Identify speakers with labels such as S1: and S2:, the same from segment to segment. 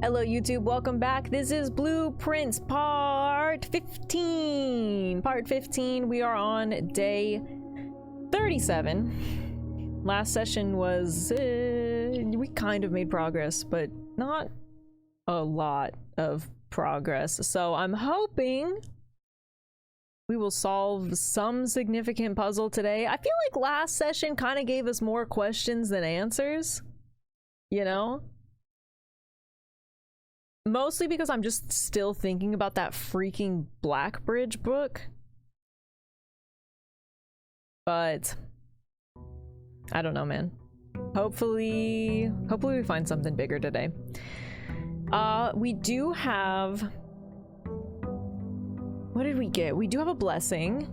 S1: Hello YouTube, welcome back. This is Blueprints part 15. Part 15, we are on day 37. Last session was, we kind of made progress, but not a lot of progress. So I'm hoping we will solve some significant puzzle today. I feel like last session kind of gave us more questions than answers, you know? Mostly because I'm just still thinking about that freaking Black Bridge book. But I don't know, man. Hopefully we find something bigger today. We do have, what did we get? We do have a blessing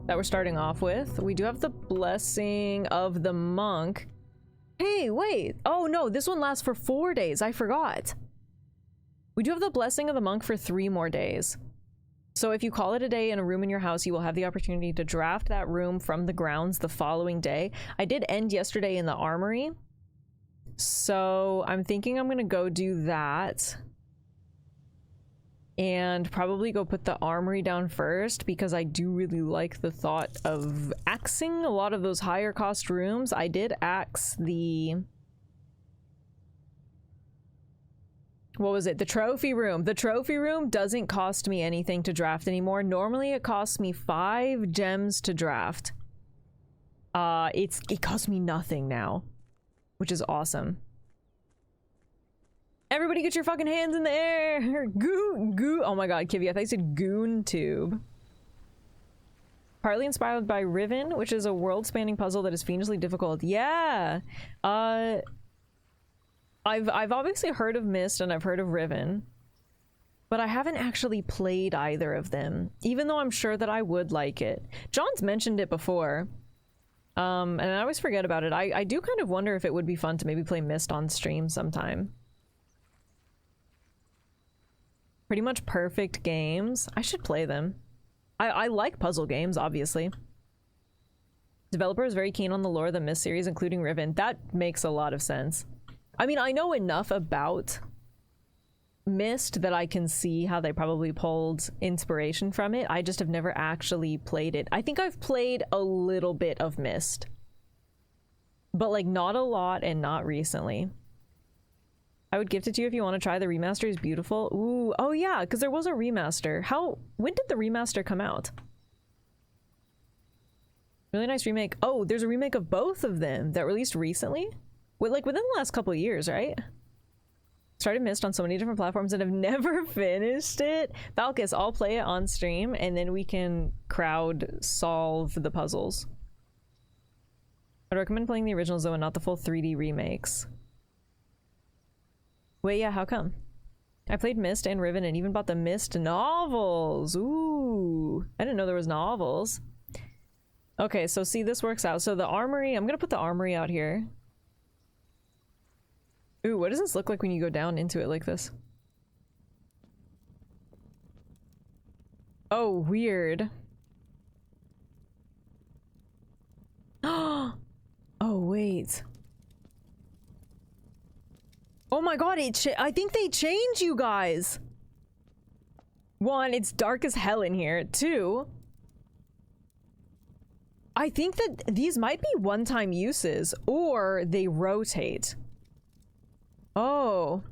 S1: that we're starting off with. We do have the blessing of the monk. Hey, wait. Oh no, this one lasts for 4 days. I forgot. We do have the blessing of the monk for 3 more days. So if you call it a day in a room in your house, you will have the opportunity to draft that room from the grounds the following day. I did end yesterday in the armory, so I'm thinking I'm gonna go do that and probably go put the armory down first, because I do really like the thought of axing a lot of those higher cost rooms. I did axe the, what was it? The trophy room. The trophy room doesn't cost me anything to draft anymore. Normally it costs me 5 gems to draft. It costs me nothing now, which is awesome. Everybody get your fucking hands in the air. Goo. Oh my god, Kivy, I thought you said goon tube. Partly inspired by Riven, which is a world-spanning puzzle that is fiendishly difficult. Yeah. I've obviously heard of Myst and I've heard of Riven, but I haven't actually played either of them, even though I'm sure that I would like it. John's mentioned it before, and I always forget about it. I do kind of wonder if it would be fun to maybe play Myst on stream sometime. Pretty much perfect games. I should play them. I like puzzle games, obviously. Developer is very keen on the lore of the Myst series, including Riven. That makes a lot of sense. I mean, I know enough about Myst that I can see how they probably pulled inspiration from it. I just have never actually played it. I think I've played a little bit of Myst, but like not a lot and not recently. I would gift it to you if you want to try. The remaster is beautiful. Ooh, oh yeah, because there was a remaster. When did the remaster come out? Really nice remake. Oh, there's a remake of both of them that released recently? Like within the last couple of years, right? Started Myst on so many different platforms and have never finished it. Falcus, I'll play it on stream and then we can crowd solve the puzzles. I'd recommend playing the originals though and not the full 3D remakes. Wait, yeah, how come? I played Myst and Riven and even bought the Myst novels. Ooh, I didn't know there was novels. Okay, so see, this works out. So the armory, I'm gonna put the armory out here. Ooh, what does this look like when you go down into it like this? Oh, weird. Oh, wait. Oh my god, I think they change, you guys. 1, it's dark as hell in here. 2, I think that these might be one-time uses, or they rotate. Oh.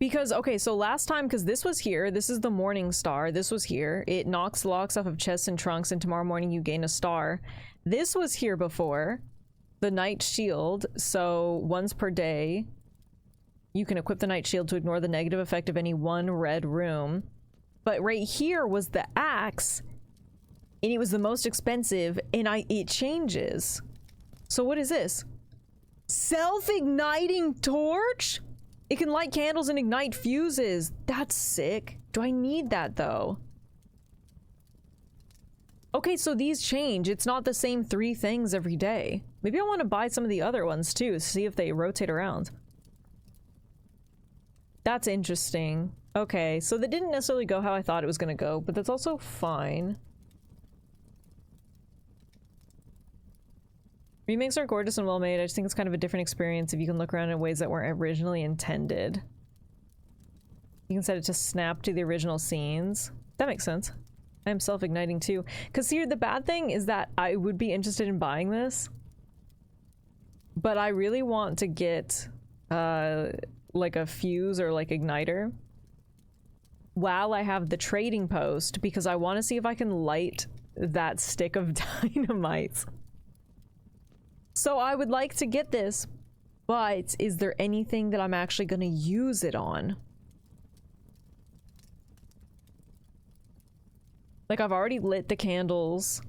S1: Because, okay, so last time, because this was here, this is the Morning Star, this was here. It knocks locks off of chests and trunks, and tomorrow morning you gain a star. This was here before. The Night Shield, so once per day, you can equip the Night Shield to ignore the negative effect of any one red room. But right here was the axe, and it was the most expensive, and it changes. So what is this? Self-igniting torch? It can light candles and ignite fuses. That's sick. Do I need that though? Okay, so these change. It's not the same 3 things every day. Maybe I want to buy some of the other ones too, see if they rotate around. That's interesting. Okay, so that didn't necessarily go how I thought it was gonna go, but that's also fine. Remakes are gorgeous and well made. I just think it's kind of a different experience if you can look around in ways that weren't originally intended. You can set it to snap to the original scenes. That makes sense. I am self-igniting too. Because here, the bad thing is that I would be interested in buying this, but I really want to get like a fuse or like igniter while I have the trading post, because I want to see if I can light that stick of dynamite. So I would like to get this, but is there anything that I'm actually going to use it on? Like, I've already lit the candles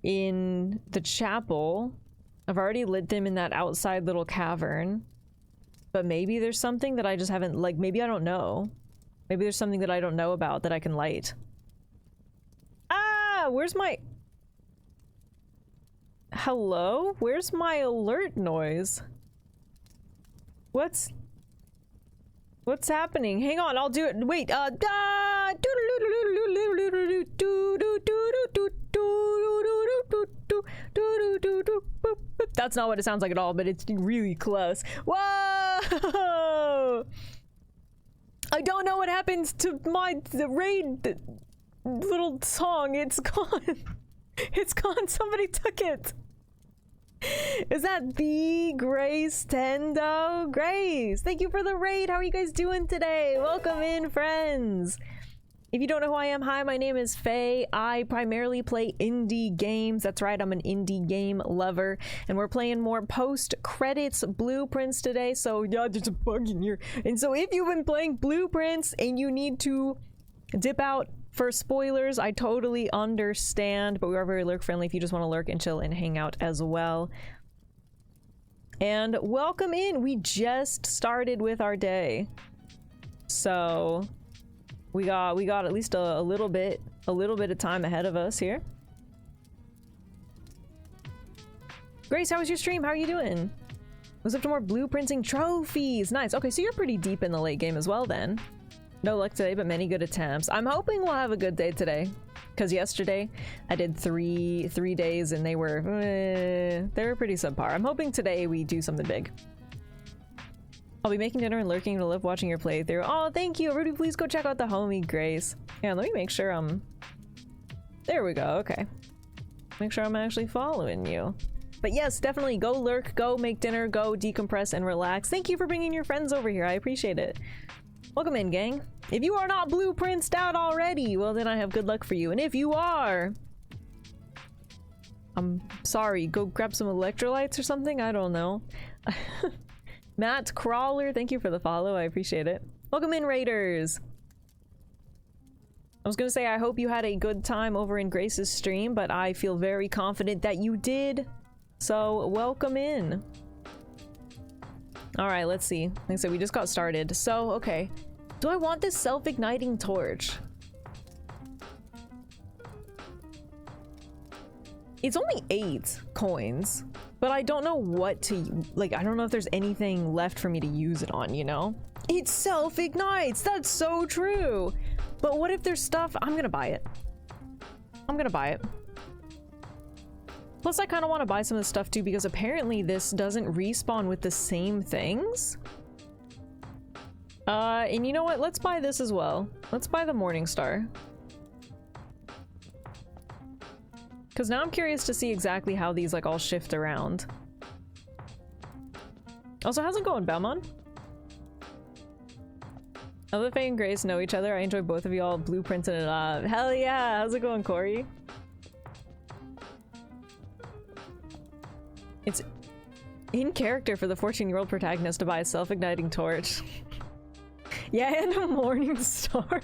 S1: in the chapel. I've already lit them in that outside little cavern. But maybe there's something that I just haven't, like, maybe I don't know. Maybe there's something that I don't know about that I can light. Ah, where's my... Hello? Where's my alert noise? What's happening? Hang on, I'll do it. Wait, that's not what it sounds like at all, but it's really close. Whoa! I don't know what happens to the raid little song. It's gone. It's gone. Somebody took it. Is that the Grace Tendo? Grace, thank you for the raid. How are you guys doing today? Welcome in, friends. If you don't know who I am, hi, my name is Faye. I primarily play indie games. That's right, I'm an indie game lover. And we're playing more post-credits blueprints today. So yeah, there's a bug in here. And so if you've been playing blueprints and you need to dip out for spoilers, I totally understand, but we are very lurk friendly if you just want to lurk and chill and hang out as well. And welcome in. We just started with our day, so we got at least a little bit of time ahead of us here. Grace, how was your stream? How are you doing? Was up to more blueprinting trophies. Nice. Okay, so you're pretty deep in the late game as well then. No luck today, but many good attempts. I'm hoping we'll have a good day today, because yesterday I did three days and they were pretty subpar. I'm hoping today we do something big. I'll be making dinner and lurking to live watching your playthrough. Oh, thank you, Rudy. Please go check out the homie Grace. Yeah, let me make sure there we go. Okay, make sure I'm actually following you. But yes, definitely go lurk, go make dinner, go decompress and relax. Thank you for bringing your friends over here. I appreciate it. Welcome in, gang. If you are not blueprinted out already, well then I have good luck for you. And if you are, I'm sorry, go grab some electrolytes or something? I don't know. Matt Crawler, thank you for the follow. I appreciate it. Welcome in, Raiders. I was gonna say I hope you had a good time over in Grace's stream, but I feel very confident that you did. So welcome in. All right, let's see. Like I said, we just got started. So, okay. Do I want this self-igniting torch? It's only 8 coins, but I don't know what to, like, I don't know if there's anything left for me to use it on, you know? It self-ignites! That's so true! But what if there's stuff? I'm gonna buy it. I'm gonna buy it. Plus, I kind of want to buy some of this stuff too, because apparently this doesn't respawn with the same things. And you know what? Let's buy this as well. Let's buy the Morning Star. Because now I'm curious to see exactly how these like all shift around. Also, how's it going, Belmont? Other Faye and Grace know each other. I enjoy both of you all blueprinting it up. Hell yeah! How's it going, Corey? It's in character for the 14-year-old protagonist to buy a self-igniting torch. Yeah, and a Morning Star.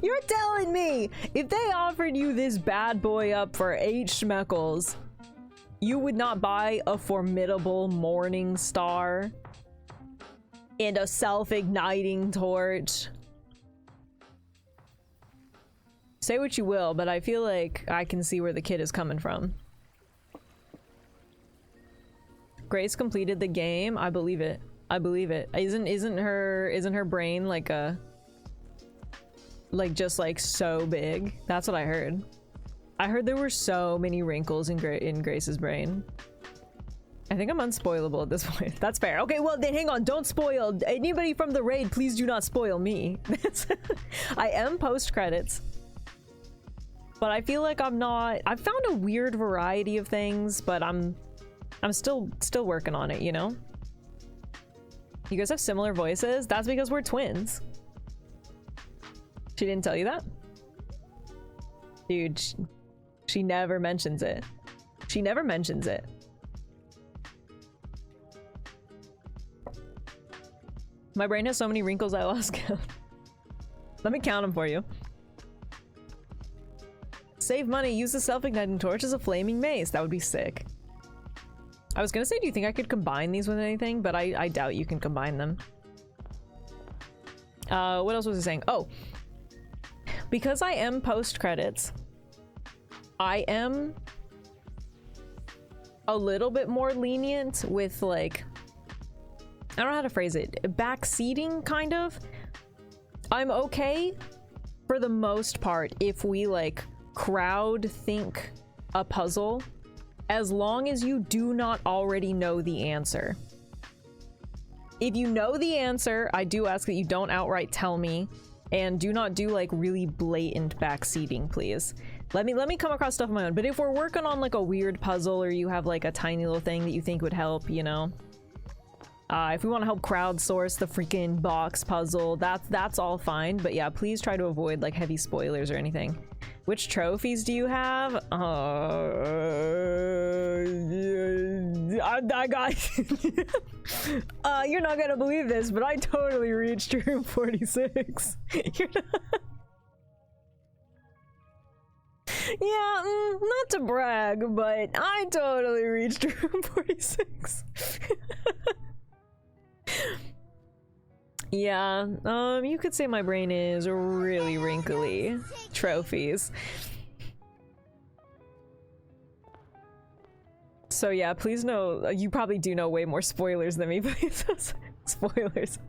S1: You're telling me if they offered you this bad boy up for 8 schmeckles, you would not buy a formidable Morning Star and a self-igniting torch? Say what you will, but I feel like I can see where the kid is coming from. Grace completed the game. I believe it. I believe it. Isn't her brain like a just like so big? That's what I heard. I heard there were so many wrinkles in Grace's brain. I think I'm unspoilable at this point. That's fair. Okay, well then hang on. Don't spoil anybody from the raid. Please do not spoil me. I am post credits, but I feel like I'm not. I've found a weird variety of things, but I'm still working on it. You know. You guys have similar voices. That's because we're twins. She didn't tell you that, dude. She never mentions it. She never mentions it. My brain has so many wrinkles I lost count. Let me count them for you. Save money, use the self-igniting torch as a flaming mace. That would be sick. I was gonna say, do you think I could combine these with anything? But I doubt you can combine them. What else was I saying? Oh, because I am post-credits, I am a little bit more lenient with, like, I don't know how to phrase it. Backseating, kind of. I'm okay for the most part if we, like, crowd think a puzzle, as long as you do not already know the answer. If you know the answer, I do ask that you don't outright tell me, and do not do, like, really blatant backseating, please. Let me come across stuff on my own. But if we're working on, like, a weird puzzle, or you have, like, a tiny little thing that you think would help, you know, if we want to help crowdsource the freaking box puzzle, that's all fine. But yeah, please try to avoid, like, heavy spoilers or anything. Which trophies do you have? I got you're not gonna believe this, but I totally reached room 46. Yeah, not to brag, but I totally reached room 46. Yeah, you could say my brain is really wrinkly. Trophies. So yeah, please know, you probably do know way more spoilers than me, please. Spoilers.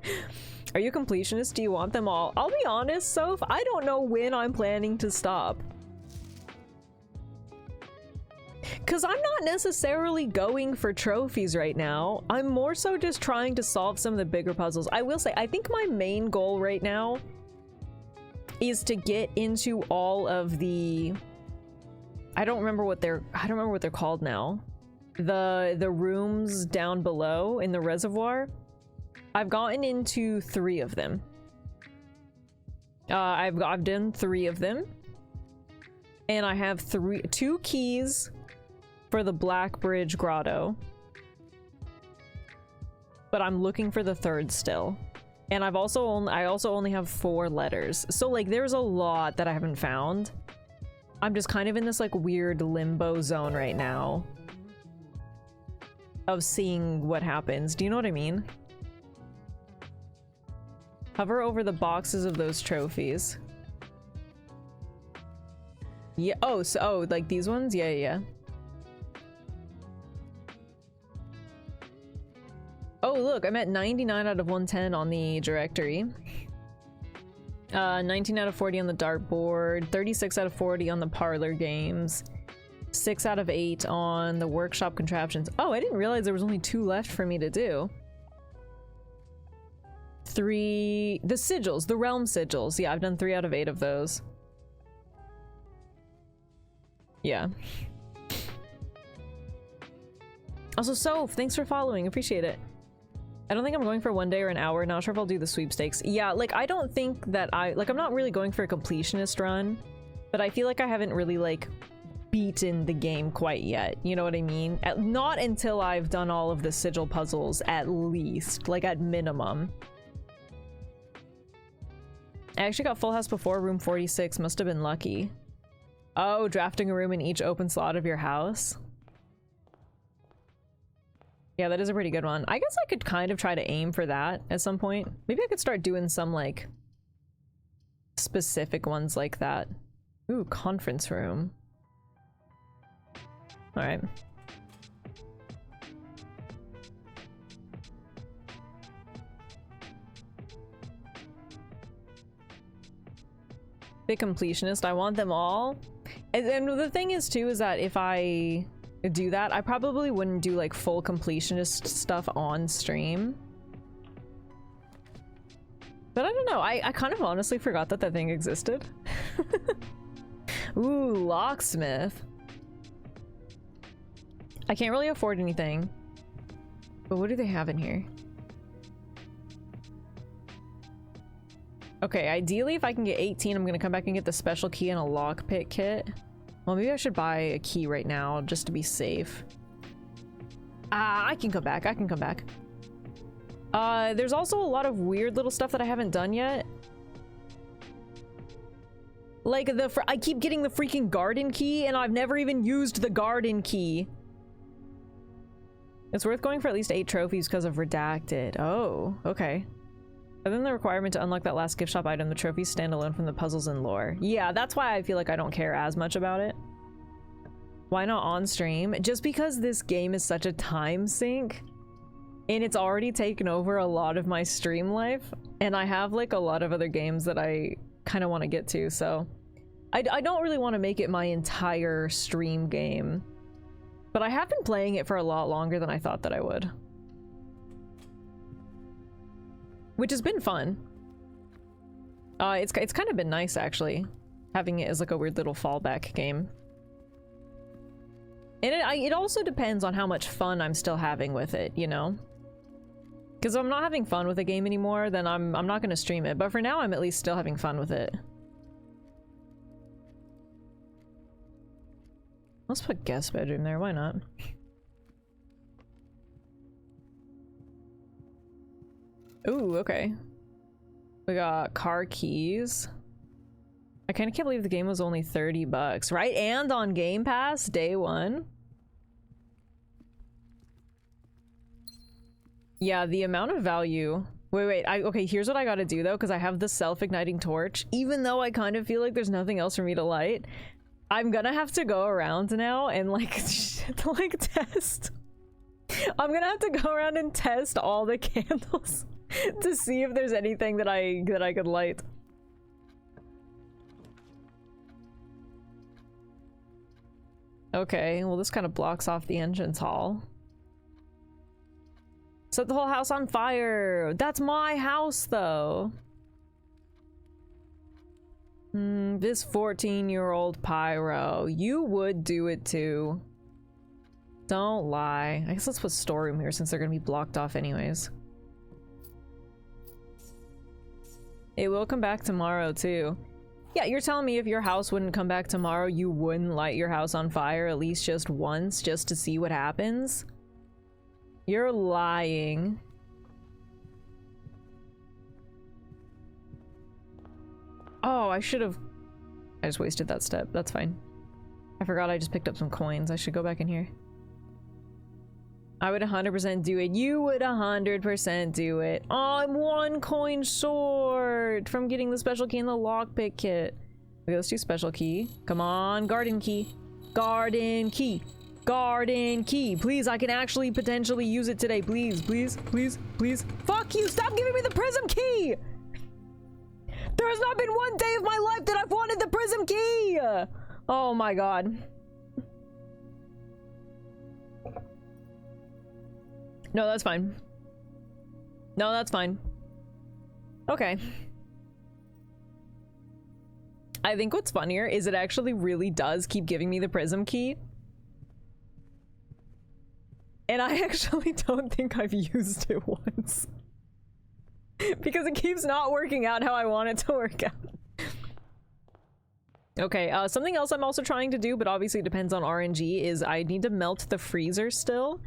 S1: Are you a completionist? Do you want them all? I'll be honest, Soph, I don't know when I'm planning to stop. Because I'm not necessarily going for trophies right now. I'm more so just trying to solve some of the bigger puzzles. I will say, I think my main goal right now is to get into all of the... I don't remember what they're called now. The rooms down below in the reservoir. I've gotten into 3 of them. I've done 3 of them. And I have 2 keys for the Black Bridge Grotto, but I'm looking for the 3rd still. And I also only have 4 letters, so like there's a lot that I haven't found. I'm just kind of in this like weird limbo zone right now of seeing what happens. Do you know what I mean? Hover over the boxes of those trophies. Yeah. Oh, like these ones? Yeah. Oh, look, I'm at 99 out of 110 on the directory. 19 out of 40 on the dartboard, 36 out of 40 on the parlor games, 6 out of 8 on the workshop contraptions. Oh, I didn't realize there was only 2 left for me to do. 3... the sigils, the realm sigils. Yeah, I've done 3 out of 8 of those. Yeah. Also, Soph, thanks for following. Appreciate it. I don't think I'm going for 1 day or an hour. Not sure if I'll do the sweepstakes. Yeah, like, I don't think that I'm not really going for a completionist run, but I feel like I haven't really, like, beaten the game quite yet. You know what I mean? Not until I've done all of the sigil puzzles, at least. Like, at minimum. I actually got full house before room 46. Must have been lucky. Oh, drafting a room in each open slot of your house. Yeah, that is a pretty good one. I guess I could kind of try to aim for that at some point. Maybe I could start doing some, like, specific ones like that. Ooh, conference room. Alright. Big completionist. I want them all. And the thing is too is that if I do that, I probably wouldn't do like full completionist stuff on stream. But I don't know, I kind of honestly forgot that that thing existed. Ooh, locksmith. I can't really afford anything. But what do they have in here? Okay, ideally if I can get 18, I'm gonna come back and get the special key and a lockpick kit. Well, maybe I should buy a key right now just to be safe. Ah, I can come back. I can come back. There's also a lot of weird little stuff that I haven't done yet. Like I keep getting the freaking garden key and I've never even used the garden key. It's worth going for at least 8 trophies because of redacted. Oh, okay. Other than the requirement to unlock that last gift shop item, the trophies stand alone from the puzzles and lore. Yeah, that's why I feel like I don't care as much about it. Why not on stream? Just because this game is such a time sink and it's already taken over a lot of my stream life, and I have like a lot of other games that I kind of want to get to, so I don't really want to make it my entire stream game. But I have been playing it for a lot longer than I thought that I would. Which has been fun. It's kind of been nice, actually, having it as like a weird little fallback game. And it also depends on how much fun I'm still having with it, you know? Because if I'm not having fun with a game anymore, then I'm not going to stream it. But for now, I'm at least still having fun with it. Let's put guest bedroom there, why not? Ooh, okay. We got car keys. I kinda can't believe the game was only 30 bucks, right? And on Game Pass, day one. Yeah, the amount of value. Wait, okay, here's what I gotta do though, because I have the self-igniting torch. Even though I kind of feel like there's nothing else for me to light, I'm gonna have to go around now and like test. I'm gonna have to go around and test all the candles to see if there's anything that I could light. Okay, well this kind of blocks off the entrance hall. Set the whole house on fire! That's my house though! This 14-year-old pyro. You would do it too. Don't lie. I guess let's put storeroom here since they're gonna be blocked off anyways. It will come back tomorrow too. Yeah, you're telling me if your house wouldn't come back tomorrow, you wouldn't light your house on fire at least just once just to see what happens? You're lying. Oh, I should have... I just wasted that step. That's fine. I forgot I just picked up some coins. I should go back in here. I would 100% do it. You would 100% do it. Oh, I'm 1 coin short from getting the special key and the lockpick kit. Okay, let's do special key. Come on, garden key. Garden key. Garden key. Please, I can actually potentially use it today. Please, please, please, please. Fuck you! Stop giving me the prism key! There has not been one day of my life that I've wanted the prism key! Oh my god. No, that's fine. No, that's fine. Okay. I think what's funnier is it actually really does keep giving me the prism key. And I actually don't think I've used it once. Because it keeps not working out how I want it to work out. Okay, something else I'm also trying to do, but obviously it depends on RNG, is I need to melt the freezer still.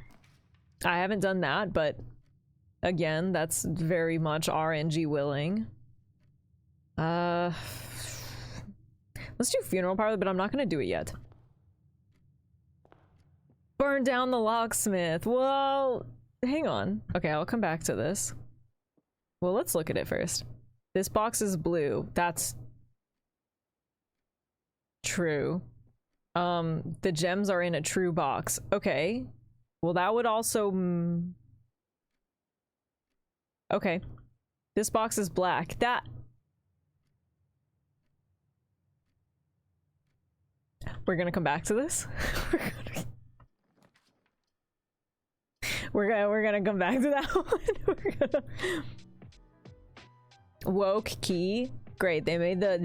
S1: I haven't done that, but again, that's very much RNG willing. Let's do funeral parlor, but I'm not gonna do it yet. Burn down the locksmith. Well, hang on. Okay, I'll come back to this. Well, let's look at it first. This box is blue. That's true. The gems are in a true box. Okay. Well, that would also... Okay. This box is black. That... We're gonna come back to this. we're gonna come back to that one. Woke key. Great. They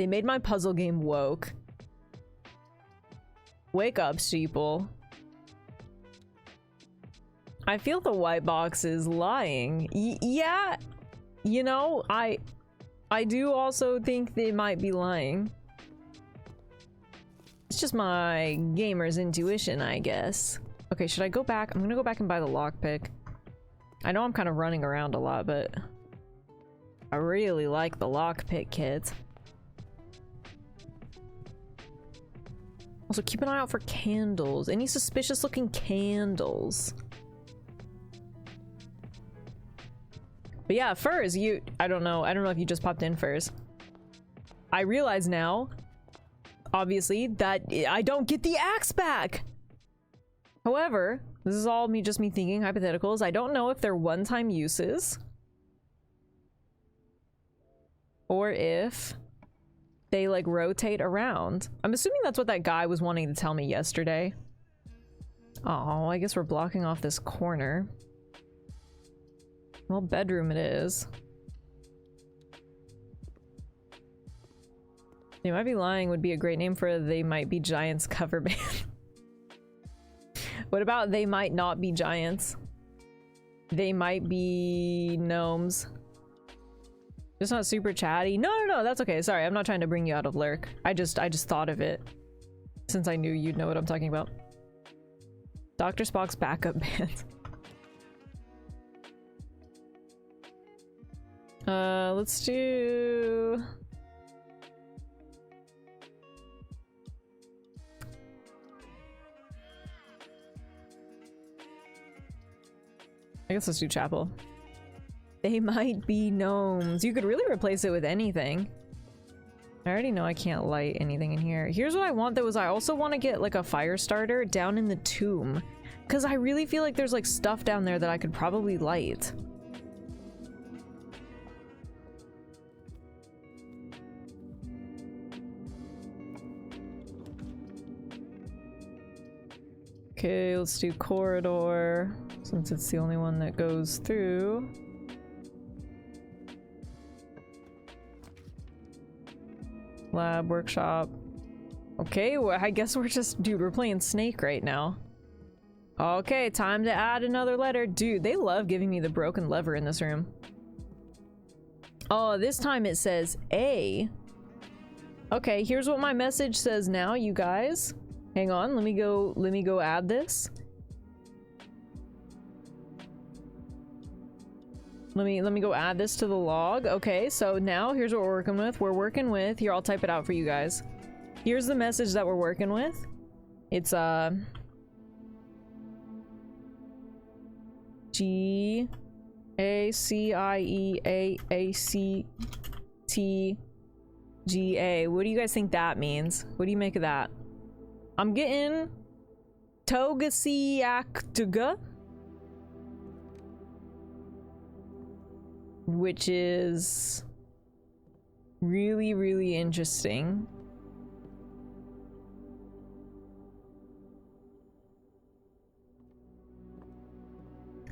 S1: made my puzzle game woke. Wake up, sheeple. I feel the white box is lying. Yeah, you know, I do also think they might be lying. It's just my gamer's intuition, I guess. Okay, should I go back? I'm gonna go back and buy the lockpick. I know I'm kind of running around a lot, but I really like the lockpick kit. Also, keep an eye out for candles. Any suspicious looking candles. But yeah, furs, I don't know if you just popped in furs. I realize now, obviously, that I don't get the axe back. However, this is all just me thinking hypotheticals. I don't know if they're one-time uses or if they like rotate around. I'm assuming that's what that guy was wanting to tell me yesterday. Oh, I guess we're blocking off this corner. Well, bedroom it is. They Might Be Lying would be a great name for They Might Be Giants cover band. What about They Might Not Be Giants? They might be gnomes. Just not super chatty. No, that's okay. Sorry, I'm not trying to bring you out of lurk. I just thought of it since I knew you'd know what I'm talking about. Dr. Spock's backup band. Let's do... I guess let's do chapel. They might be gnomes. You could really replace it with anything. I already know I can't light anything in here. Here's what I want though, is I also want to get like a fire starter down in the tomb. Because I really feel like there's like stuff down there that I could probably light. Okay, let's do corridor, since it's the only one that goes through. Lab, workshop. Okay, well, I guess we're just... Dude, we're playing Snake right now. Okay, time to add another letter. Dude, they love giving me the broken lever in this room. Oh, this time it says A. Okay, here's what my message says now, you guys. Hang on, let me go add this. Let me go add this to the log. Okay, so now here's what we're working with. We're working with, here, I'll type it out for you guys. Here's the message that we're working with. It's G A C I E A C T G A. What do you guys think that means? What do you make of that? I'm getting Togasiaktuga, which is really, really interesting.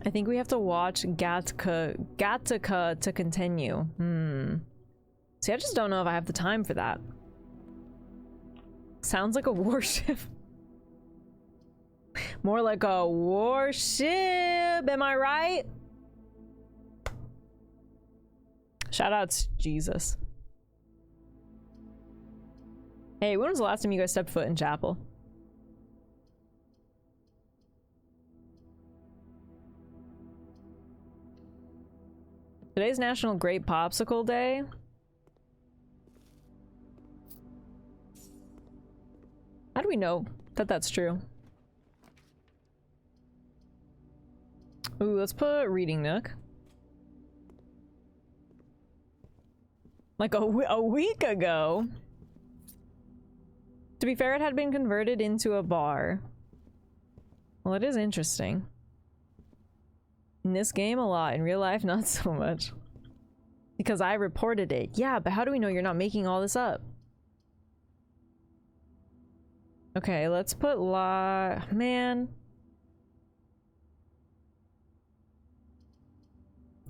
S1: I think we have to watch Gattaca to continue. See, I just don't know if I have the time for that. Sounds like a warship. More like a warship, am I right? Shout out to Jesus. Hey, when was the last time you guys stepped foot in chapel? Today's National Grape Popsicle Day. How do we know that that's true? Ooh, let's put Reading Nook. Like a week ago. To be fair, it had been converted into a bar. Well, it is interesting. In this game, a lot. In real life, not so much. Because I reported it. Yeah, but how do we know you're not making all this up? Okay, let's put man.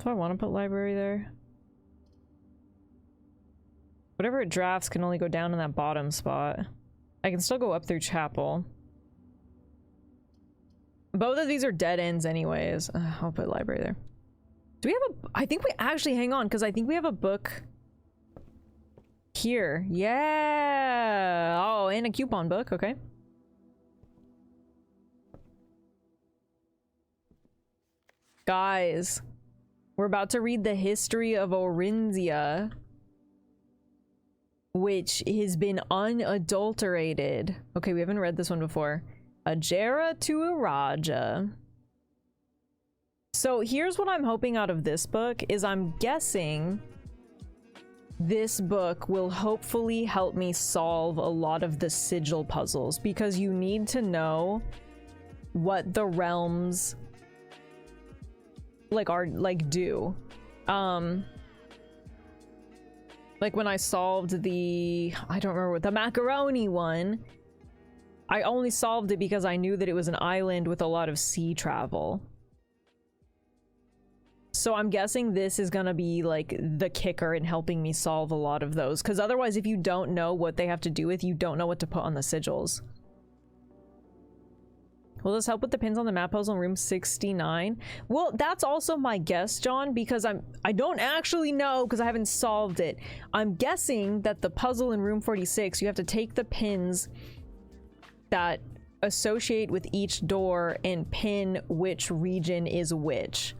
S1: Do I want to put library there? Whatever it drafts can only go down in that bottom spot. I can still go up through chapel. Both of these are dead ends anyways. I'll put library there. Do we have a... I think we actually... Hang on, because I think we have a book here. Yeah! Oh, and a coupon book. Okay. Guys, we're about to read the history of Orindia, which has been unadulterated. Okay, we haven't read this one before. Ajera to Araja. So here's what I'm hoping out of this book is I'm guessing this book will hopefully help me solve a lot of the sigil puzzles, because you need to know what the realms do. Like when I solved the, I don't remember what, the macaroni one, I only solved it because I knew that it was an island with a lot of sea travel. So I'm guessing this is gonna be like the kicker in helping me solve a lot of those, because otherwise if you don't know what they have to do with, you don't know what to put on the sigils. Will this help with the pins on the map puzzle in room 69? Well, that's also my guess, John, because I don't actually know because I haven't solved it. I'm guessing that the puzzle in room 46, you have to take the pins that associate with each door and pin which region is which.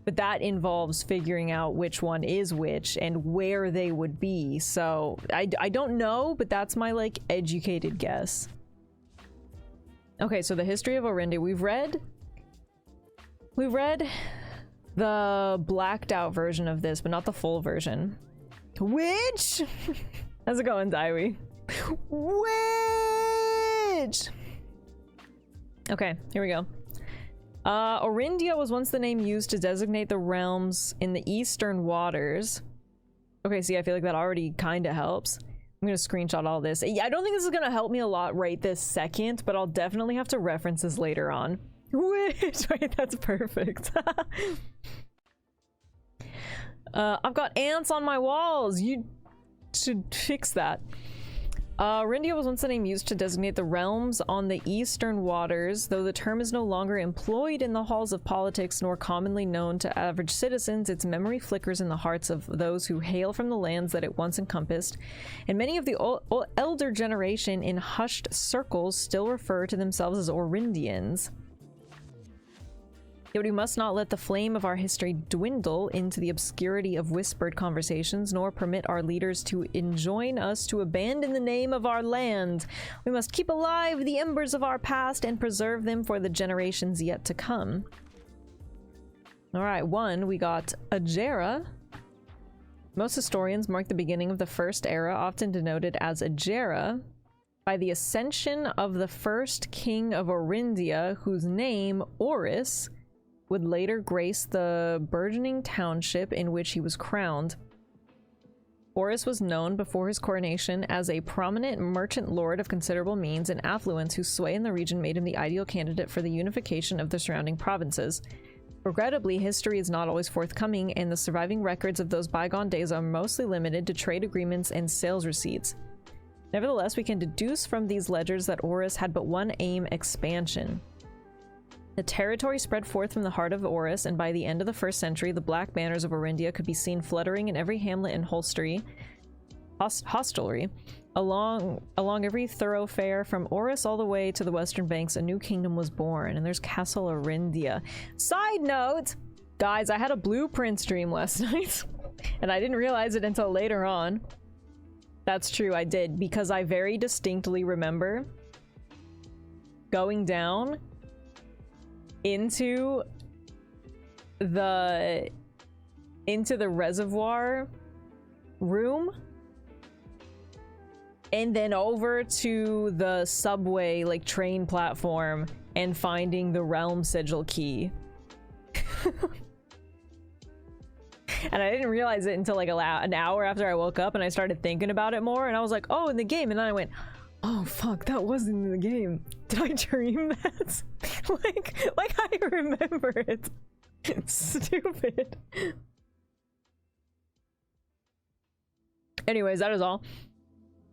S1: But that involves figuring out which one is which and where they would be. So I don't know, but that's my like educated guess. Okay, so the history of Orindia. We've read the blacked out version of this, but not the full version. Which? How's it going, Daiwi? Which? Okay, here we go. Orindia was once the name used to designate the realms in the eastern waters. Okay, see, I feel like that already kind of helps. I'm gonna screenshot all this. I don't think this is gonna help me a lot right this second, but I'll definitely have to reference this later on. Which, right, that's perfect. I've got ants on my walls. You should fix that. Orindia was once the name used to designate the realms on the eastern waters, though the term is no longer employed in the halls of politics nor commonly known to average citizens. Its memory flickers in the hearts of those who hail from the lands that it once encompassed, and many of the elder generation in hushed circles still refer to themselves as Orindians. Yet we must not let the flame of our history dwindle into the obscurity of whispered conversations, nor permit our leaders to enjoin us to abandon the name of our land. We must keep alive the embers of our past and preserve them for the generations yet to come. Alright, we got Ajera. Most historians mark the beginning of the first era, often denoted as Ajera, by the ascension of the first king of Orindia, whose name, Oris, would later grace the burgeoning township in which he was crowned. Oris was known before his coronation as a prominent merchant lord of considerable means and affluence whose sway in the region made him the ideal candidate for the unification of the surrounding provinces. Regrettably, history is not always forthcoming, and the surviving records of those bygone days are mostly limited to trade agreements and sales receipts. Nevertheless, we can deduce from these ledgers that Oris had but one aim: expansion. The territory spread forth from the heart of Oris, and by the end of the 1st century, the black banners of Orindia could be seen fluttering in every hamlet and hostelry along every thoroughfare. From Oris all the way to the western banks, a new kingdom was born, and there's Castle Orindia. Side note, guys, I had a blueprint stream last night, and I didn't realize it until later on. That's true, I did, because I very distinctly remember going down into the reservoir room and then over to the subway like train platform and finding the realm sigil key. And I didn't realize it until like an hour after I woke up, and I started thinking about it more, and I was like, oh, in the game. And then I went, Oh fuck, that wasn't in the game. Did I dream that? like I remember it. Stupid. Anyways, that is all.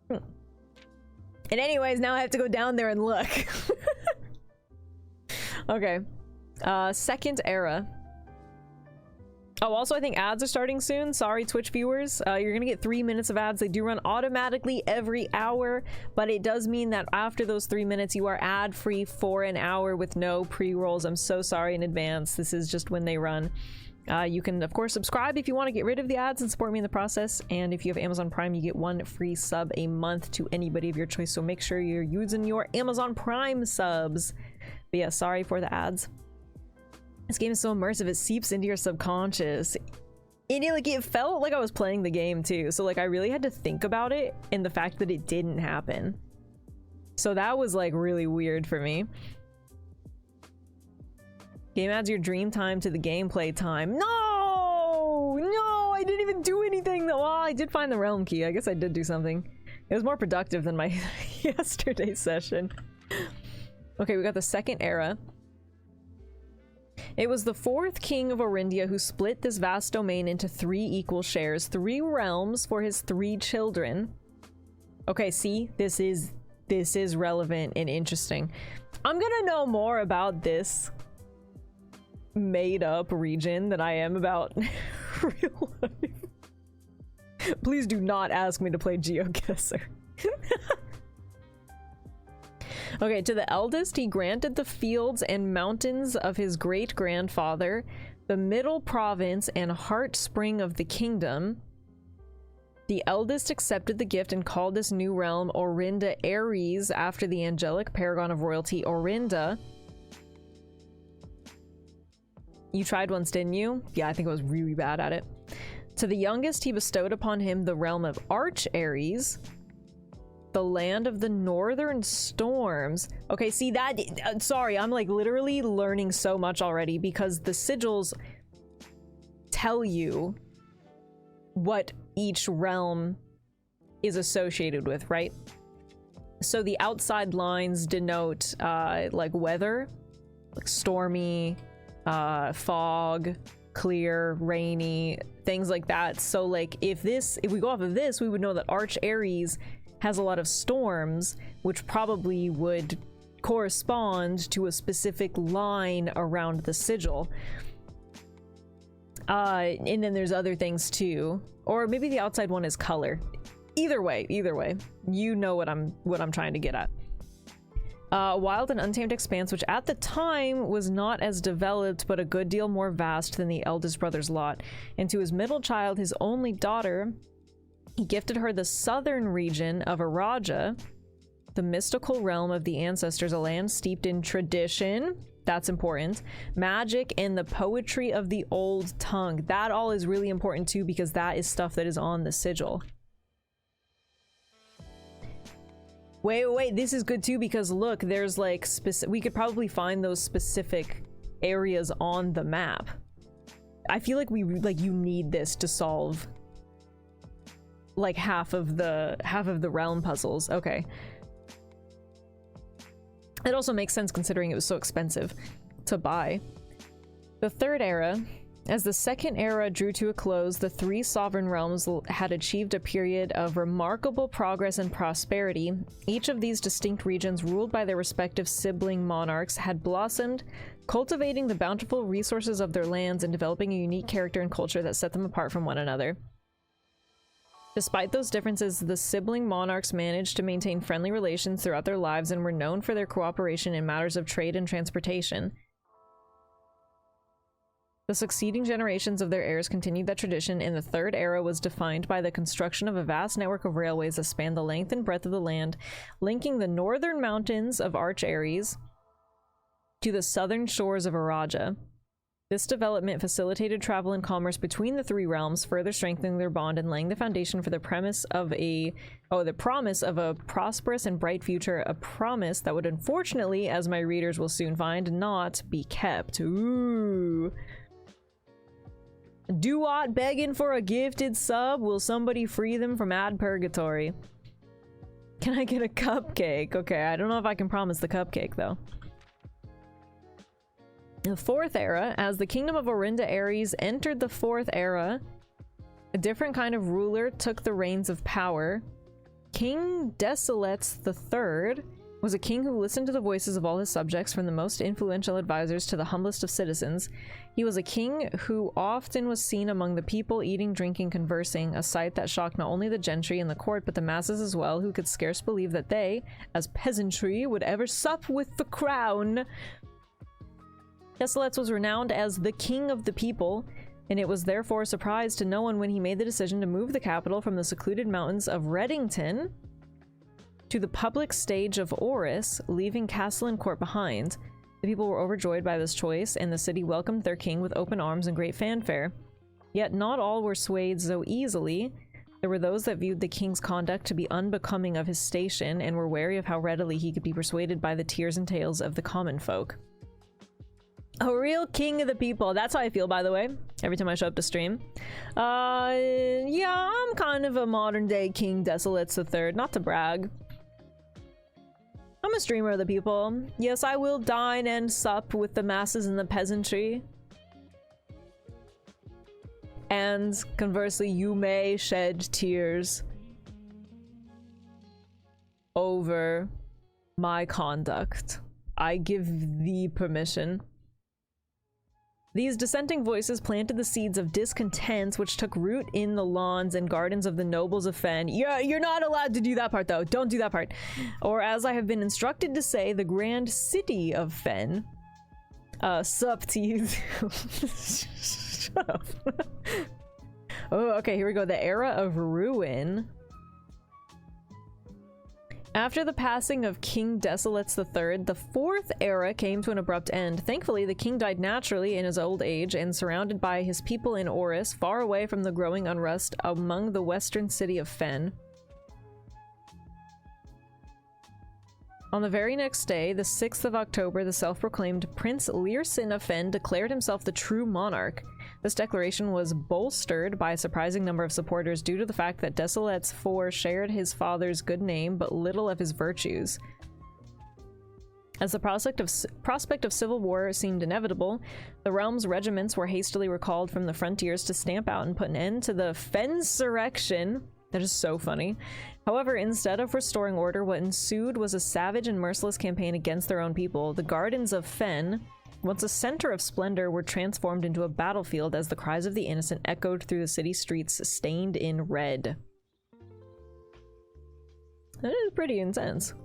S1: And anyways, now I have to go down there and look. Okay. Second era. Oh, also I think ads are starting soon. Sorry, Twitch viewers. You're gonna get 3 minutes of ads. They do run automatically every hour, but it does mean that after those 3 minutes, you are ad-free for an hour with no pre-rolls. I'm so sorry in advance. This is just when they run. You can, of course, subscribe if you want to get rid of the ads and support me in the process. And if you have Amazon Prime, you get 1 free sub a month to anybody of your choice. So make sure you're using your Amazon Prime subs. But yeah, sorry for the ads. This game is so immersive, it seeps into your subconscious. And it felt like I was playing the game too. So like I really had to think about it and the fact that it didn't happen. So that was like really weird for me. Game adds your dream time to the gameplay time. No! No! I didn't even do anything! Well, I did find the realm key. I guess I did do something. It was more productive than my yesterday session. Okay, we got the second era. It was the 4th king of Orindia who split this vast domain into 3 equal shares, 3 realms for his 3 children. Okay, see? This is relevant and interesting. I'm gonna know more about this made-up region than I am about real life. Please do not ask me to play GeoGuessr. Okay, to the eldest, he granted the fields and mountains of his great-grandfather, the middle province and heart spring of the kingdom. The eldest accepted the gift and called this new realm Orinda Ares after the angelic paragon of royalty, Orinda. You tried once, didn't you? Yeah, I think I was really bad at it. To the youngest, he bestowed upon him the realm of Arch Ares, the land of the northern storms. Okay, see that? Sorry, I'm like literally learning so much already because the sigils tell you what each realm is associated with, right? So the outside lines denote like weather, like stormy, fog, clear, rainy, things like that. So like if we go off of this, we would know that Arch Ares has a lot of storms, which probably would correspond to a specific line around the sigil. And then there's other things too. Or maybe the outside one is color. Either way, you know what I'm trying to get at. Wild and untamed expanse, which at the time was not as developed, but a good deal more vast than the eldest brother's lot. And to his middle child, his only daughter, he gifted her the southern region of Araja, the mystical realm of the ancestors, a land steeped in tradition. That's important. Magic and the poetry of the old tongue. That all is really important too, because that is stuff that is on the sigil. Wait, this is good too, because look, there's like we could probably find those specific areas on the map. I feel like you need this to solve like half of the realm puzzles. Okay. It also makes sense considering it was so expensive to buy. The third era. As the second era drew to a close, the 3 sovereign realms had achieved a period of remarkable progress and prosperity. Each of these distinct regions, ruled by their respective sibling monarchs, had blossomed, cultivating the bountiful resources of their lands and developing a unique character and culture that set them apart from one another. Despite those differences, the sibling monarchs managed to maintain friendly relations throughout their lives and were known for their cooperation in matters of trade and transportation. The succeeding generations of their heirs continued that tradition, and the third era was defined by the construction of a vast network of railways that spanned the length and breadth of the land, linking the northern mountains of Arch Ares to the southern shores of Araja. This development facilitated travel and commerce between the 3 realms, further strengthening their bond and laying the foundation for the promise of a prosperous and bright future, a promise that would unfortunately, as my readers will soon find, not be kept. Ooh. Duat begging for a gifted sub? Will somebody free them from ad purgatory? Can I get a cupcake? Okay, I don't know if I can promise the cupcake, though. The fourth era, as the kingdom of Orinda Ares entered the fourth era, a different kind of ruler took the reins of power. King Desilets III was a king who listened to the voices of all his subjects, from the most influential advisors to the humblest of citizens. He was a king who often was seen among the people, eating, drinking, conversing, a sight that shocked not only the gentry and the court, but the masses as well, who could scarce believe that they, as peasantry, would ever sup with the crown. Desilets was renowned as the king of the people, and it was therefore a surprise to no one when he made the decision to move the capital from the secluded mountains of Reddington to the public stage of Oris, leaving castle and court behind. The people were overjoyed by this choice, and the city welcomed their king with open arms and great fanfare. Yet not all were swayed so easily. There were those that viewed the king's conduct to be unbecoming of his station, and were wary of how readily he could be persuaded by the tears and tales of the common folk. A real king of the people. That's how I feel, by the way, every time I show up to stream. Yeah, I'm kind of a modern-day King Desilets III, not to brag. I'm a streamer of the people. Yes, I will dine and sup with the masses and the peasantry. And conversely, you may shed tears over my conduct. I give thee permission. These dissenting voices planted the seeds of discontent which took root in the lawns and gardens of the nobles of Fen. You're not allowed to do that part, though. Don't do that part. Or, as I have been instructed to say, the grand city of Fen. Sup to you. Shut up. Oh, okay, here we go. The era of ruin. After the passing of King Desilets III, the fourth era came to an abrupt end. Thankfully, the king died naturally in his old age and surrounded by his people in Oris, far away from the growing unrest among the western city of Fen. On the very next day, the 6th of October, the self-proclaimed Prince Learson of Fen declared himself the true monarch. This declaration was bolstered by a surprising number of supporters due to the fact that Desilets IV shared his father's good name but little of his virtues. As the prospect of civil war seemed inevitable, the realm's regiments were hastily recalled from the frontiers to stamp out and put an end to the Fensurrection. That is so funny. However, instead of restoring order, what ensued was a savage and merciless campaign against their own people. The gardens of Fen, once a center of splendor, were transformed into a battlefield as the cries of the innocent echoed through the city streets stained in red. That is pretty intense.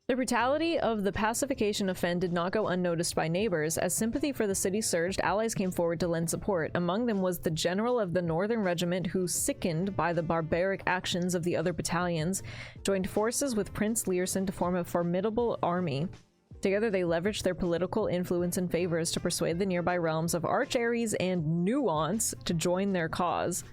S1: The brutality of the pacification of Fen did not go unnoticed by neighbors. As sympathy for the city surged, allies came forward to lend support. Among them was the general of the Northern Regiment who, sickened by the barbaric actions of the other battalions, joined forces with Prince Learson to form a formidable army. Together they leveraged their political influence and favors to persuade the nearby realms of Arch-Ares and Nuance to join their cause.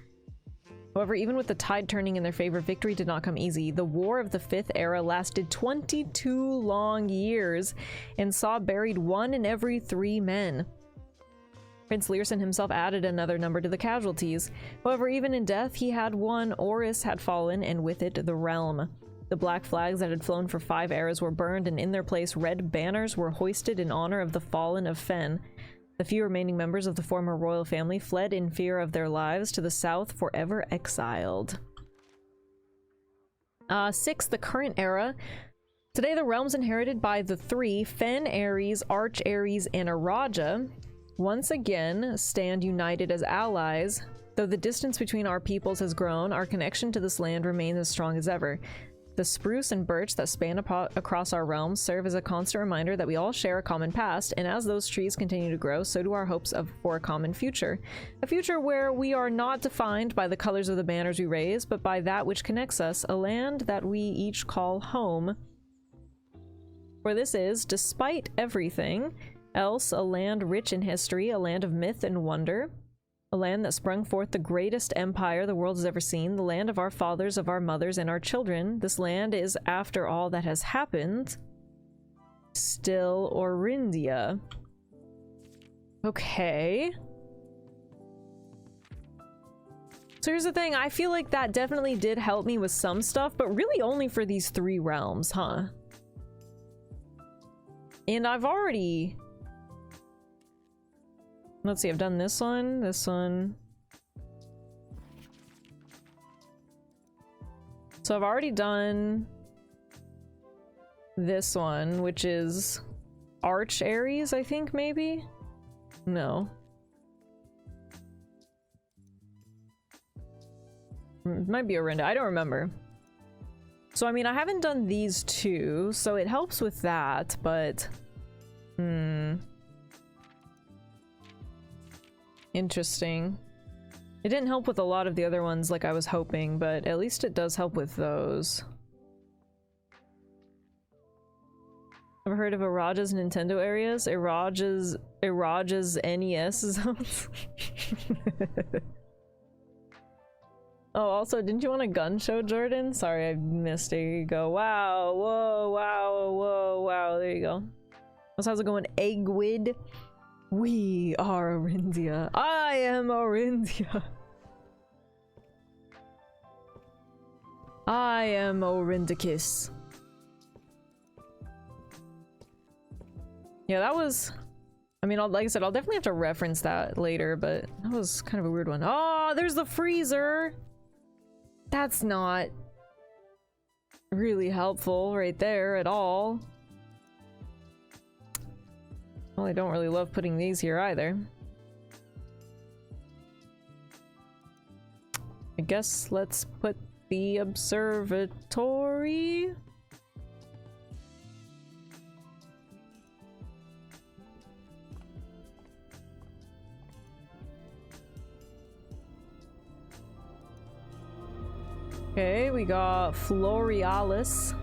S1: However, even with the tide turning in their favor, victory did not come easy. The War of the Fifth Era lasted 22 long years and saw buried 1 in every 3 men. Prince Learson himself added another number to the casualties. However, even in death, he had won. Oris had fallen, and with it, the realm. The black flags that had flown for 5 eras were burned, and in their place, red banners were hoisted in honor of the fallen of Fen. The few remaining members of the former royal family fled in fear of their lives to the south, forever exiled. 6. The current era. Today, the realms inherited by the 3, Fen, Ares, Arch-Ares, and Araja, once again stand united as allies. Though the distance between our peoples has grown, our connection to this land remains as strong as ever. The spruce and birch that span across our realms serve as a constant reminder that we all share a common past, and as those trees continue to grow, so do our hopes for a common future. A future where we are not defined by the colors of the banners we raise, but by that which connects us, a land that we each call home. For this is, despite everything else, a land rich in history, a land of myth and wonder. A land that sprung forth the greatest empire the world has ever seen, the land of our fathers, of our mothers, and our children. This land is, after all that has happened, still Orindia. Okay. So here's the thing, I feel like that definitely did help me with some stuff, but really only for these 3 realms, huh? And I've already... Let's see, I've done this one, this one. So I've already done this one, which is Arch Ares, I think, maybe? No. It might be Orinda, I don't remember. So I mean, I haven't done these 2, so it helps with that, but... Interesting. It didn't help with a lot of the other ones like I was hoping, but at least it does help with those. Ever heard of Araja's Nintendo areas? Araja's NES zones? Oh, also, didn't you want a gun show, Jordan? Sorry, I missed it. Here you go. Wow, whoa, wow, whoa, wow. There you go. How's it going, Eggwid? We are Orindia. I am Orindia. I am Orindicus. Yeah, that was... I mean, like I said, I'll definitely have to reference that later, but that was kind of a weird one. Oh, there's the freezer! That's not really helpful right there at all. Well, I don't really love putting these here either. I guess let's put the observatory. Okay, we got Florealis.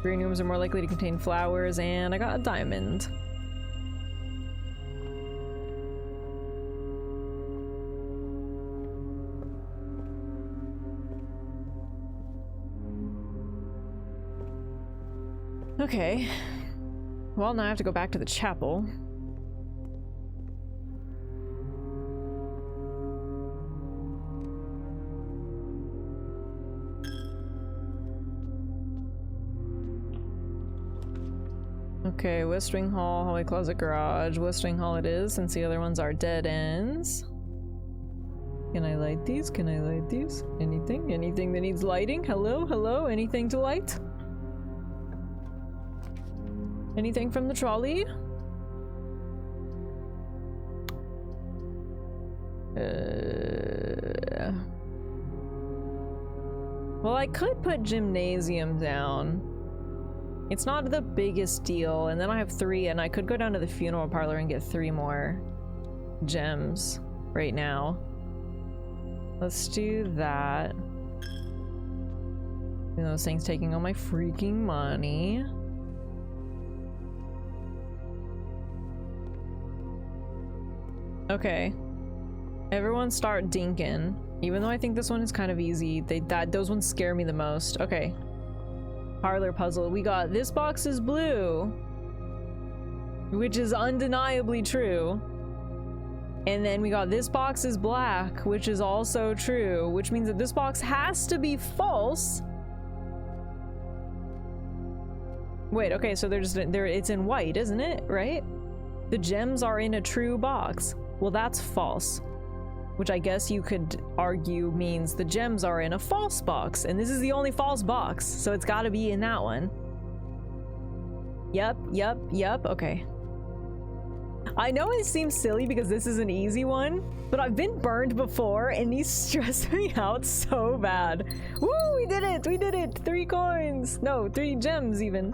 S1: Green rooms are more likely to contain flowers, and I got a diamond. Okay. Well, now I have to go back to the chapel. Okay, West Wing Hall, Hallway, Closet, Garage. West Wing Hall it is, since the other ones are dead ends. Can I light these? Can I light these? Anything? Anything that needs lighting? Hello? Hello? Anything to light? Anything from the trolley? Well, I could put gymnasium down. It's not the biggest deal, and then I have 3, and I could go down to the funeral parlor and get 3 more gems right now. Let's do that. And those things taking all my freaking money. Okay. Everyone start dinking. Even though I think this one is kind of easy, those ones scare me the most. Okay. Parlor puzzle. We got this box is blue, which is undeniably true. And then we got this box is black, which is also true, which means that this box has to be false. Wait, okay, so it's in white, isn't it? Right? The gems are in a true box. Well, that's false. Which I guess you could argue means the gems are in a false box, and this is the only false box, so it's gotta be in that one. Yep, okay. I know it seems silly because this is an easy one, but I've been burned before, and these stress me out so bad. Woo, we did it! 3 coins! No, 3 gems even.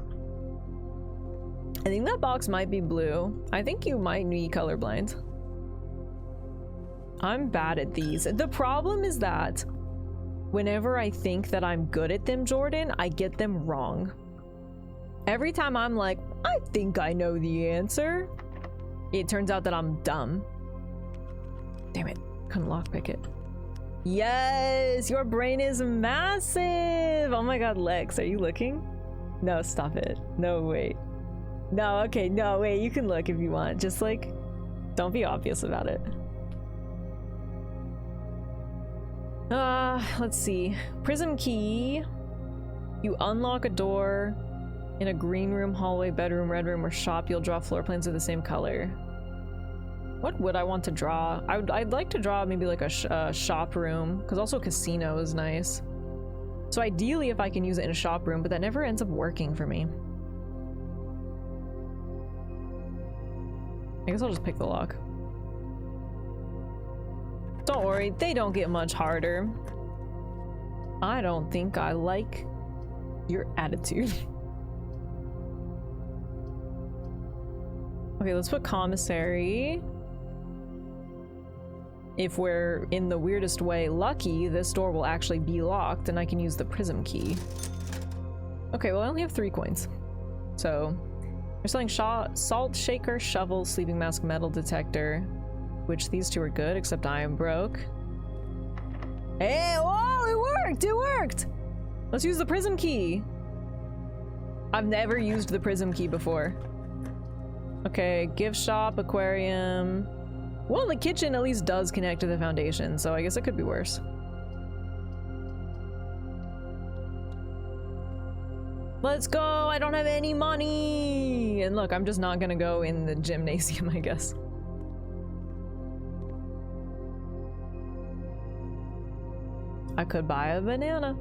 S1: I think that box might be blue. I think you might be colorblind. I'm bad at these. The problem is that whenever I think that I'm good at them, Jordan, I get them wrong. Every time I'm like, I think I know the answer, it turns out that I'm dumb. Damn it, couldn't lockpick it. Yes, your brain is massive. Oh my god, Lex, are you looking? No, stop it. No, wait. No, okay, no, wait, you can look if you want. Just like, don't be obvious about it. Let's see. Prism key. You unlock a door in a green room, hallway, bedroom, red room, or shop. You'll draw floor plans of the same color. What would I want to draw? I'd like to draw maybe like a shop room, because also casino is nice. So ideally if I can use it in a shop room, but that never ends up working for me. I guess I'll just pick the lock. Don't worry, they don't get much harder. I don't think I like your attitude. Okay, let's put commissary. If we're in the weirdest way lucky, this door will actually be locked and I can use the prism key. Okay, well I only have 3 coins. So, we're selling salt shaker, shovel, sleeping mask, metal detector. Which these 2 are good, except I am broke. Hey, whoa, it worked! It worked! Let's use the prism key. I've never used the prism key before. Okay, gift shop, aquarium. Well, the kitchen at least does connect to the foundation, so I guess it could be worse. Let's go! I don't have any money! And look, I'm just not gonna go in the gymnasium, I guess. I could buy a banana.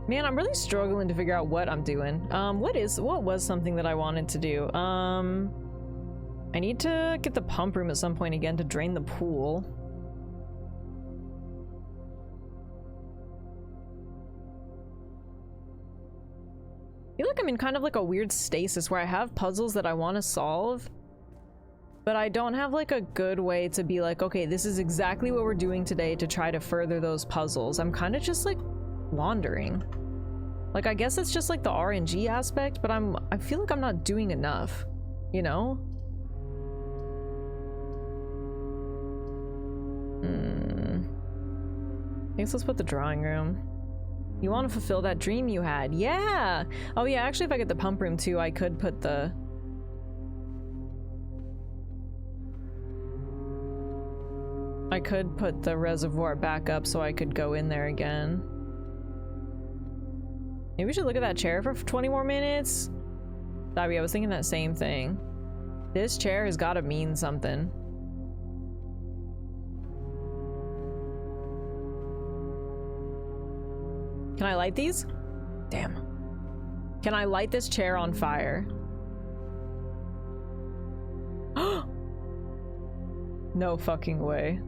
S1: Man, I'm really struggling to figure out what I'm doing. What was something that I wanted to do? I need to get the pump room at some point again to drain the pool. I feel like I'm in kind of like a weird stasis where I have puzzles that I want to solve, but I don't have like a good way to be like, okay, this is exactly what we're doing today to try to further those puzzles. I'm kind of just like wandering. Like, I guess it's just like the RNG aspect, but I feel like I'm not doing enough, you know? I guess let's put the drawing room. You want to fulfill that dream you had? Yeah! Oh yeah, actually if I get the pump room too, I could put the... reservoir back up so I could go in there again. Maybe we should look at that chair for 20 more minutes? Sorry, I was thinking that same thing. This chair has got to mean something. Can I light these? Damn. Can I light this chair on fire? No fucking way.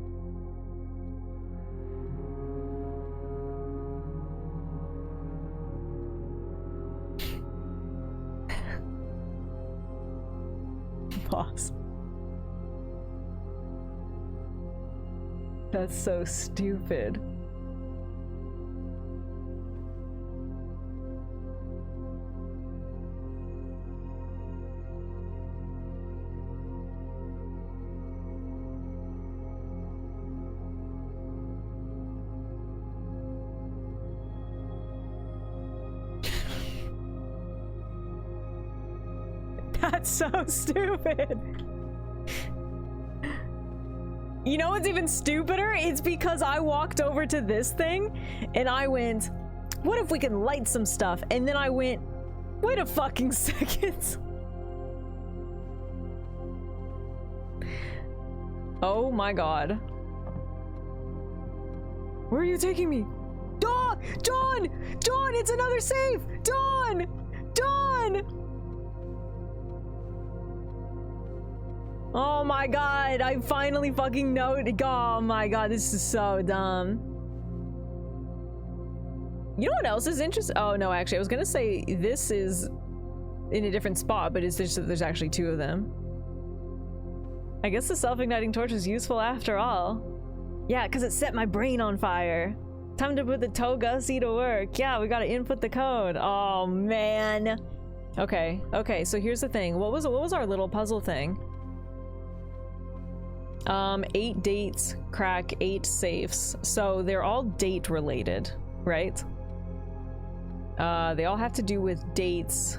S1: Boss. That's so stupid. That's so stupid. You know what's even stupider? It's because I walked over to this thing and I went, what if we can light some stuff? And then I went, wait a fucking second. Oh my god. Where are you taking me? Dawn! Dawn! Dawn! It's another safe! Dawn! Dawn! Oh my god, I finally fucking know it. Oh my god, this is so dumb. You know what else is interesting? Oh no, actually, I was gonna say this is in a different spot, but it's just that there's actually 2 of them. I guess the self-igniting torch is useful after all. Yeah, because it set my brain on fire. Time to put the Togusi to work. Yeah, we gotta input the code. Oh man. Okay, okay, so here's the thing. What was our little puzzle thing? 8 dates, crack 8 safes. So they're all date related, right? They all have to do with dates.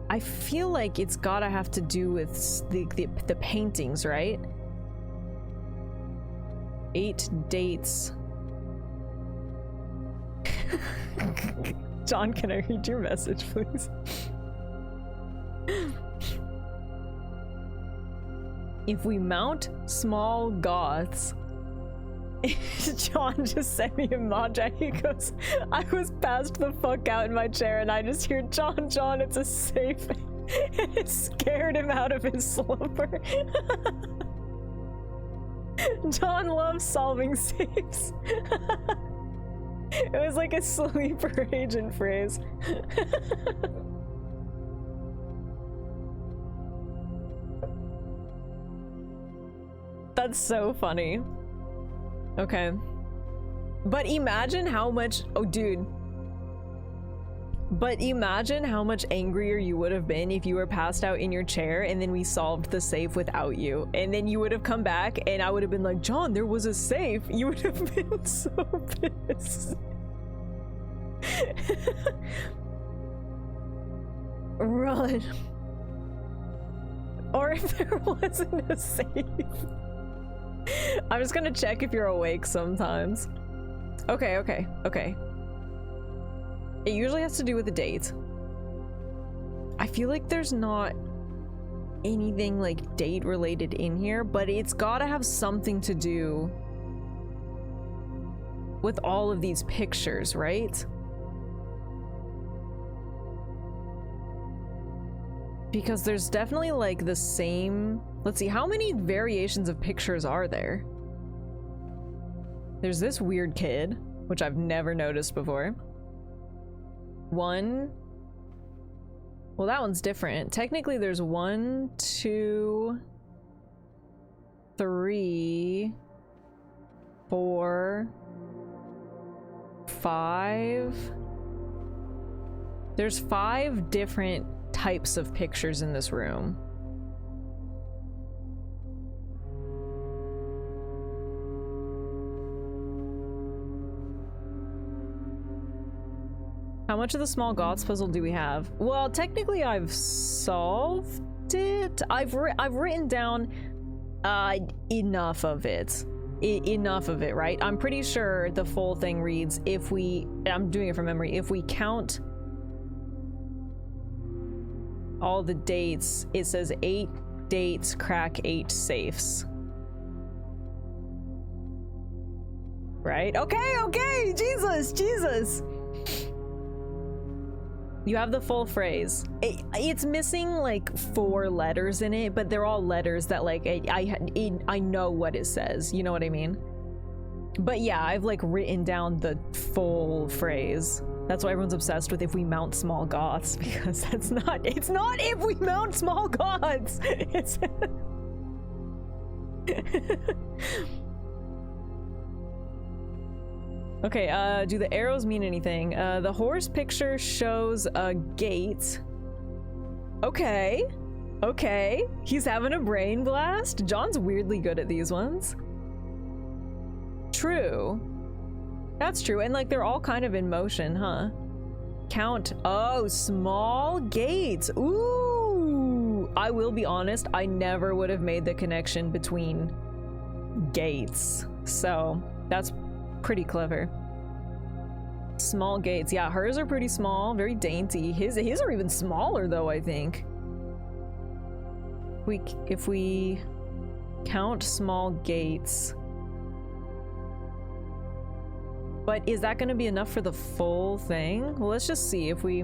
S1: I feel like it's gotta have to do with the paintings, right? 8 dates. John, can I read your message, please? If we mount small goths. John just sent me a emoji. He goes, I was passed the fuck out in my chair and I just hear, John, John, it's a safe. It scared him out of his slumber. John loves solving safes. It was like a sleeper agent phrase. That's so funny. Okay. But imagine how much, oh dude. But imagine how much angrier you would have been if you were passed out in your chair and then we solved the safe without you. And then you would have come back and I would have been like, John, there was a safe. You would have been so pissed. Run. Or if there wasn't a safe. I'm just gonna check if you're awake sometimes. Okay, okay, okay. It usually has to do with the date. I feel like there's not anything like date related in here, but it's gotta have something to do with all of these pictures, right? Because there's definitely like the same, let's see, how many variations of pictures are there? There's this weird kid, which I've never noticed before. One, well, that one's different. Technically there's 1, 2, 3, 4, 5. There's 5 different types of pictures in this room. How much of the small goths puzzle do we have? Well, technically I've solved it. I've written down enough of it. Enough of it, right? I'm pretty sure the full thing reads, if we, I'm doing it from memory, if we count all the dates, it says 8 dates crack 8 safes. Right? Okay, okay, Jesus, Jesus. You have the full phrase. It's missing like 4 letters in it, but they're all letters that like I know what it says. You know what I mean? But yeah, I've like written down the full phrase. That's why everyone's obsessed with if we mount small goths, because that's not, it's not if we mount small goths. It's okay, do the arrows mean anything? The horse picture shows a gate. Okay. Okay. He's having a brain blast. John's weirdly good at these ones. True. That's true. And like they're all kind of in motion, huh? Count. Oh, small gates. Ooh. I will be honest, I never would have made the connection between gates. So that's pretty clever. Small gates. Yeah, hers are pretty small, very dainty. His are even smaller though, I think. If we count small gates. But is that going to be enough for the full thing? Well, let's just see if we...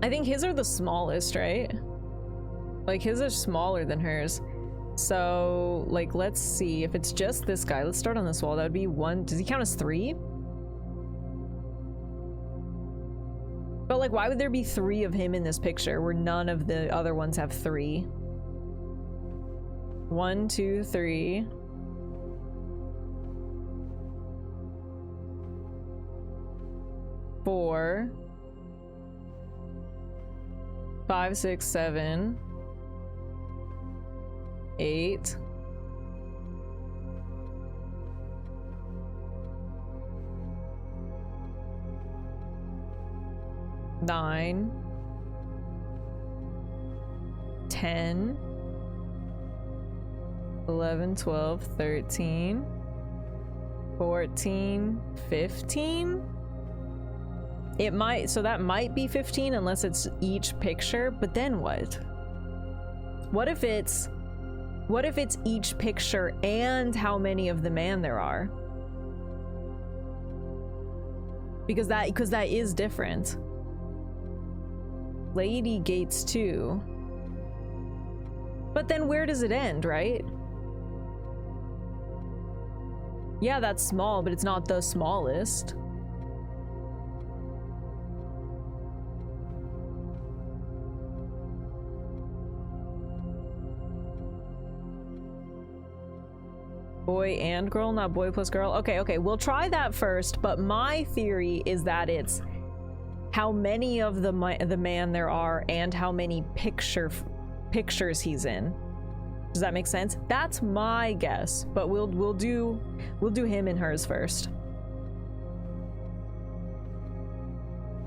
S1: I think his are the smallest, right? Like his are smaller than hers. So, like, let's see. If it's just this guy, let's start on this wall. That would be 1. Does he count as 3? But, like, why would there be 3 of him in this picture where none of the other ones have 3? 1, 2, 3. 4. 5, 6, 7. 8. 9. 10. 11, 12, 13, 14, 15. It might, so that might be 15 unless it's each picture, but then what? What if it's each picture and how many of the man there are? Because that is different. Lady Gates 2. But then where does it end, right? Yeah, that's small, but it's not the smallest. Boy and girl, not boy plus girl. Okay, we'll try that first, but my theory is that it's how many of the man there are and how many pictures he's in. Does that make sense? That's my guess, but we'll do him and hers first.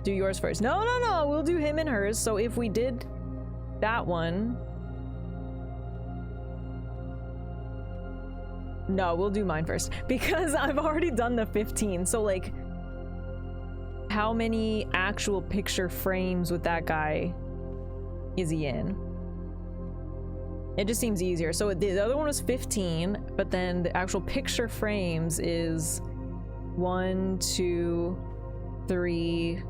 S1: Do yours first. No, we'll do him and hers. So if we did that one, no, we'll do mine first because I've already done the 15. So like, how many actual picture frames with that guy is he in? It just seems easier. So the other one was 15, but then the actual picture frames is 1, 2, 3,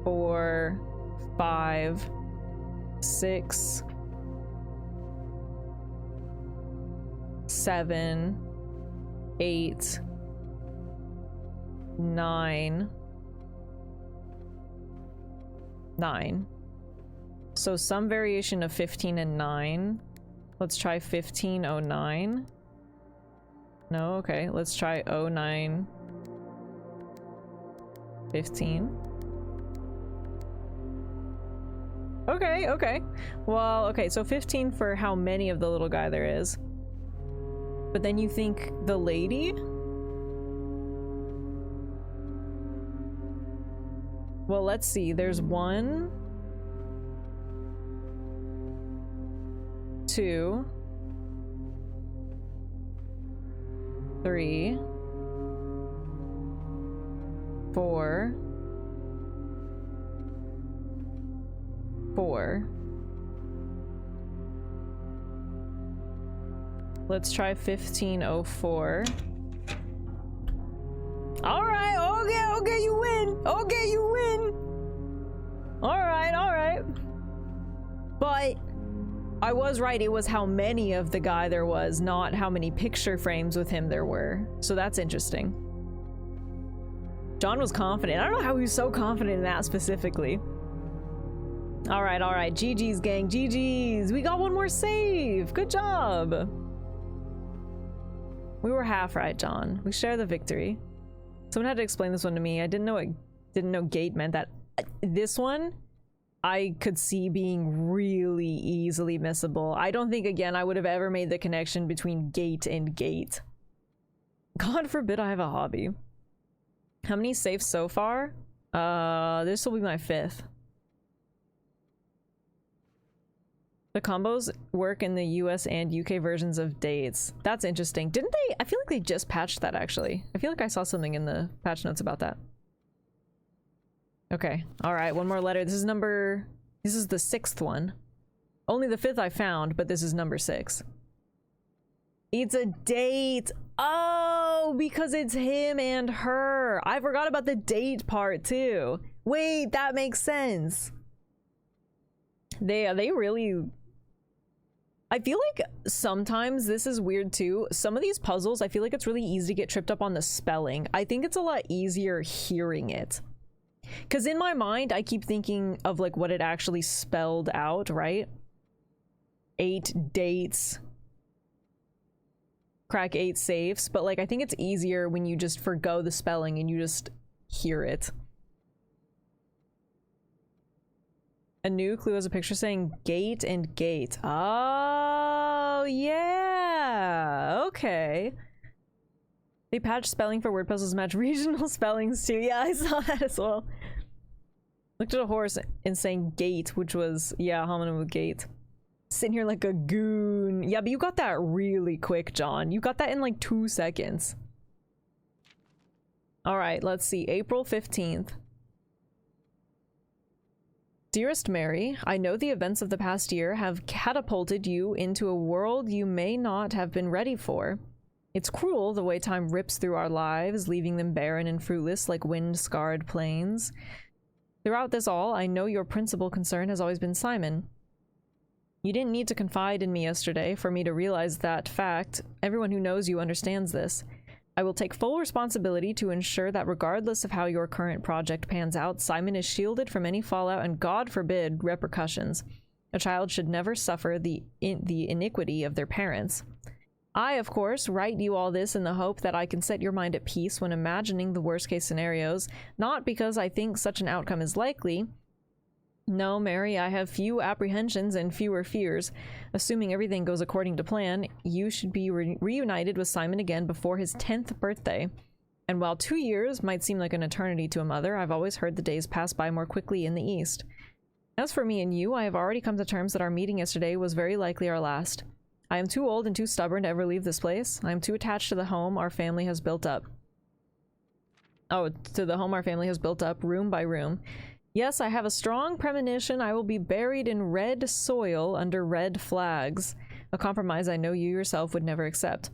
S1: 4, 5, 6, 7, 8, 9. So some variation of 15 and 9. Let's try 1509. No, okay. Let's try 09. 15. Okay. Well, okay, so 15 for how many of the little guy there is. But then you think the lady? Well, let's see. There's 1, 2, 3, 4, 4. Let's try 1504. All right, okay, you win. Okay, you win. All right. But I was right. It was how many of the guy there was, not how many picture frames with him there were. So that's interesting. John was confident. I don't know how he was so confident in that specifically. All right. GG's, gang. GG's. We got one more save. Good job. We were half right, John. We share the victory. Someone had to explain this one to me. I didn't know gate meant that. This one, I could see being really easily missable. I don't think, again, I would have ever made the connection between gate and gate. God forbid I have a hobby. How many saves so far? This will be my 5th. The combos work in the US and UK versions of dates. That's interesting. Didn't they? I feel like they just patched that, actually. I feel like I saw something in the patch notes about that. Okay. All right. One more letter. This is the 6th one. Only the 5th I found, but this is number 6. It's a date. Oh, because it's him and her. I forgot about the date part too. Wait, that makes sense. They really... I feel like sometimes this is weird too. Some of these puzzles, I feel like it's really easy to get tripped up on the spelling. I think it's a lot easier hearing it. Because in my mind, I keep thinking of like what it actually spelled out, right? 8 dates. Crack 8 safes. But like, I think it's easier when you just forgo the spelling and you just hear it. A new clue has a picture saying gate and gate. Oh, yeah. Okay. They patched spelling for word puzzles match regional spellings too. Yeah, I saw that as well. Looked at a horse and saying gate, which was, yeah, homonym with gate. Sitting here like a goon. Yeah, but you got that really quick, John. You got that in like 2 seconds. Alright, let's see. April 15th. Dearest Mary, I know the events of the past year have catapulted you into a world you may not have been ready for. It's cruel the way time rips through our lives, leaving them barren and fruitless like wind-scarred plains. Throughout this all, I know your principal concern has always been Simon. You didn't need to confide in me yesterday for me to realize that fact. Everyone who knows you understands this. I will take full responsibility to ensure that regardless of how your current project pans out, Simon is shielded from any fallout and, God forbid, repercussions. A child should never suffer the iniquity of their parents. I, of course, write you all this in the hope that I can set your mind at peace when imagining the worst-case scenarios, not because I think such an outcome is likely. No, Mary, I have few apprehensions and fewer fears. Assuming everything goes according to plan, you should be reunited with Simon again before his 10th birthday. And while 2 years might seem like an eternity to a mother, I've always heard the days pass by more quickly in the East. As for me and you, I have already come to terms that our meeting yesterday was very likely our last. I am too old and too stubborn to ever leave this place. I am too attached to the home our family has built up. Oh, to the home our family has built up, room by room. Yes, I have a strong premonition I will be buried in red soil under red flags, a compromise I know you yourself would never accept.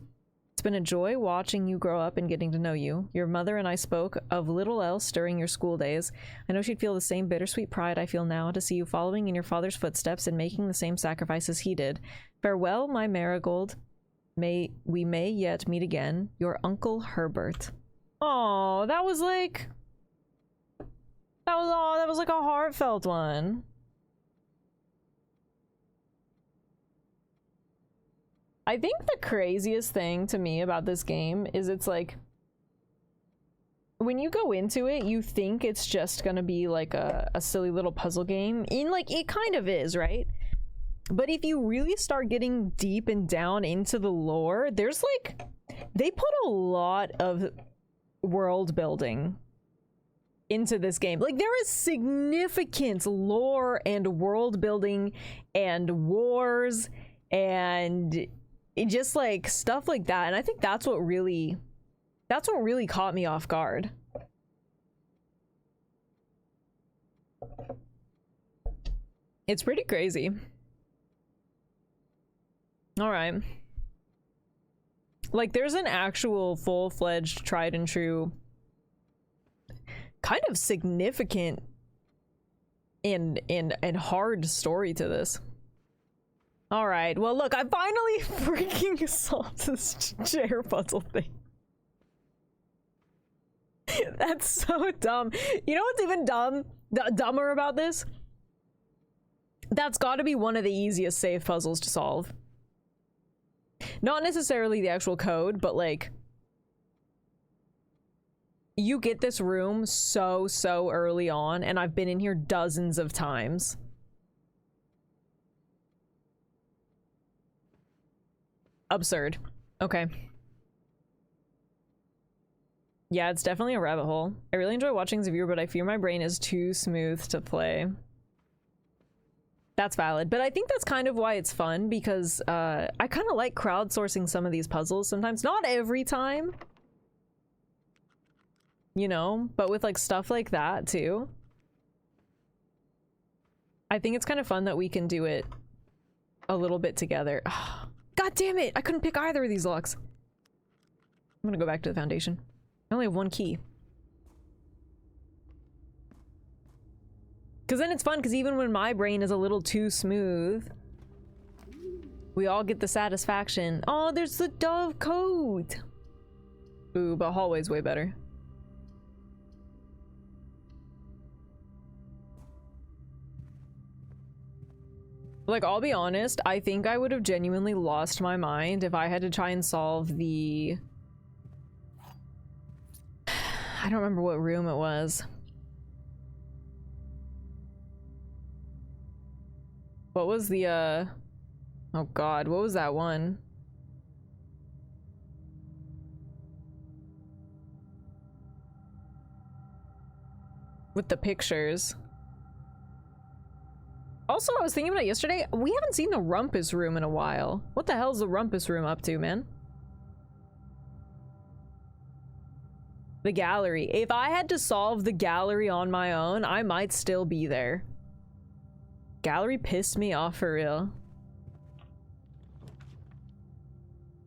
S1: It's been a joy watching you grow up and getting to know you. Your mother and I spoke of little else during your school days. I know she'd feel the same bittersweet pride I feel now to see you following in your father's footsteps and making the same sacrifices he did. Farewell, my marigold. We may yet meet again. Your Uncle Herbert. Oh, that was like... that was like a heartfelt one. I think the craziest thing to me about this game is it's like, when you go into it, you think it's just gonna be like a silly little puzzle game. And like, it kind of is, right? But if you really start getting deep and down into the lore, there's like, they put a lot of world building into this game. Like, there is significant lore and world building and wars and it just like stuff like that. And I think that's what really caught me off guard. It's pretty crazy. All right. Like, there's an actual full-fledged, tried and true, kind of significant and hard story to this. All right. Well, look, I finally freaking solved this chair puzzle thing. That's so dumb. You know what's even dumber about this? That's got to be one of the easiest save puzzles to solve. Not necessarily the actual code, but like, you get this room so early on, and I've been in here dozens of times. Absurd. Okay. Yeah, it's definitely a rabbit hole. I really enjoy watching Xavier, but I fear my brain is too smooth to play. That's valid, but I think that's kind of why it's fun, because I kind of like crowdsourcing some of these puzzles sometimes. Not every time, you know, but with like stuff like that too. I think it's kind of fun that we can do it a little bit together. God damn it! I couldn't pick either of these locks. I'm gonna go back to the foundation. I only have one key. Because then it's fun, because even when my brain is a little too smooth, we all get the satisfaction. Oh, there's the dove coat! Ooh, but hallway's way better. Like, I'll be honest, I think I would have genuinely lost my mind if I had to try and solve the... I don't remember what room it was. What was the, oh god, what was that one? With the pictures. Also, I was thinking about it yesterday. We haven't seen the Rumpus Room in a while. What the hell's the Rumpus Room up to, man? The gallery. If I had to solve the gallery on my own, I might still be there. Gallery pissed me off for real.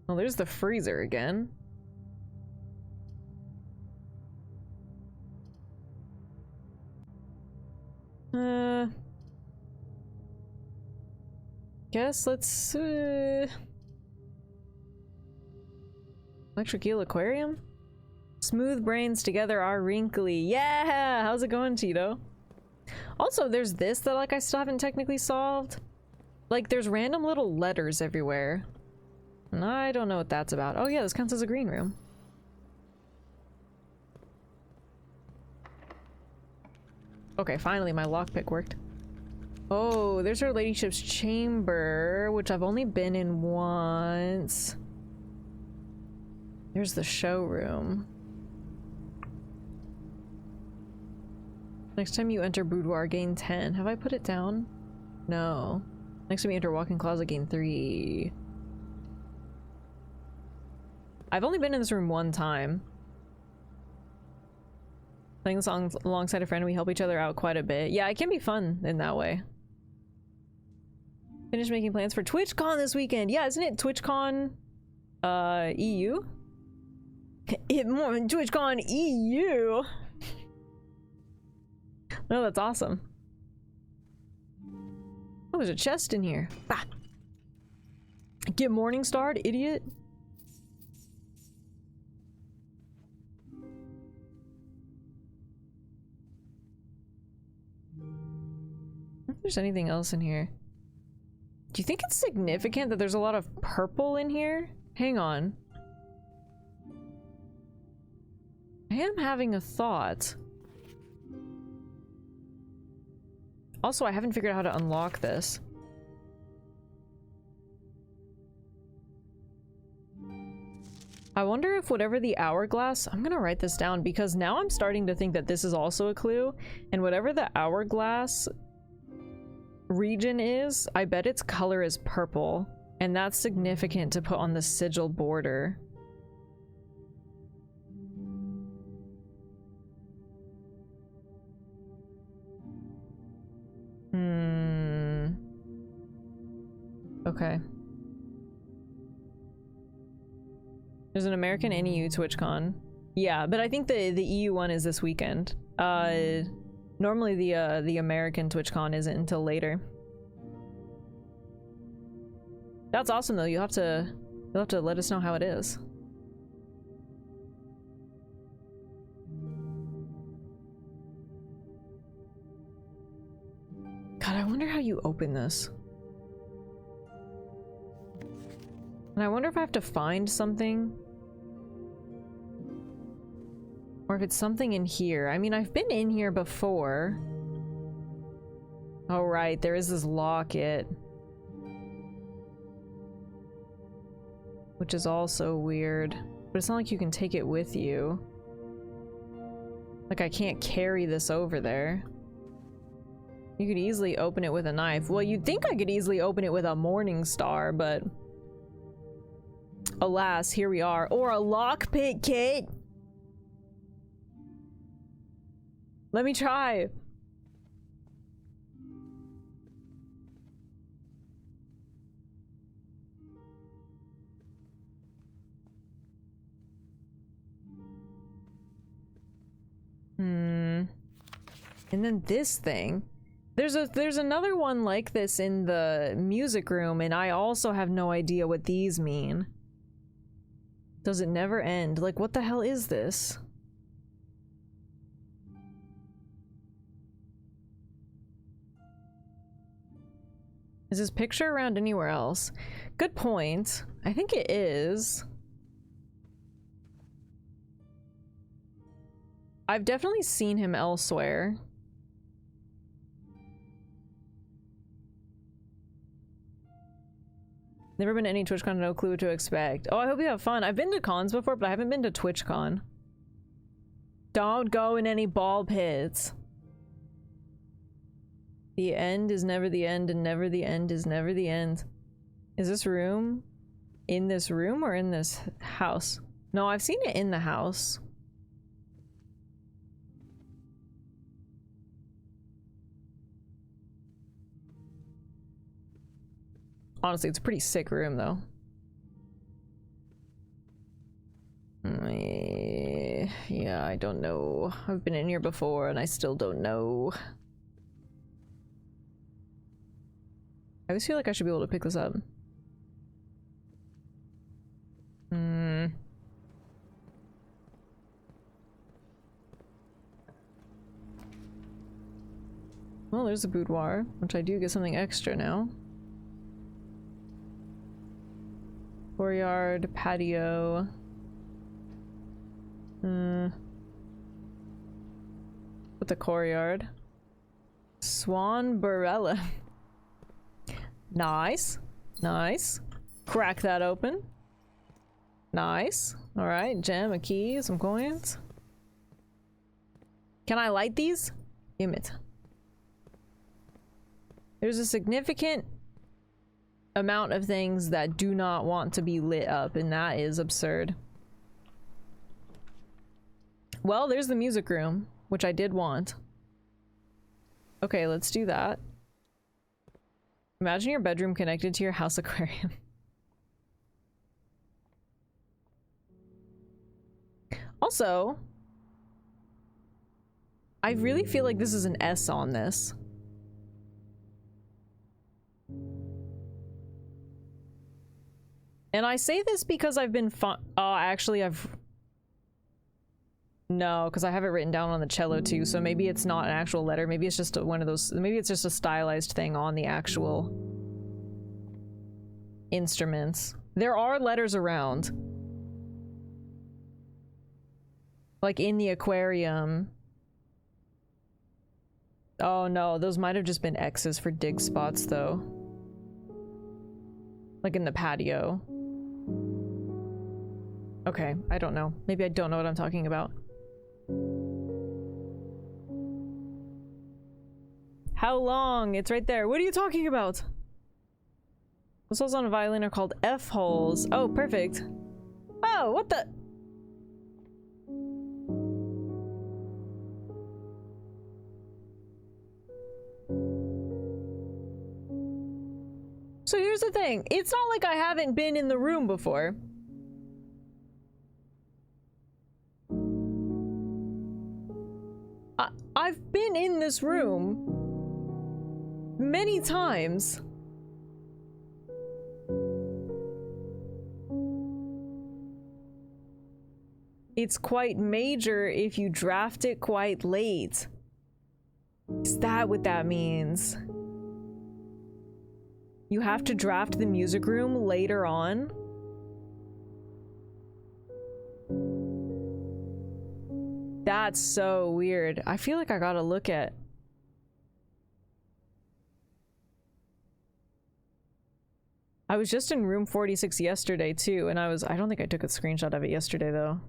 S1: Well, there's the freezer again. Guess let's Electric Eel Aquarium? Smooth brains together are wrinkly. Yeah! How's it going, Tito? Also, there's this that like I still haven't technically solved. Like there's random little letters everywhere. And I don't know what that's about. Oh yeah, this counts as a green room. Okay, finally my lockpick worked. Oh, there's her ladyship's chamber, which I've only been in once. There's the showroom. Next time you enter boudoir, gain 10. Have I put it down? No. Next time you enter walk-in closet, gain 3. I've only been in this room one time. Playing the songs alongside a friend, we help each other out quite a bit. Yeah, it can be fun in that way. Finish making plans for TwitchCon this weekend. Yeah, isn't it TwitchCon EU? TwitchCon EU. No, that's awesome. Oh, there's a chest in here. Bah. Get morning starred, idiot. I don't know if there's anything else in here. Do you think it's significant that there's a lot of purple in here? Hang on. I am having a thought. Also, I haven't figured out how to unlock this. I wonder if whatever the hourglass... I'm gonna write this down because now I'm starting to think that this is also a clue. And whatever the hourglass region is, I bet its color is purple. And that's significant to put on the sigil border. Okay. There's an American and EU TwitchCon. Yeah, but I think the EU one is this weekend. Normally the American TwitchCon isn't until later. That's awesome though. You'll have to let us know how it is. God, I wonder how you open this. And I wonder if I have to find something. Or if it's something in here. I mean, I've been in here before. Oh, right. There is this locket. Which is also weird. But it's not like you can take it with you. Like, I can't carry this over there. You could easily open it with a knife. Well, you'd think I could easily open it with a morning star, but... alas, here we are. Or a lockpick, Kate! Let me try! And then this thing. There's another one like this in the music room, and I also have no idea what these mean. Does it never end? Like, what the hell is this? Is this picture around anywhere else? Good point. I think it is. I've definitely seen him elsewhere. Never been to any TwitchCon, no clue what to expect. Oh, I hope you have fun. I've been to cons before, but I haven't been to TwitchCon. Don't go in any ball pits. The end is never the end, and never the end is never the end. Is this room in this room or in this house? No, I've seen it in the house. Honestly, it's a pretty sick room, though. Yeah, I don't know. I've been in here before, and I still don't know. I always feel like I should be able to pick this up. Well, there's a boudoir, which I do get something extra now. Courtyard, patio. With the courtyard. Swan Barella. Nice. Nice. Crack that open. Nice. Alright, gem, a key, some coins. Can I light these? Damn it. There's a significant amount of things that do not want to be lit up, and that is absurd. Well, there's the music room, which I did want. Okay, let's do that. Imagine your bedroom connected to your house aquarium. Also, I really feel like this is an S on this. And I say this because I've been actually no, because I have it written down on the cello too, so maybe it's not an actual letter. Maybe it's just one of those, maybe it's just a stylized thing on the actual instruments. There are letters around. Like in the aquarium. Oh no, those might have just been X's for dig spots though. Like in the patio. Okay, I don't know. Maybe I don't know what I'm talking about. How long? It's right there. What are you talking about? Those holes on a violin are called F holes. Oh, perfect. Oh, what the? So here's the thing. It's not like I haven't been in the room before. I've been in this room many times. It's quite major if you draft it quite late. Is that what that means? You have to draft the music room later on? That's so weird. I feel like I gotta look at... I was just in room 46 yesterday too, and I don't think I took a screenshot of it yesterday though.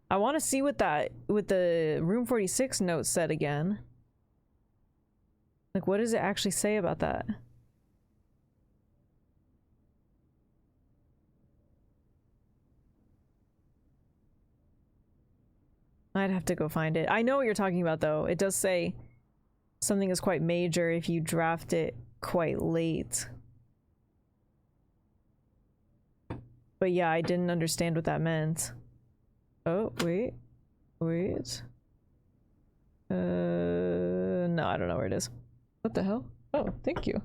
S1: I want to see what the room 46 note said again. Like, what does it actually say about that? I'd have to go find it. I know what you're talking about though. It does say something is quite major if you draft it quite late. But yeah, I didn't understand what that meant. Oh, wait. Wait. No, I don't know where it is. What the hell? Oh, thank you.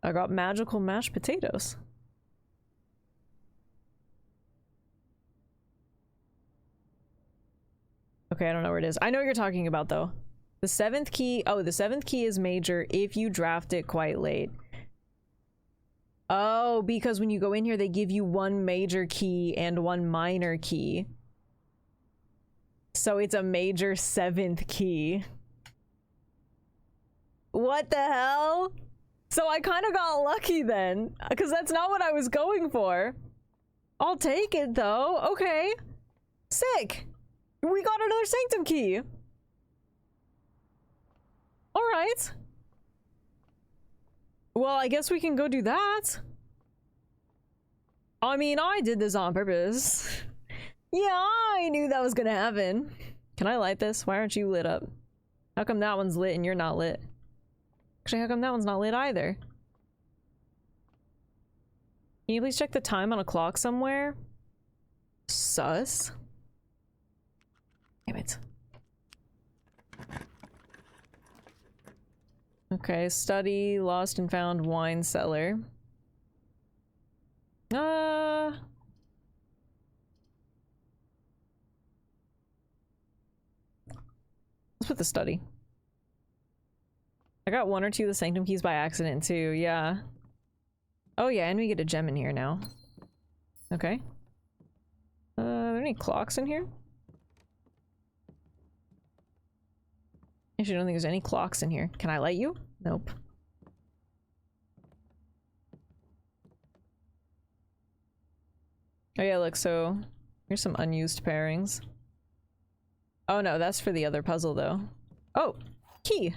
S1: I got magical mashed potatoes. Okay, I don't know where it is. I know what you're talking about though. The seventh key, oh, the seventh key is major if you draft it quite late. Oh, because when you go in here, they give you one major key and one minor key. So it's a major seventh key. What the hell? So I kind of got lucky then, because that's not what I was going for. I'll take it though. Okay. Sick. We got another sanctum key! Alright. Well, I guess we can go do that. I mean, I did this on purpose. Yeah, I knew that was gonna happen. Can I light this? Why aren't you lit up? How come that one's lit and you're not lit? Actually, how come that one's not lit either? Can you please check the time on a clock somewhere? Sus. Damn it. Okay, study, lost and found wine cellar. Let's put the study. I got one or two of the sanctum keys by accident too, yeah. Oh yeah, and we get a gem in here now. Okay. Are there any clocks in here? Actually, I don't think there's any clocks in here. Can I light you? Nope. Oh yeah, look, so here's some unused pairings. Oh no, that's for the other puzzle though. Oh, key!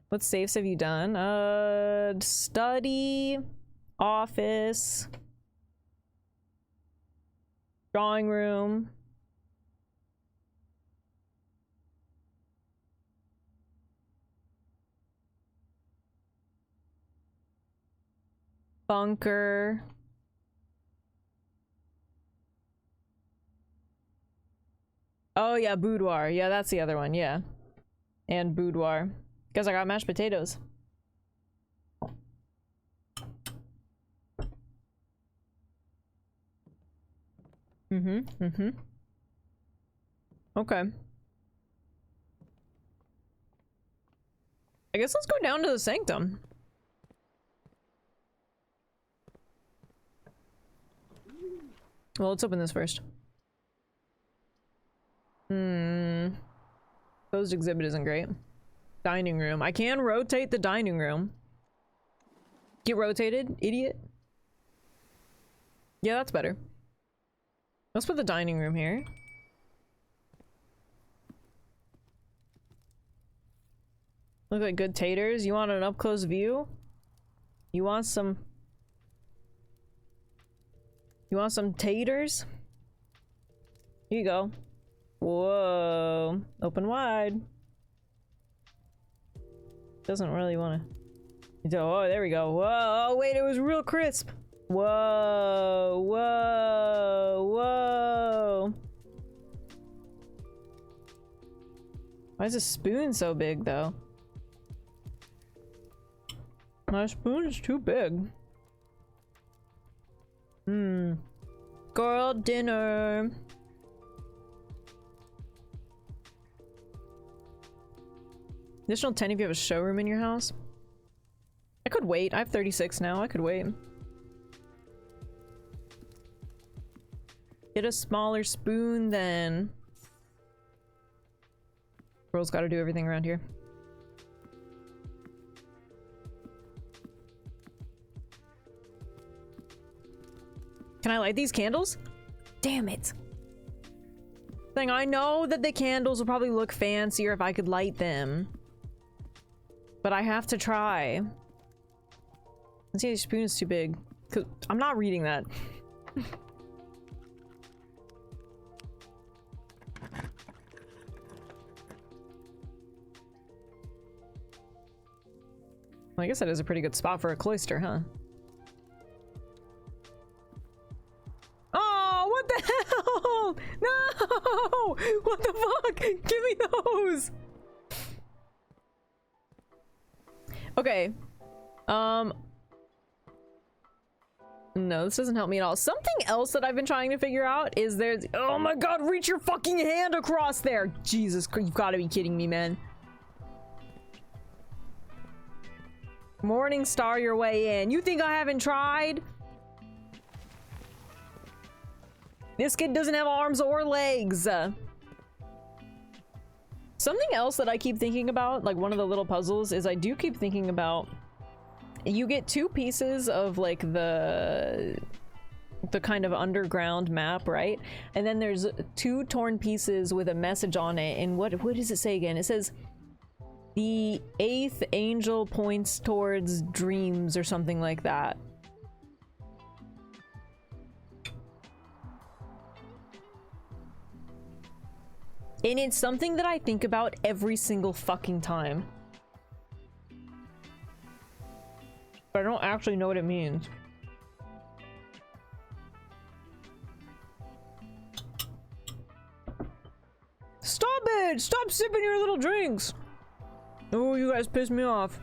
S1: What saves have you done? Study, office, drawing room. Bunker. Oh yeah, boudoir. Yeah, that's the other one, yeah. And boudoir. Because I got mashed potatoes. Okay. I guess let's go down to the sanctum. Well, let's open this first. Closed exhibit isn't great. Dining room. I can rotate the dining room. Get rotated, idiot. Yeah, that's better. Let's put the dining room here. Look like good taters. You want an up-close view? You want some... You want some taters? Here you go. Whoa. Open wide. Doesn't really want to... Oh, there we go. Whoa. Oh, wait, it was real crisp. Whoa. Whoa. Whoa. Why is this spoon so big, though? My spoon is too big. Girl dinner. Additional 10 if you have a showroom in your house. I could wait. I have 36 now. I could wait. Get a smaller spoon then. Girl's gotta do everything around here. Can I light these candles? Damn it. Thing, I know that the candles will probably look fancier if I could light them. But I have to try. Let's see, the spoon is too big. 'Cause I'm not reading that. Well, I guess that is a pretty good spot for a cloister, huh? Oh, what the hell? No! What the fuck? Give me those! Okay. No, this doesn't help me at all. Something else that I've been trying to figure out is there's... Oh my god, reach your fucking hand across there! Jesus, you've gotta be kidding me, man. Morning star your way in. You think I haven't tried? This kid doesn't have arms or legs. Something else that I keep thinking about, like one of the little puzzles, is I do keep thinking about, you get 2 pieces of like the kind of underground map, right? And then there's 2 torn pieces with a message on it. And what does it say again? It says the 8th angel points towards dreams or something like that. And it's something that I think about every single fucking time. But I don't actually know what it means. Stop it! Stop sipping your little drinks! Oh, you guys piss me off.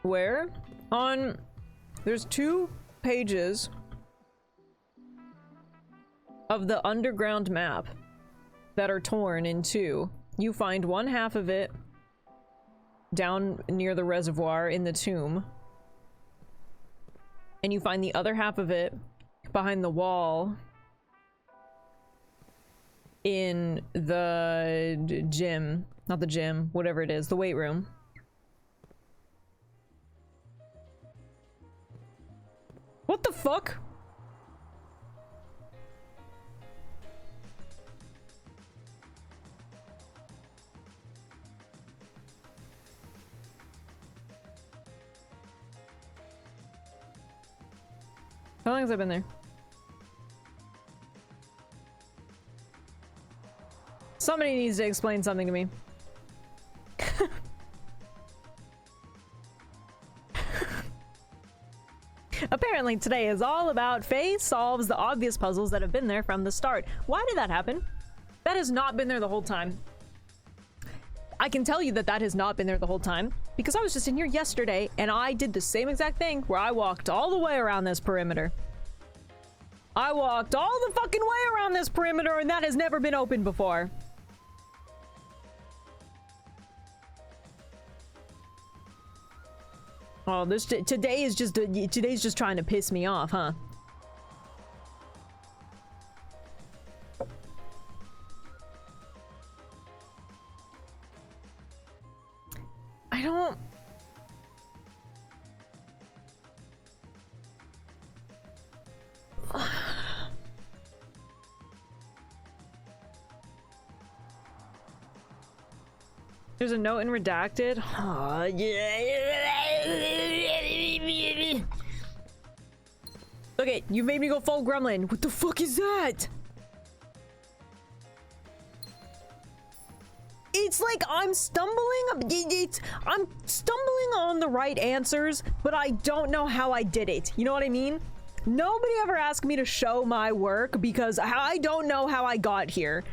S1: Where? There's 2 pages of the underground map that are torn in 2. You find one half of it down near the reservoir in the tomb. And you find the other half of it behind the wall in the gym. Not the gym, whatever it is, the weight room. What the fuck? How long has that been there? Somebody needs to explain something to me. Apparently today is all about Faye solves the obvious puzzles that have been there from the start. Why did that happen? That has not been there the whole time. I can tell you that that has not been there the whole time because I was just in here yesterday and I did the same exact thing where I walked all the way around this perimeter. I walked all the fucking way around this perimeter and that has never been opened before. Oh, today's just trying to piss me off, huh? I don't... There's a note in redacted. Oh, yeah. Okay, you made me go full gremlin. What the fuck is that? It's like I'm stumbling. I'm stumbling on the right answers, but I don't know how I did it. You know what I mean? Nobody ever asked me to show my work because I don't know how I got here.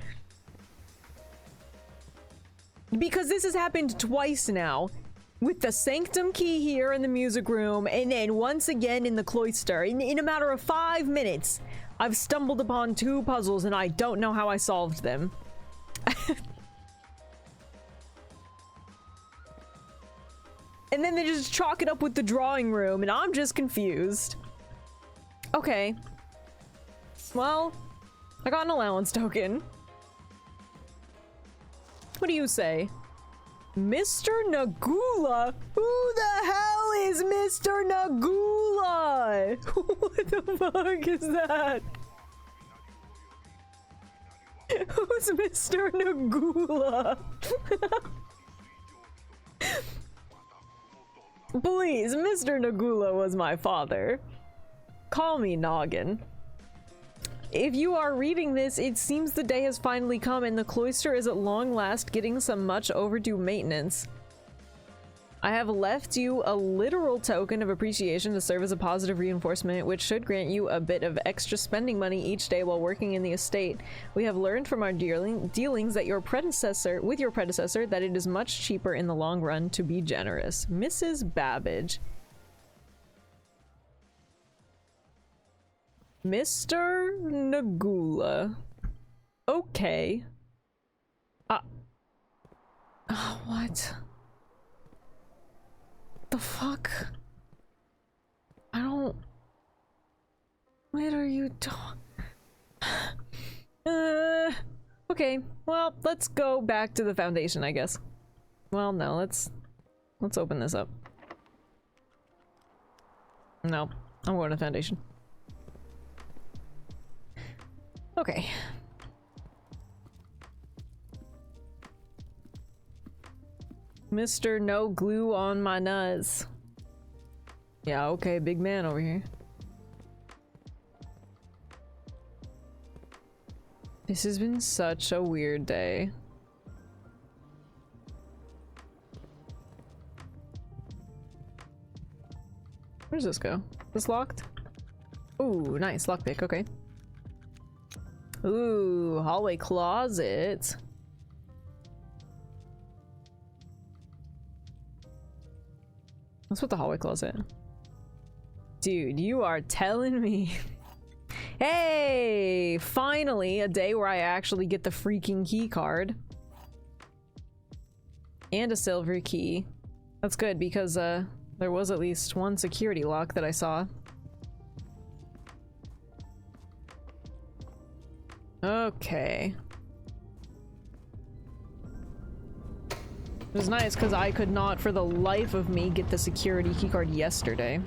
S1: Because this has happened twice now. With the sanctum key here in the music room, and then once again in the cloister. In a matter of 5 minutes, I've stumbled upon 2 puzzles and I don't know how I solved them. And then they just chalk it up with the drawing room, and I'm just confused. Okay. Well, I got an allowance token. What do you say? Mr. Nagula? Who the hell is Mr. Nagula? What the fuck is that? Who's Mr. Nagula? Please, Mr. Nagula was my father. Call me Noggin. If you are reading this, it seems the day has finally come and the cloister is at long last getting some much overdue maintenance. I have left you a literal token of appreciation to serve as a positive reinforcement, which should grant you a bit of extra spending money each day while working in the estate. We have learned from our dealings that your predecessor, that it is much cheaper in the long run to be generous. Mrs. Babbage. Mr. Nagula. Okay. What? The fuck? I don't... What are you doing? Okay, well, let's go back to the foundation, I guess. Well, no, let's open this up. No, I'm going to foundation. Okay. Mr. No glue on my nuts. Yeah, okay, big man over here. This has been such a weird day. Where does this go? Is this locked? Ooh, nice. Lockpick, okay. Ooh, hallway closet. Let's put the hallway closet. Dude, you are telling me. Hey! Finally, a day where I actually get the freaking key card. And a silver key. That's good because there was at least one security lock that I saw. Okay. It was nice because I could not for the life of me get the security keycard yesterday.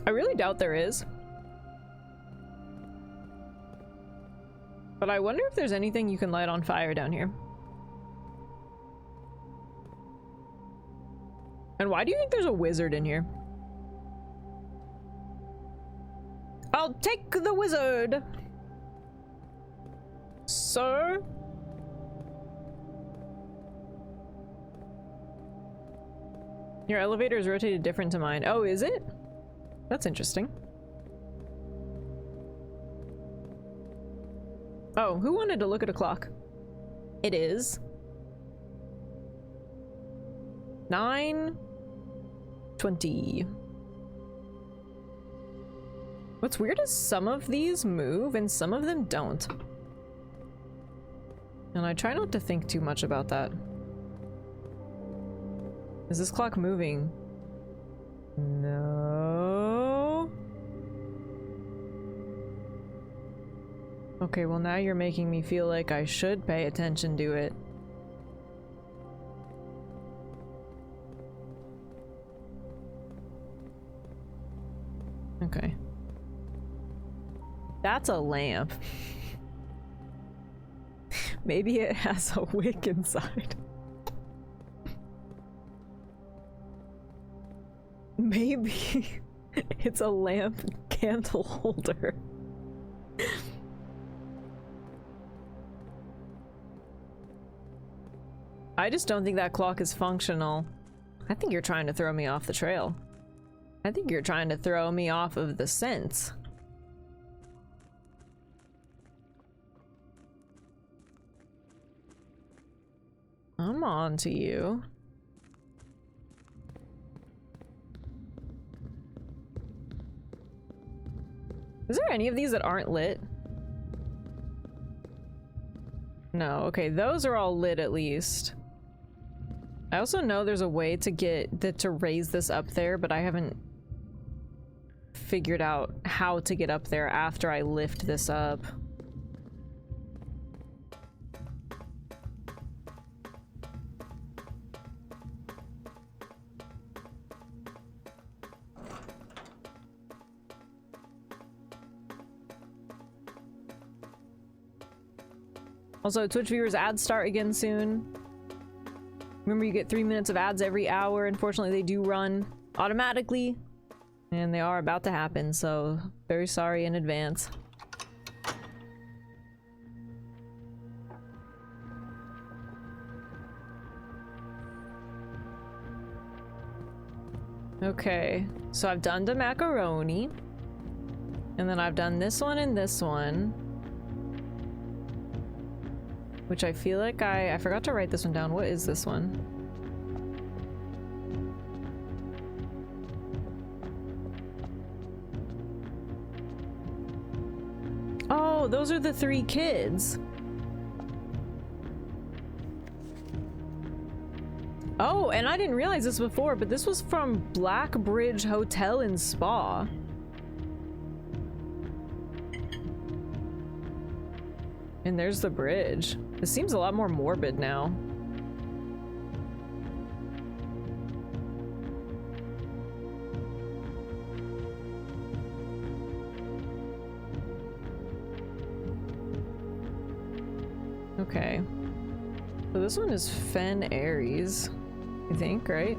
S1: I really doubt there is. But I wonder if there's anything you can light on fire down here. And why do you think there's a wizard in here? I'll take the wizard! Sir? Your elevator is rotated different to mine. Oh, is it? That's interesting. Oh, who wanted to look at a clock? It is 9:20. What's weird is some of these move and some of them don't. And I try not to think too much about that. Is this clock moving? No. Okay, well now you're making me feel like I should pay attention to it. Okay. That's a lamp. Maybe it has a wick inside. Maybe it's a lamp candle holder. I just don't think that clock is functional. I think you're trying to throw me off the trail. I think you're trying to throw me off of the scent. I'm on to you. Is there any of these that aren't lit? No, okay, those are all lit at least. I also know there's a way to get to raise this up there, but I haven't figured out how to get up there after I lift this up. Also, Twitch viewers, ads start again soon. Remember, you get 3 minutes of ads every hour. Unfortunately, they do run automatically, and they are about to happen, so very sorry in advance. Okay, so I've done the macaroni, and then I've done this one and this one. Which I feel like I forgot to write this one down. What is this one? Oh, those are the 3 kids. Oh, and I didn't realize this before, but this was from Black Bridge Hotel and Spa. And there's the bridge. This seems a lot more morbid now. Okay. So this one is Fen Aries, I think, right?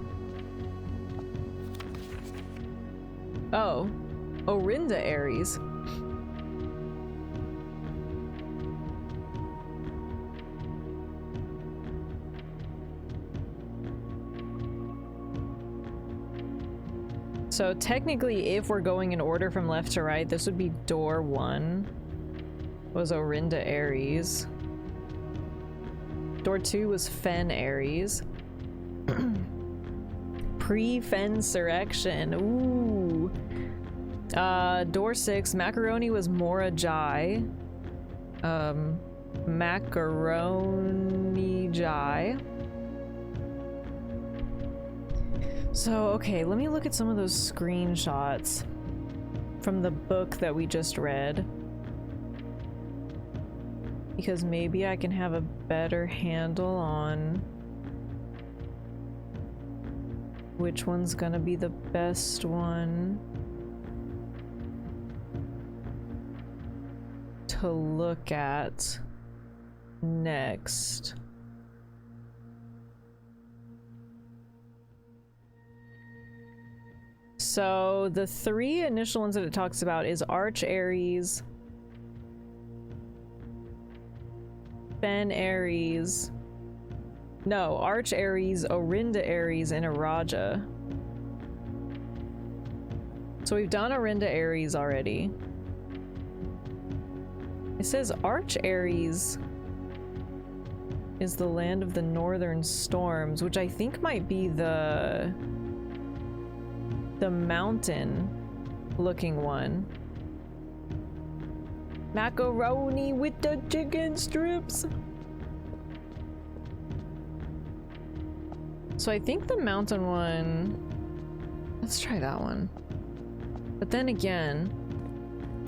S1: Oh. Orinda Aries. So technically, if we're going in order from left to right, this would be door 1 was Orinda Aries. Door 2 was Fen Aries. Pre-Fensurrection. Ooh. Door 6, Macaroni was Mora Jai. Macaroni Jai. So, okay, let me look at some of those screenshots from the book that we just read. Because maybe I can have a better handle on which one's gonna be the best one to look at next. So the 3 initial ones that it talks about is Arch Aries, Fen Aries, no, Arch Aries, Orinda Aries, and Araja. So we've done Orinda Aries already. It says Arch Aries is the land of the northern storms, which I think might be the mountain looking one. Macaroni with the chicken strips. So I think the mountain one, let's try that one. But then again,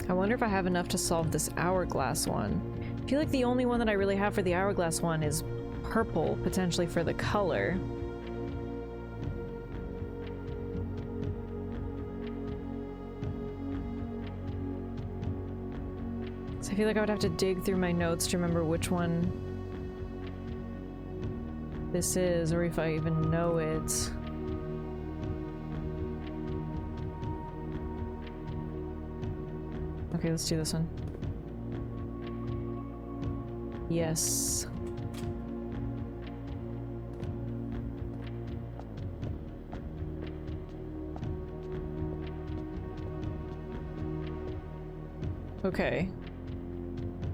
S1: I wonder if I have enough to solve this hourglass one. I feel like the only one that I really have for the hourglass one is purple, potentially for the color. So I feel like I would have to dig through my notes to remember which one this is, or if I even know it. Okay, let's do this one. Yes. Okay.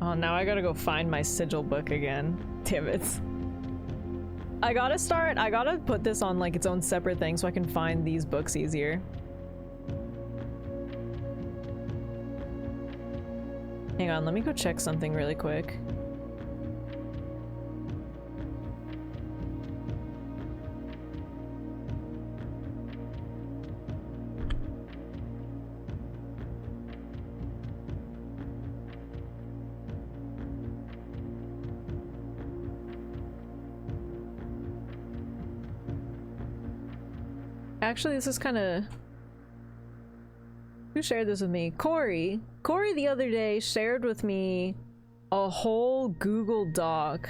S1: Oh, now I gotta go find my sigil book again. Damn it. I gotta put this on like its own separate thing so I can find these books easier. Hang on, let me go check something really quick. Actually, this is kind of... Who shared this with me? Corey. Corey the other day shared with me a whole Google Doc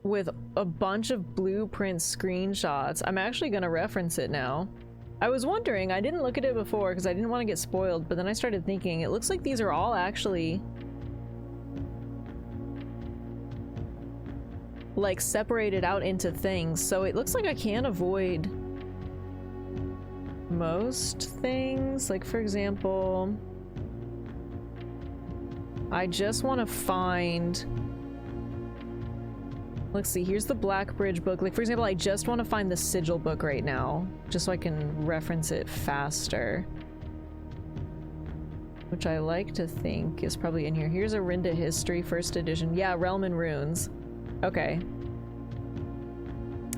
S1: with a bunch of blueprint screenshots. I'm actually gonna reference it now. I was wondering, I didn't look at it before because I didn't want to get spoiled, but then I started thinking, it looks like these are all actually like separated out into things, so it looks like I can avoid most things. Like, for example, I just want to find... Let's see, here's the Black Bridge book. Like, for example, I just want to find the Sigil book right now, just so I can reference it faster. Which I like to think is probably in here. Here's Arinda History, first edition. Yeah, Realm and Runes. Okay.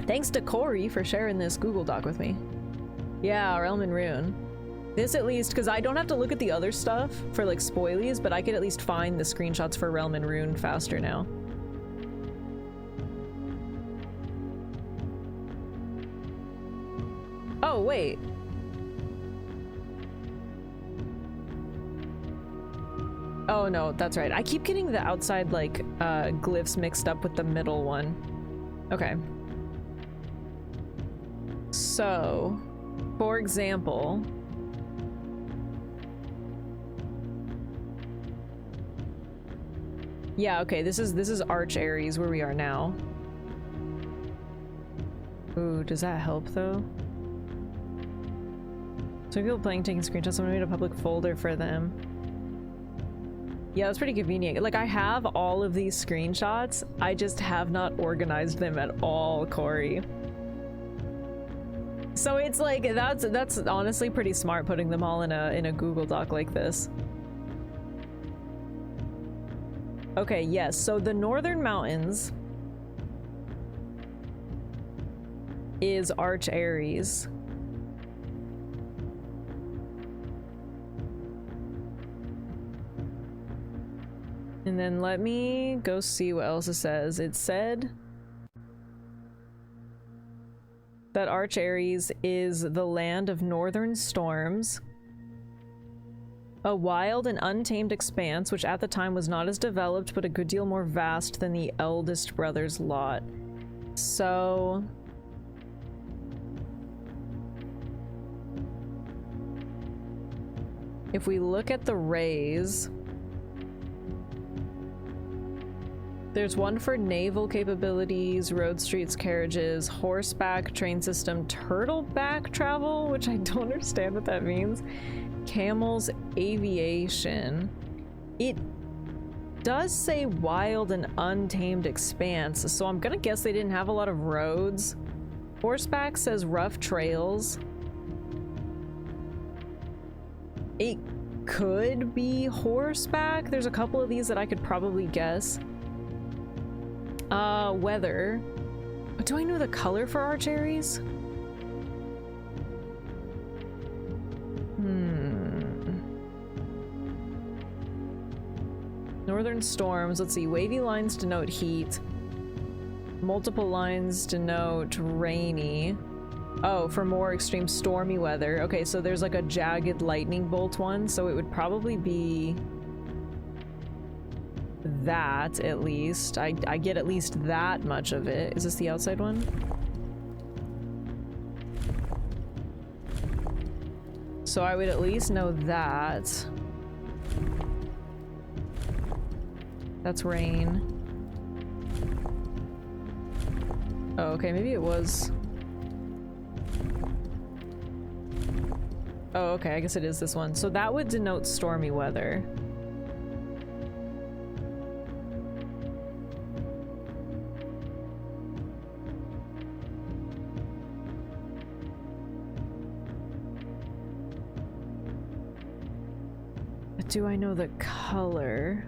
S1: Thanks to Corey for sharing this Google Doc with me. Yeah, Realm and Rune. This at least, because I don't have to look at the other stuff for like spoilies, but I could at least find the screenshots for Realm and Rune faster now. Oh, wait. Oh no, that's right. I keep getting the outside, like, glyphs mixed up with the middle one. Okay. So, for example... Yeah, okay, this is Arch Ares, where we are now. Ooh, does that help, though? So people playing, taking screenshots, someone made a public folder for them. Yeah, that's pretty convenient. Like, I have all of these screenshots, I just have not organized them at all, Corey. So it's like, that's honestly pretty smart, putting them all in a Google Doc like this. Okay, yes, so the Northern Mountains is Arch Ares. And then let me go see what else it says. It said that Arch Ares is the land of northern storms, a wild and untamed expanse which at the time was not as developed but a good deal more vast than the eldest brother's lot. So... if we look at the rays... there's one for naval capabilities, road streets, carriages, horseback, train system, turtleback travel, which I don't understand what that means, camels, aviation. It does say wild and untamed expanse, so I'm gonna guess they didn't have a lot of roads. Horseback says rough trails. It could be horseback. There's a couple of these that I could probably guess. Weather. Do I know the color for Arch Ares? Northern storms. Let's see. Wavy lines denote heat. Multiple lines denote rainy. Oh, for more extreme stormy weather. Okay, so there's like a jagged lightning bolt one, so it would probably be that, at least. I get at least that much of it. Is this the outside one? So I would at least know that. That's rain. Oh, okay, maybe it was... oh, okay, I guess it is this one. So that would denote stormy weather. But do I know the color?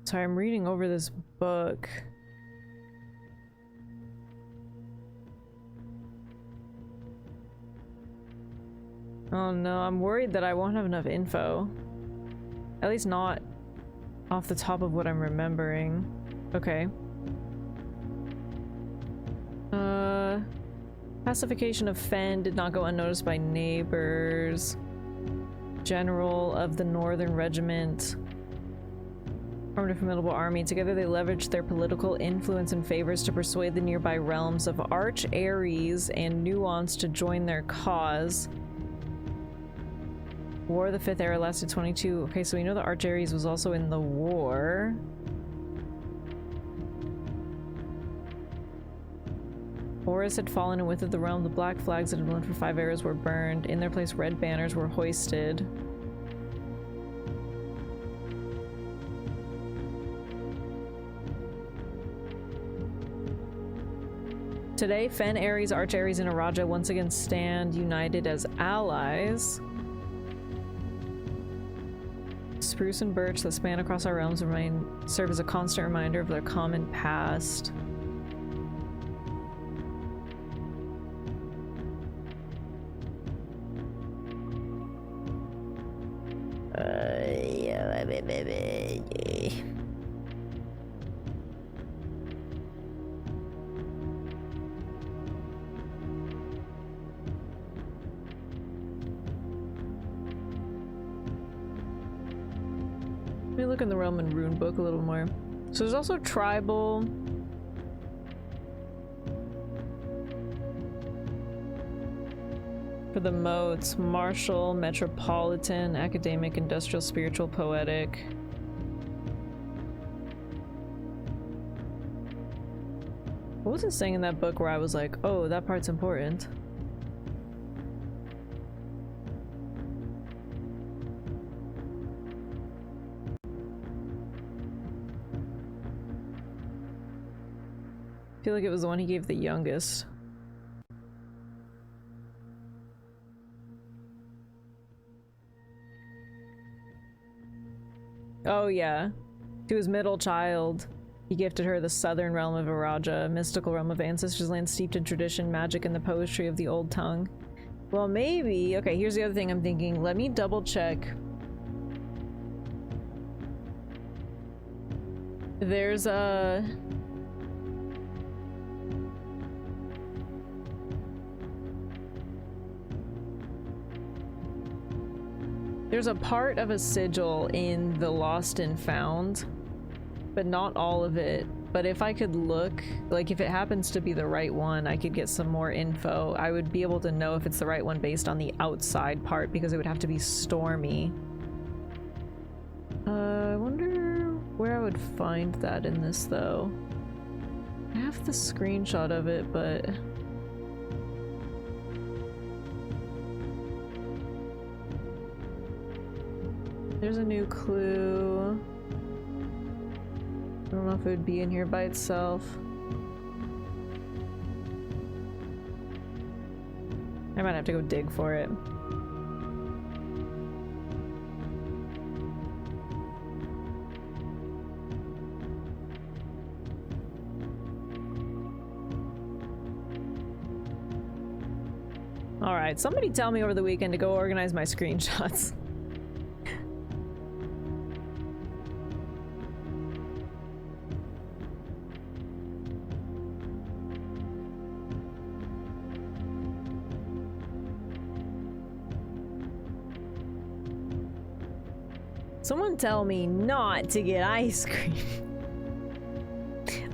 S1: Sorry, I'm reading over this book. Oh no, I'm worried that I won't have enough info. At least not off the top of what I'm remembering. Okay. Pacification of Fen did not go unnoticed by neighbors. General of the Northern Regiment. Formed a formidable army. Together they leveraged their political influence and favors to persuade the nearby realms of Arch Ares and Nuance to join their cause. War of the Fifth Era lasted 22. Okay, so we know the Arch-Ares was also in the war. Horus had fallen and with it the realm. The black flags that had blown for 5 eras were burned. In their place, red banners were hoisted. Today, Fen, Ares, Arch-Ares, and Araja once again stand united as allies. Spruce and birch that span across our realms serve as a constant reminder of their common past. Let me look in the Realm and Rune book a little more. So there's also tribal. For the modes, martial, metropolitan, academic, industrial, spiritual, poetic. What was it saying in that book where I was like, oh, that part's important? I feel like it was the one he gave the youngest. Oh yeah. To his middle child, he gifted her the southern realm of Araja, a mystical realm of ancestors' land steeped in tradition, magic, and the poetry of the old tongue. Well, maybe... Okay, here's the other thing I'm thinking. Let me double check. There's a... There's a part of a sigil in the Lost and Found, but not all of it. But if I could look, like if it happens to be the right one, I could get some more info. I would be able to know if it's the right one based on the outside part, because it would have to be stormy. I wonder where I would find that in this though. I have the screenshot of it, but... There's a new clue. I don't know if it would be in here by itself. I might have to go dig for it. Alright, somebody tell me over the weekend to go organize my screenshots. Someone tell me not to get ice cream.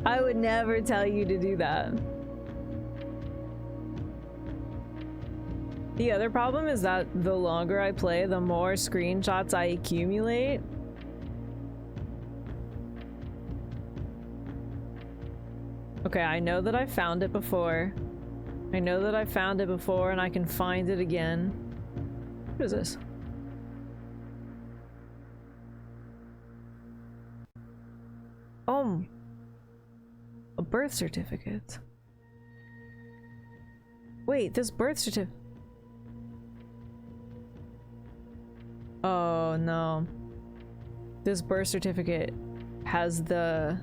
S1: I would never tell you to do that. The other problem is that the longer I play, the more screenshots I accumulate. Okay, I know that I found it before. I know that I found it before and I can find it again. What is this? A birth certificate. Wait, this birth certificate. Oh no. This birth certificate has the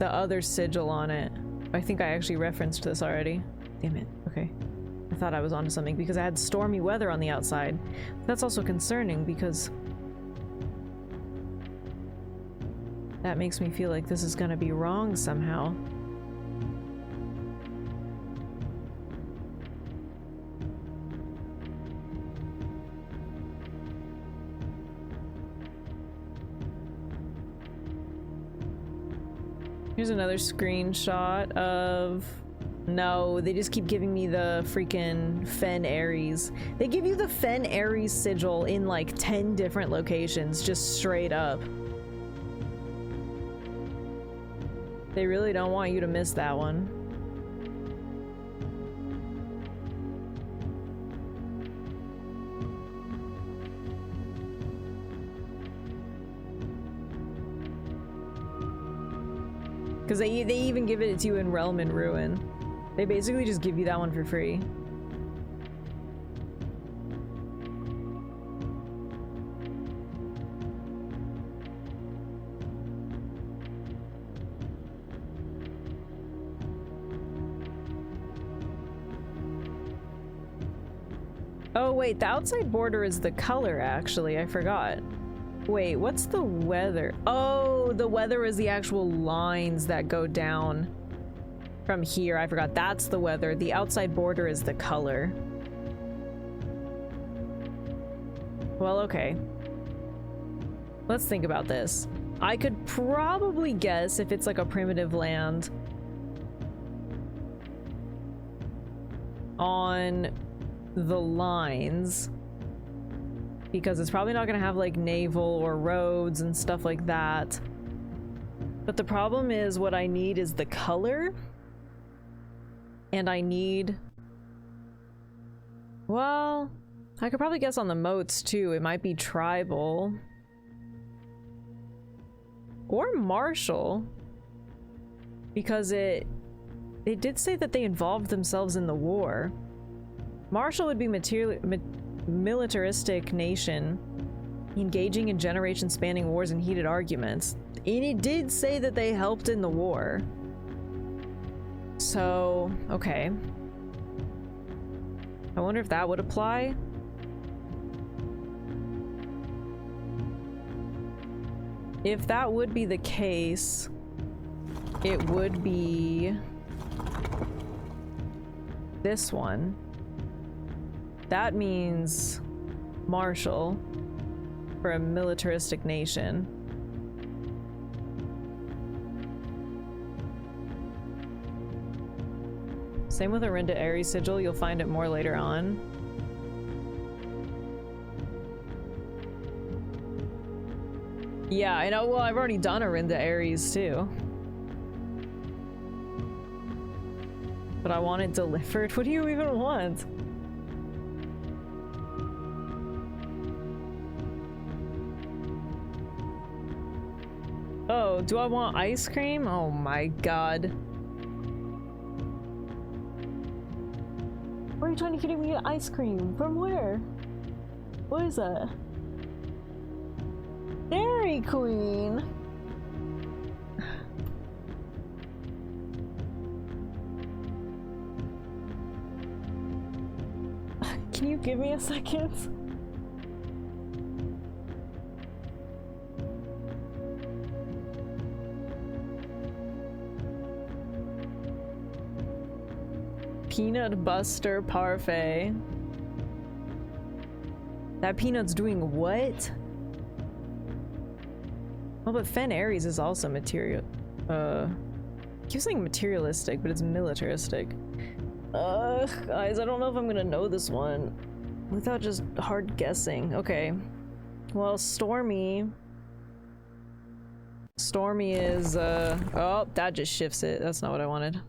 S1: other sigil on it. I think I actually referenced this already. Damn it. Okay. I thought I was onto something because I had stormy weather on the outside. That's also concerning because that makes me feel like this is gonna be wrong somehow. Here's another screenshot of No, they just keep giving me the freaking Fen Ares. They give you the Fen Ares sigil in like 10 different locations, just straight up. They really don't want you to miss that one. Because they even give it to you in Realm and Ruin. They basically just give you that one for free. Oh wait, the outside border is the color actually, I forgot. Wait, what's the weather? Oh, the weather is the actual lines that go down from here. I forgot. That's the weather. The outside border is the color. Well, okay. Let's think about this. I could probably guess if it's like a primitive land on the lines, because it's probably not gonna have like naval or roads and stuff like that. But the problem is what I need is the color. And I need... Well, I could probably guess on the moats too. It might be tribal. Or martial. Because it did say that they involved themselves in the war. Martial would be militaristic nation, engaging in generation-spanning wars and heated arguments. And it did say that they helped in the war. So, okay. I wonder if that would apply. If that would be the case, it would be this one. That means martial for a militaristic nation. Same with Arinda Ares sigil, you'll find it more later on. Yeah, I know. Well, I've already done Arinda Ares too. But I want it delivered. What do you even want? Oh, do I want ice cream? Oh my god. Why are you trying to get me ice cream? From where? What is that? Dairy Queen! Can you give me a second? Peanut Buster Parfait. That peanut's doing what? Oh, but Fen Ares is also material. I keep saying materialistic, but it's militaristic. Guys, I don't know if I'm gonna know this one without just hard guessing. Okay. Well, Stormy. Stormy is, oh, that just shifts it. That's not what I wanted.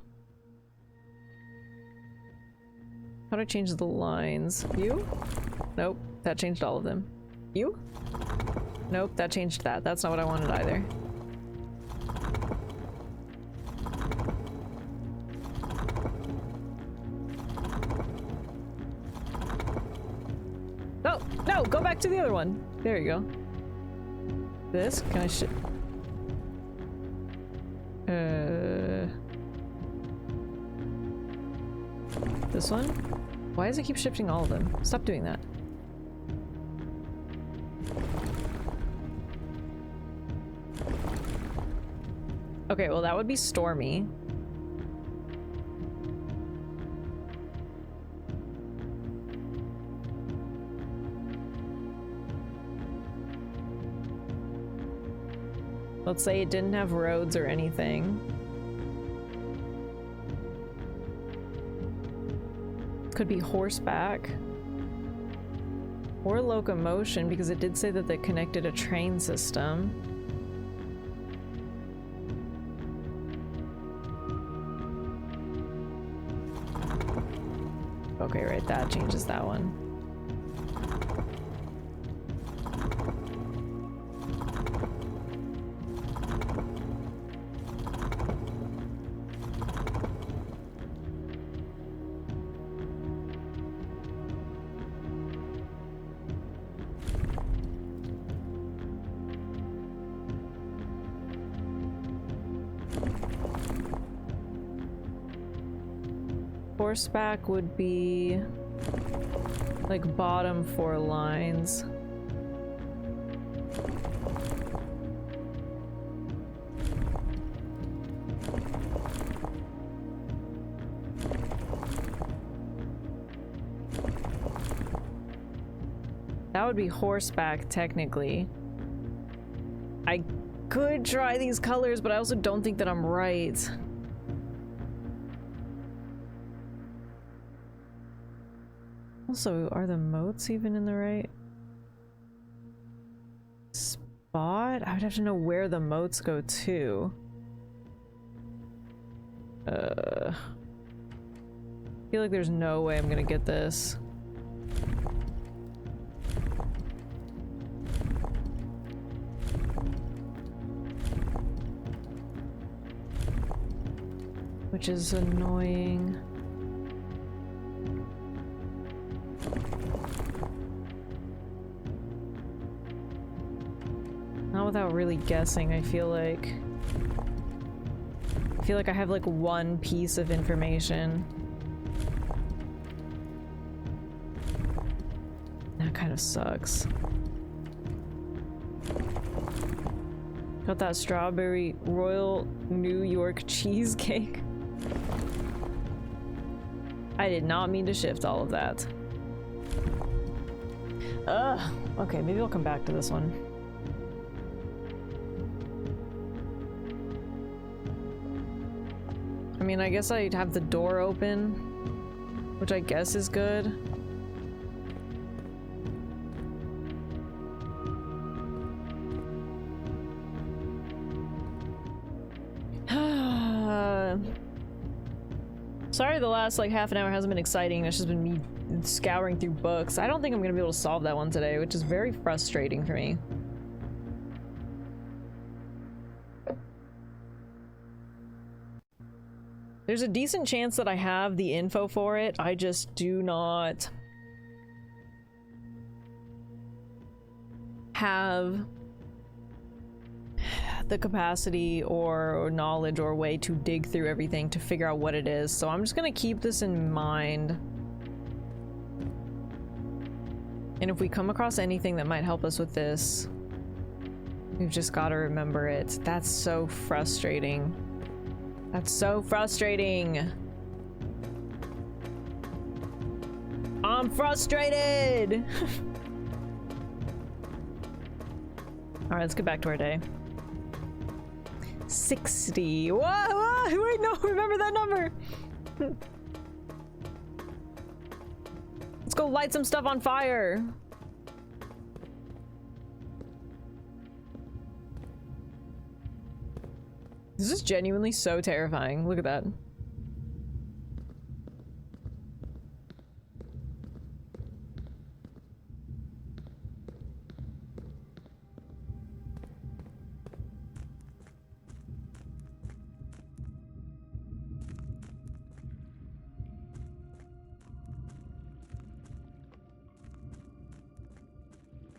S1: How do I change the lines? You? Nope. That changed all of them. You? Nope, that changed that. That's not what I wanted either. No! No! Go back to the other one! There you go. This? Can I this one? Why does it keep shifting all of them? Stop doing that. Okay, well that would be Stormy. Let's say it didn't have roads or anything. could be horseback. Or locomotion, because it did say that they connected a train system. Okay, right, that changes that one. Horseback would be like bottom 4 lines. That would be horseback technically. I could try these colors, but I also don't think that I'm right. Also, are the moats even in the right spot? I would have to know where the moats go to. I feel like there's no way I'm gonna get this. Which is annoying. Not without really guessing, I feel like I have like one piece of information. That kind of sucks. Got that strawberry Royal New York cheesecake. I did not mean to shift all of that. Ugh. Okay, maybe I'll come back to this one. I mean, I guess I'd have the door open, which I guess is good. Sorry the last like half an hour hasn't been exciting. It's just been me scouring through books. I don't think I'm gonna be able to solve that one today, which is very frustrating for me. There's a decent chance that I have the info for it. I just do not have the capacity or knowledge or way to dig through everything to figure out what it is. So I'm just gonna keep this in mind. And if we come across anything that might help us with this, we've just got to remember it. That's so frustrating. That's so frustrating. I'm frustrated. All right, let's get back to our day. 60. Whoa, whoa, wait, no, remember that number. Let's go light some stuff on fire. This is genuinely so terrifying. Look at that.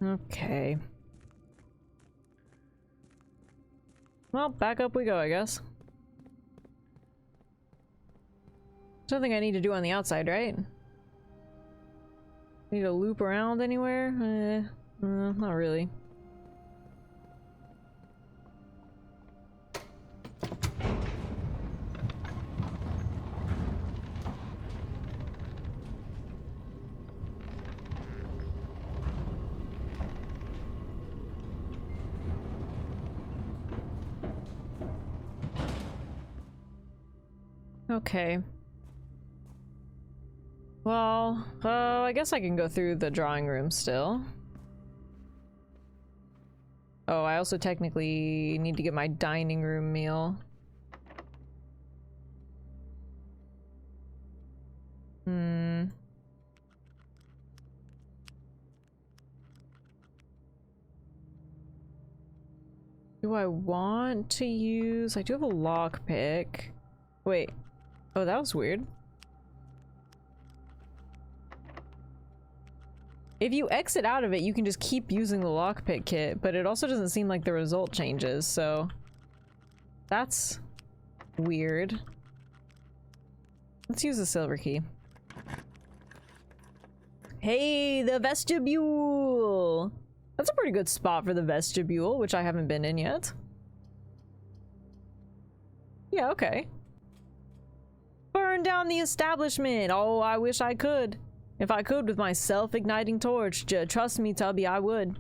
S1: Okay. Well, back up we go, I guess. There's nothing I need to do on the outside, right? Need to loop around anywhere? Not really. Okay. Well, I guess I can go through the drawing room still. Oh, I also technically need to get my dining room meal. Do I want to use... I do have a lockpick. Wait. Oh, that was weird. If you exit out of it, you can just keep using the lockpick kit, but it also doesn't seem like the result changes, so... That's... weird. Let's use the silver key. Hey, the vestibule! That's a pretty good spot for the vestibule, which I haven't been in yet. Yeah, okay. Burn down the establishment! Oh, I wish I could. If I could with my self-igniting torch. Trust me, Tubby, I would.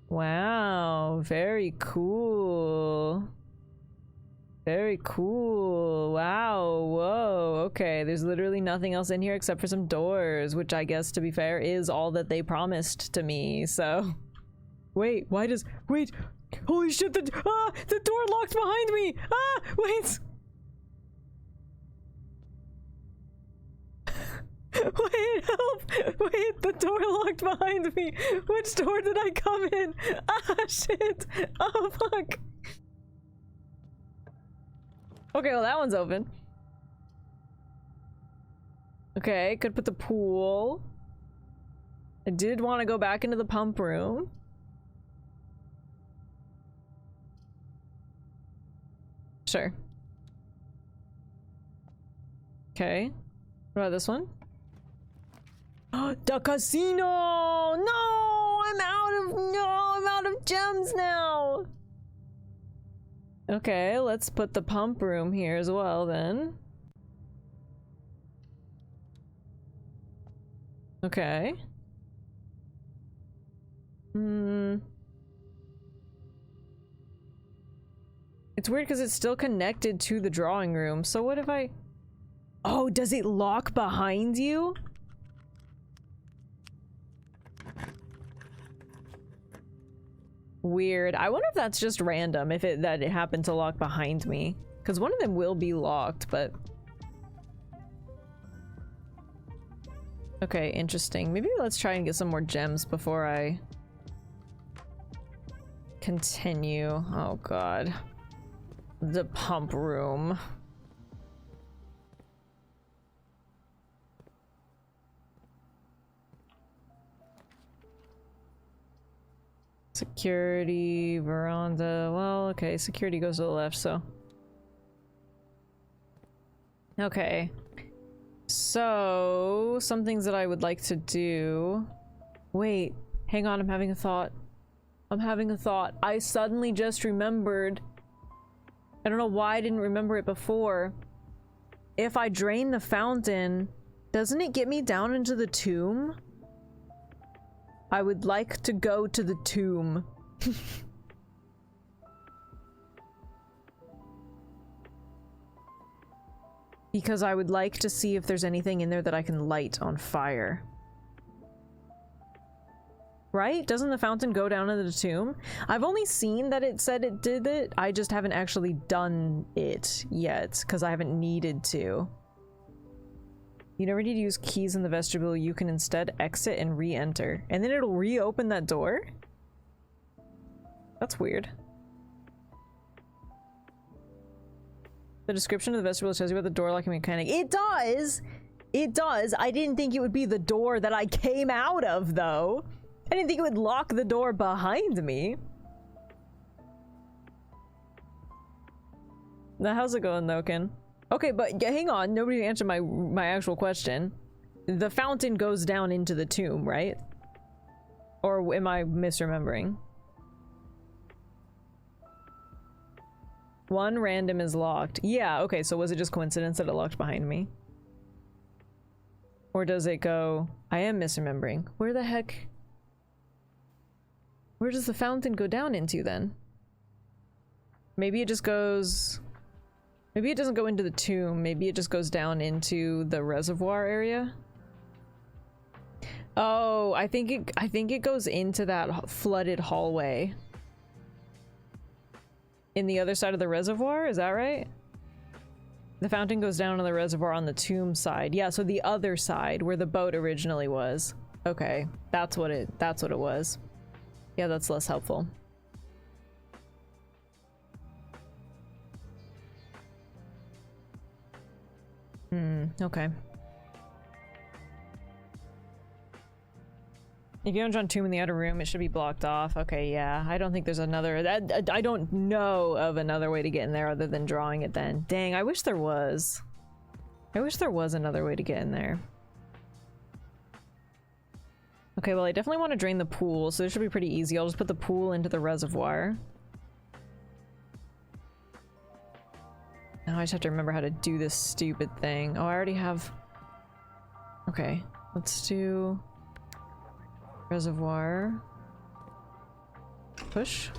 S1: Wow, very cool. Very cool. Wow, whoa, okay. There's literally nothing else in here except for some doors, which I guess, to be fair, is all that they promised to me, so... Wait, why does... Wait! Holy shit, the door locked behind me! Ah, wait! Wait, help! Wait, the door locked behind me! Which door did I come in? Ah, shit! Oh, fuck! Okay, well that one's open. Okay, could put the pool. I did want to go back into the pump room. Sure. Okay. What about this one? The casino! No! I'm out of gems now! Okay, let's put the pump room here as well then. Okay. It's weird because it's still connected to the drawing room, so what if I... Oh, does it lock behind you? Weird. I wonder if that's just random, if it happened to lock behind me. Because one of them will be locked, but... Okay, interesting. Maybe let's try and get some more gems before I... continue. Oh god. The pump room. Security, veranda. Well, okay, security goes to the left, so. Okay. So, some things that I would like to do. Wait, hang on, I'm having a thought. I'm having a thought. I suddenly just remembered. I don't know why I didn't remember it before. If I drain the fountain, doesn't it get me down into the tomb? I would like to go to the tomb. Because I would like to see if there's anything in there that I can light on fire. Right? Doesn't the fountain go down into the tomb? I've only seen that it said it did it. I just haven't actually done it yet, because I haven't needed to. You never need to use keys in the vestibule. You can instead exit and re-enter. And then it'll reopen that door? That's weird. The description of the vestibule tells you about the door locking mechanic. It does! It does! I didn't think it would be the door that I came out of, though. I didn't think it would lock the door behind me. Now, how's it going, though, Ken? Okay, but hang on. Nobody answered my actual question. The fountain goes down into the tomb, right? Or am I misremembering? One random is locked. Yeah, okay, so was it just coincidence that it locked behind me? Or does it go... I am misremembering. Where the heck... Where does the fountain go down into, then? Maybe it just goes... Maybe it doesn't go into the tomb. Maybe it just goes down into the reservoir area. Oh, I think it goes into that flooded hallway. In the other side of the reservoir, is that right? The fountain goes down to the reservoir on the tomb side. Yeah, so the other side where the boat originally was. Okay, that's what it was. Yeah, that's less helpful. Okay. If you don't join tomb in the outer room, it should be blocked off. Okay, yeah. I don't think there's another... I don't know of another way to get in there other than drawing it then. Dang, I wish there was. I wish there was another way to get in there. Okay, well, I definitely want to drain the pool, so this should be pretty easy. I'll just put the pool into the reservoir. Now I just have to remember how to do this stupid thing. Oh, I already have... Okay, let's do... Reservoir. Push.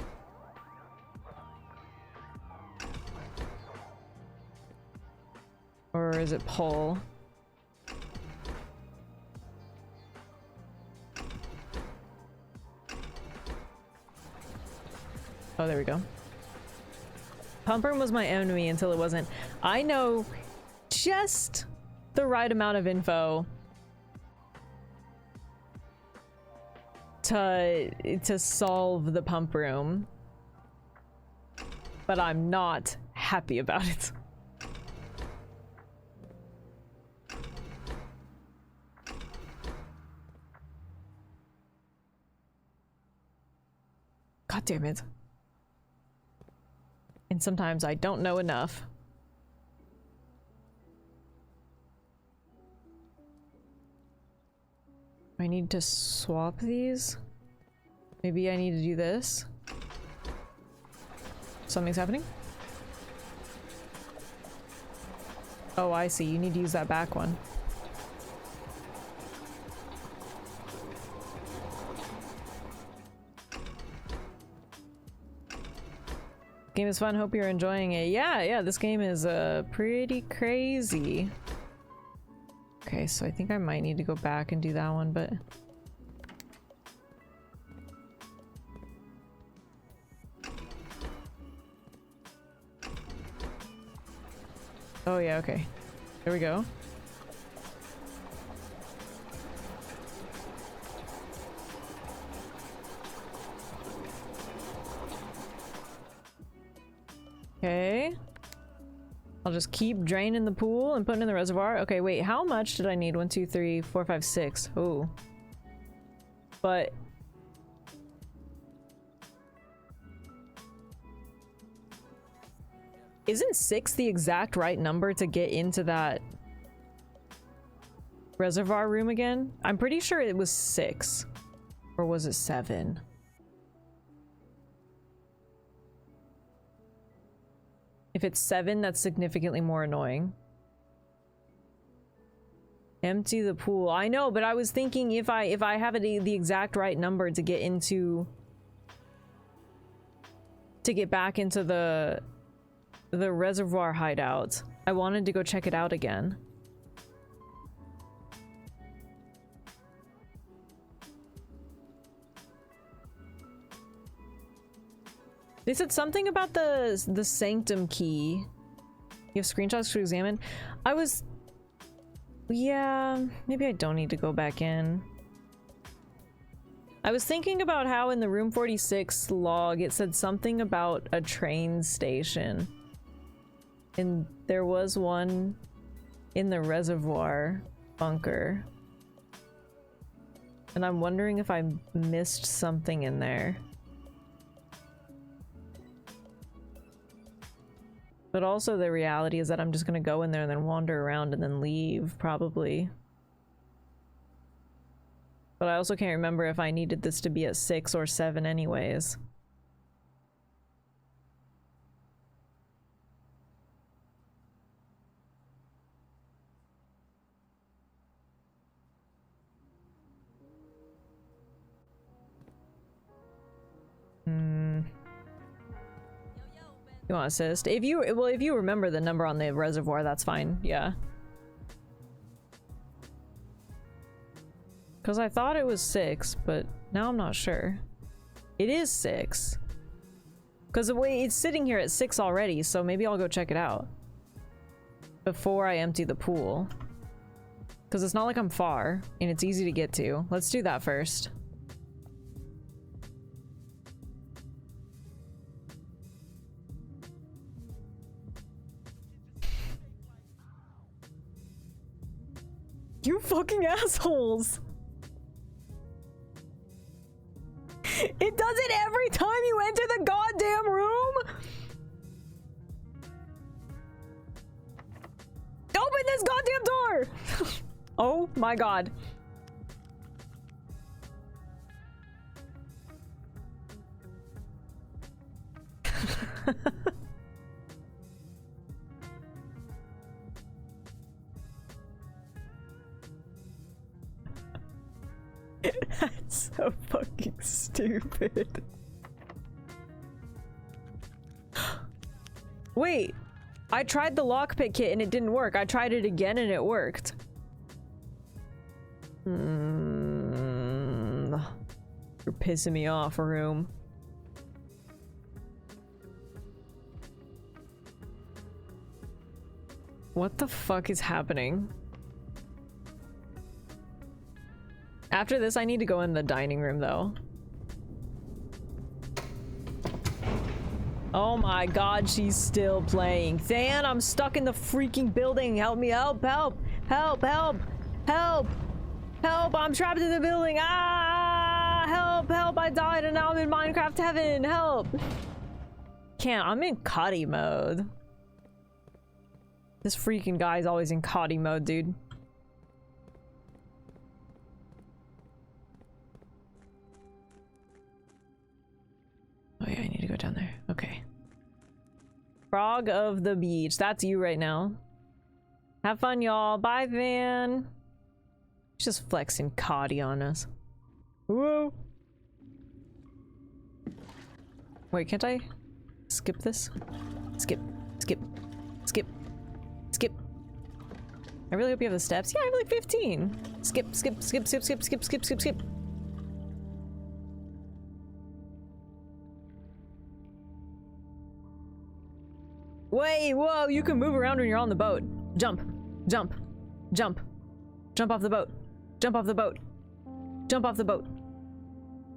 S1: Or is it pull? Oh, there we go. Pump room was my enemy until it wasn't. I know just the right amount of info to solve the pump room, but I'm not happy about it. God damn it. And sometimes I don't know enough. I need to swap these. Maybe I need to do this. Something's happening. Oh, I see. You need to use that back one. Game is fun. Hope you're enjoying it. Yeah, this game is pretty crazy. Okay, so I think I might need to go back and do that one, but... Oh yeah, okay. There we go. Okay. I'll just keep draining the pool and putting in the reservoir. Okay, wait, how much did I need? 1, 2, 3, 4, 5, 6. Ooh. But... Isn't 6 the exact right number to get into that reservoir room again? I'm pretty sure it was 6. Or was it 7? If it's 7, that's significantly more annoying. Empty the pool. I know, but I was thinking if I have it the exact right number to get into... to get back into the reservoir hideout, I wanted to go check it out again. They said something about the sanctum key. You have screenshots to examine. I was... Yeah, maybe I don't need to go back in. I was thinking about how in the room 46 log it said something about a train station. And there was one in the reservoir bunker. And I'm wondering if I missed something in there. But also the reality is that I'm just gonna go in there and then wander around and then leave, probably. But I also can't remember if I needed this to be at 6 or 7 anyways. You want to assist? If you, well, if you remember the number on the reservoir, that's fine. Yeah. Because I thought it was 6, but now I'm not sure. It is 6. Because the way it's sitting here at 6 already, so maybe I'll go check it out before I empty the pool. Because it's not like I'm far, and it's easy to get to. Let's do that first. You fucking assholes! It does it every time you enter the goddamn room! Open this goddamn door! Oh my god. That's so fucking stupid. Wait, I tried the lockpick kit and it didn't work. I tried it again and it worked. You're pissing me off, room. What the fuck is happening? After this, I need to go in the dining room, though. Oh my god, she's still playing. Than, I'm stuck in the freaking building. Help me, help, help, help, help, help, help, I'm trapped in the building. Ah, help, help, I died and now I'm in Minecraft heaven. Help. Can't, I'm in Cotty mode. This freaking guy's always in Cotty mode, dude. Oh yeah, I need to go down there. Okay. Frog of the beach. That's you right now. Have fun, y'all. Bye, Van. He's just flexing Cotty on us. Whoa. Wait, can't I skip this? Skip. Skip. Skip. Skip. I really hope you have the steps. Yeah, I have like 15. Skip, skip, skip, skip, skip, skip, skip, skip, skip. Wait, whoa, you can move around when you're on the boat. Jump, jump, jump. Jump off the boat. Jump off the boat. Jump off the boat.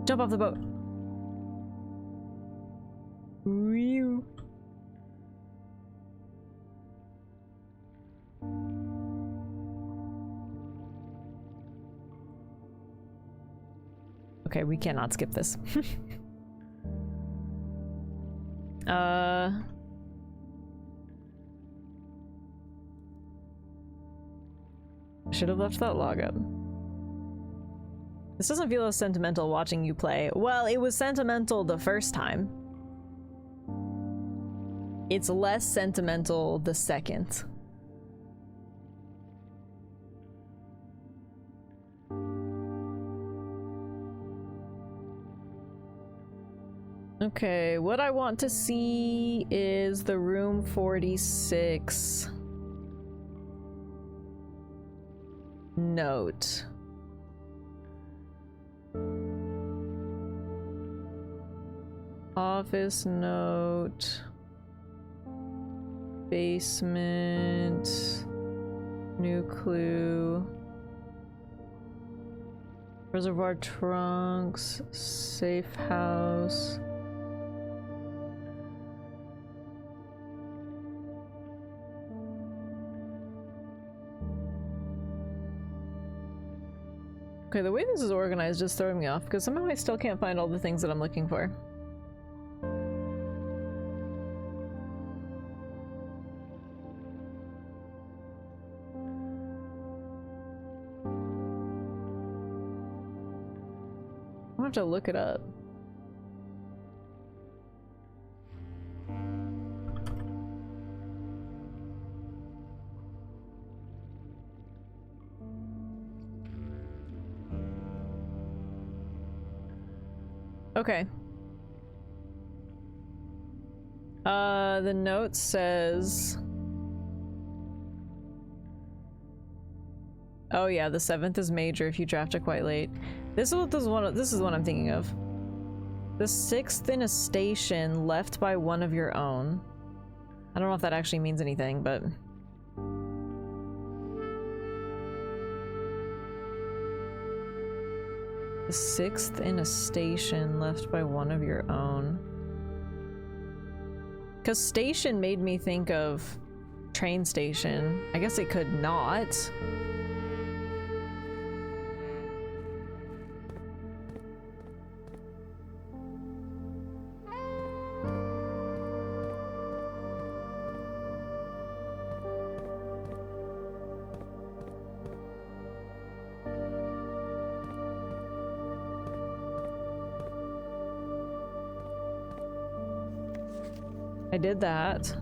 S1: Jump off the boat. Whew. Okay, we cannot skip this. Should have left that log up. This doesn't feel as sentimental watching you play. Well, it was sentimental the first time. It's less sentimental the second. Okay, what I want to see is the room 46 note. Office note. Basement. New clue. Reservoir trunks. Safe house. Okay, the way this is organized is just throwing me off because somehow I still can't find all the things that I'm looking for. I'll have to look it up. Okay. The note says... Oh yeah, the 7th is major if you draft it quite late. This is what I'm thinking of. The 6th in a station left by one of your own. I don't know if that actually means anything, but... The 6th in a station left by one of your own. Because station made me think of train station. I guess it could not. I did that.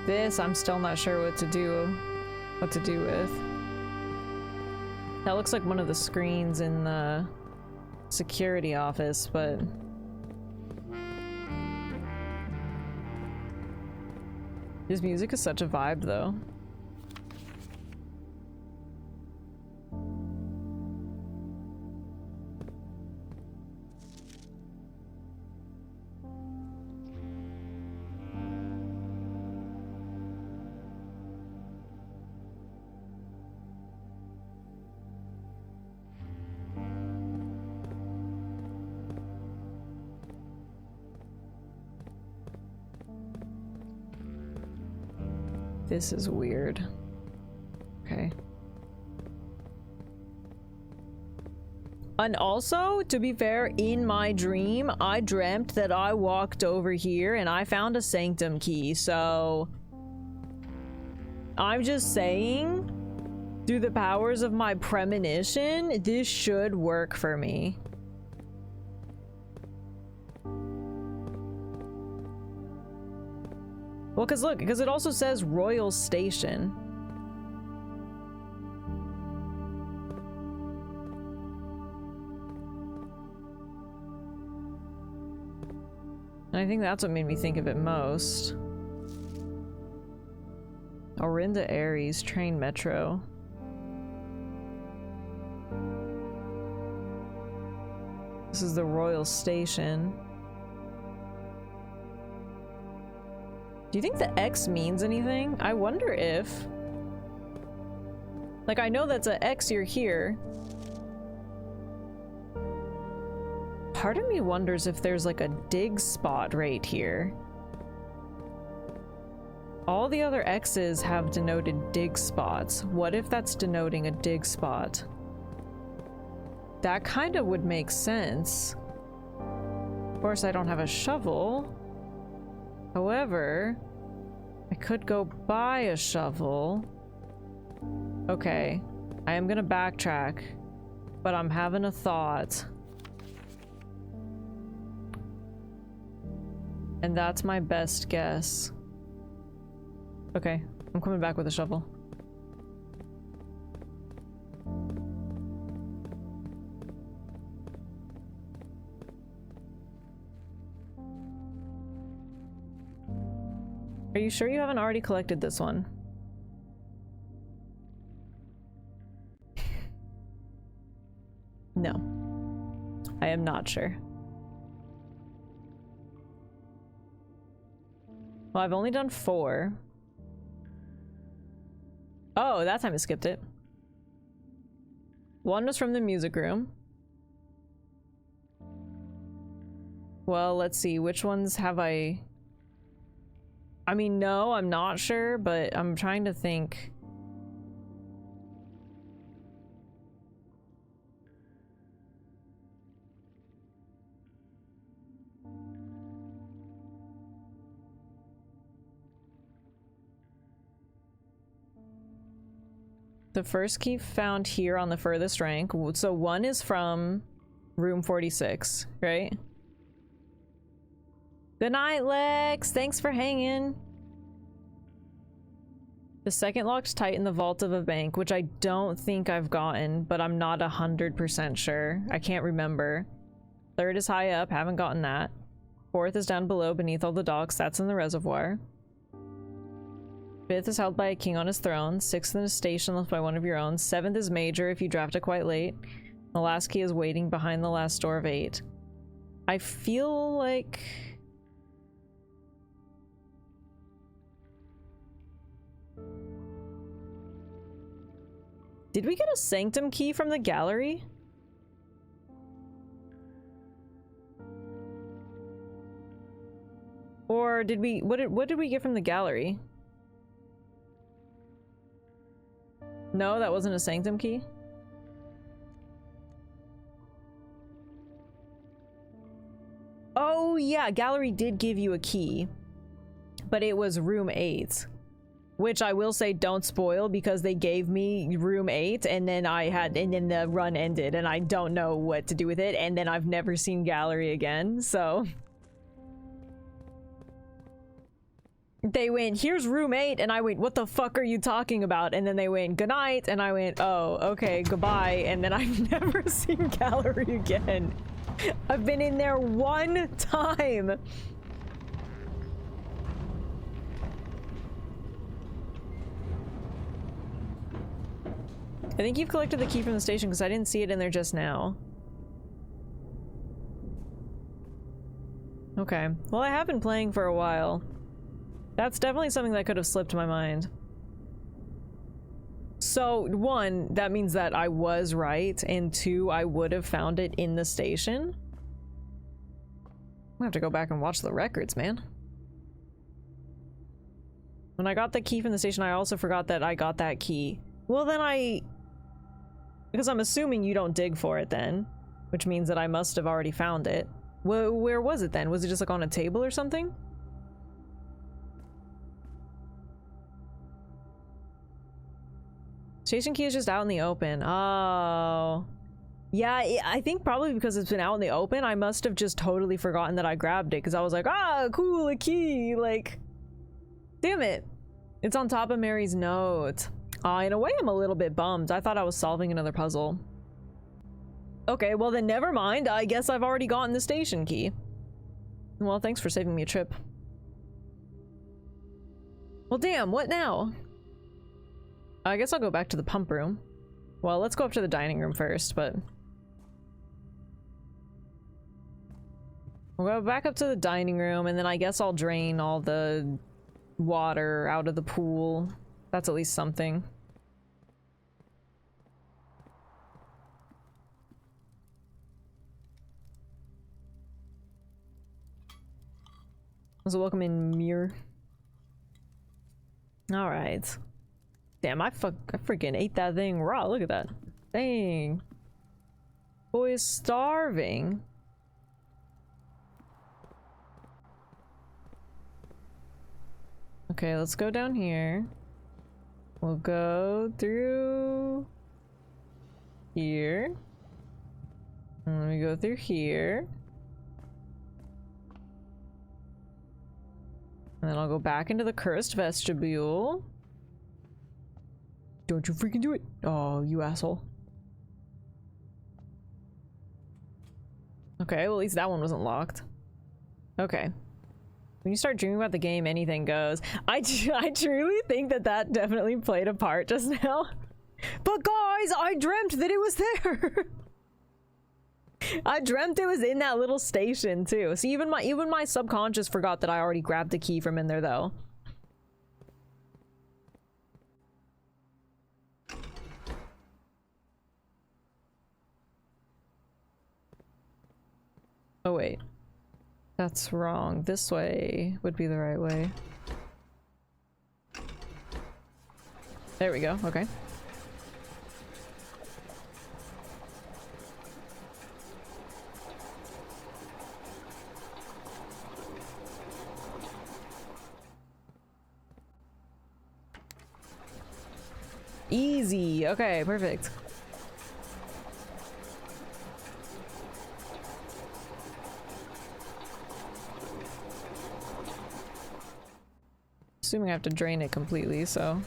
S1: This, I'm still not sure what to do with. That looks like one of the screens in the security office, but... This music is such a vibe, though. This is weird. Okay. And also, to be fair, in my dream, I dreamt that I walked over here and I found a sanctum key, so... I'm just saying, through the powers of my premonition, this should work for me. Well, because look, because it also says Royal Station. And I think that's what made me think of it most. Orinda Aries, train metro. This is the Royal Station. Do you think the X means anything? I wonder if... Like, I know that's a X, you're here. Part of me wonders if there's like a dig spot right here. All the other X's have denoted dig spots. What if that's denoting a dig spot? That kind of would make sense. Of course, I don't have a shovel. However, I could go buy a shovel. Okay, I am gonna backtrack, but I'm having a thought. And that's my best guess. Okay, I'm coming back with a shovel. Are you sure you haven't already collected this one? No. I am not sure. Well, I've only done 4. Oh, that time I skipped it. 1 was from the music room. Well, let's see. Which ones have I... I mean, no, I'm not sure, but I'm trying to think. The first key found here on the furthest rank. So one is from room 46, right? Good night, Lex. Thanks for hanging. The second lock's tight in the vault of a bank, which I don't think I've gotten, but I'm not 100% sure. I can't remember. Third is high up, haven't gotten that. Fourth is down below beneath all the docks, that's in the reservoir. Fifth is held by a king on his throne. Sixth in a station left by one of your own. Seventh is major if you draft it quite late. The last key is waiting behind the last door of 8. I feel like... Did we get a sanctum key from the gallery? Or did we... What did we get from the gallery? No, that wasn't a sanctum key? Oh yeah, gallery did give you a key. But it was room 8. Which I will say don't spoil because they gave me room 8 and then then the run ended and I don't know what to do with it and then I've never seen gallery again, so. They went, here's room 8 and I went, what the fuck are you talking about? And then they went, good night, and I went, oh, okay, goodbye, and then I've never seen gallery again. I've been in there one time. I think you've collected the key from the station because I didn't see it in there just now. Okay. Well, I have been playing for a while. That's definitely something that could have slipped my mind. So, 1, that means that I was right, and 2, I would have found it in the station. I'm gonna have to go back and watch the records, man. When I got the key from the station, I also forgot that I got that key. Well, then because I'm assuming you don't dig for it then, which means that I must have already found it. Where was it then? Was it just like on a table or something? Station key is just out in the open. Oh. Yeah, I think probably because it's been out in the open, I must have just totally forgotten that I grabbed it because I was like, ah, cool, a key. Like, damn it. It's on top of Mary's note. In a way, I'm a little bit bummed. I thought I was solving another puzzle. Okay, well then never mind. I guess I've already gotten the station key. Well, thanks for saving me a trip. Well, damn, what now? I guess I'll go back to the pump room. Well, let's go up to the dining room first, but... We'll go back up to the dining room, and then I guess I'll drain all the water out of the pool. That's at least something. So welcome in, mirror. Alright. Damn, I freaking ate that thing raw. Look at that. Dang. Boy is starving. Okay, let's go down here. We'll go through here. And then we go through here. And then I'll go back into the cursed vestibule. Don't you freaking do it. Oh, you asshole. Okay, well at least that one wasn't locked. Okay. When you start dreaming about the game, anything goes. I truly think that that definitely played a part just now. But guys, I dreamt that it was there. I dreamt it was in that little station too. See, even my subconscious forgot that I already grabbed the key from in there though. Oh wait. That's wrong. This way would be the right way. There we go. Okay. Easy. Okay, perfect. Assuming I have to drain it completely, so.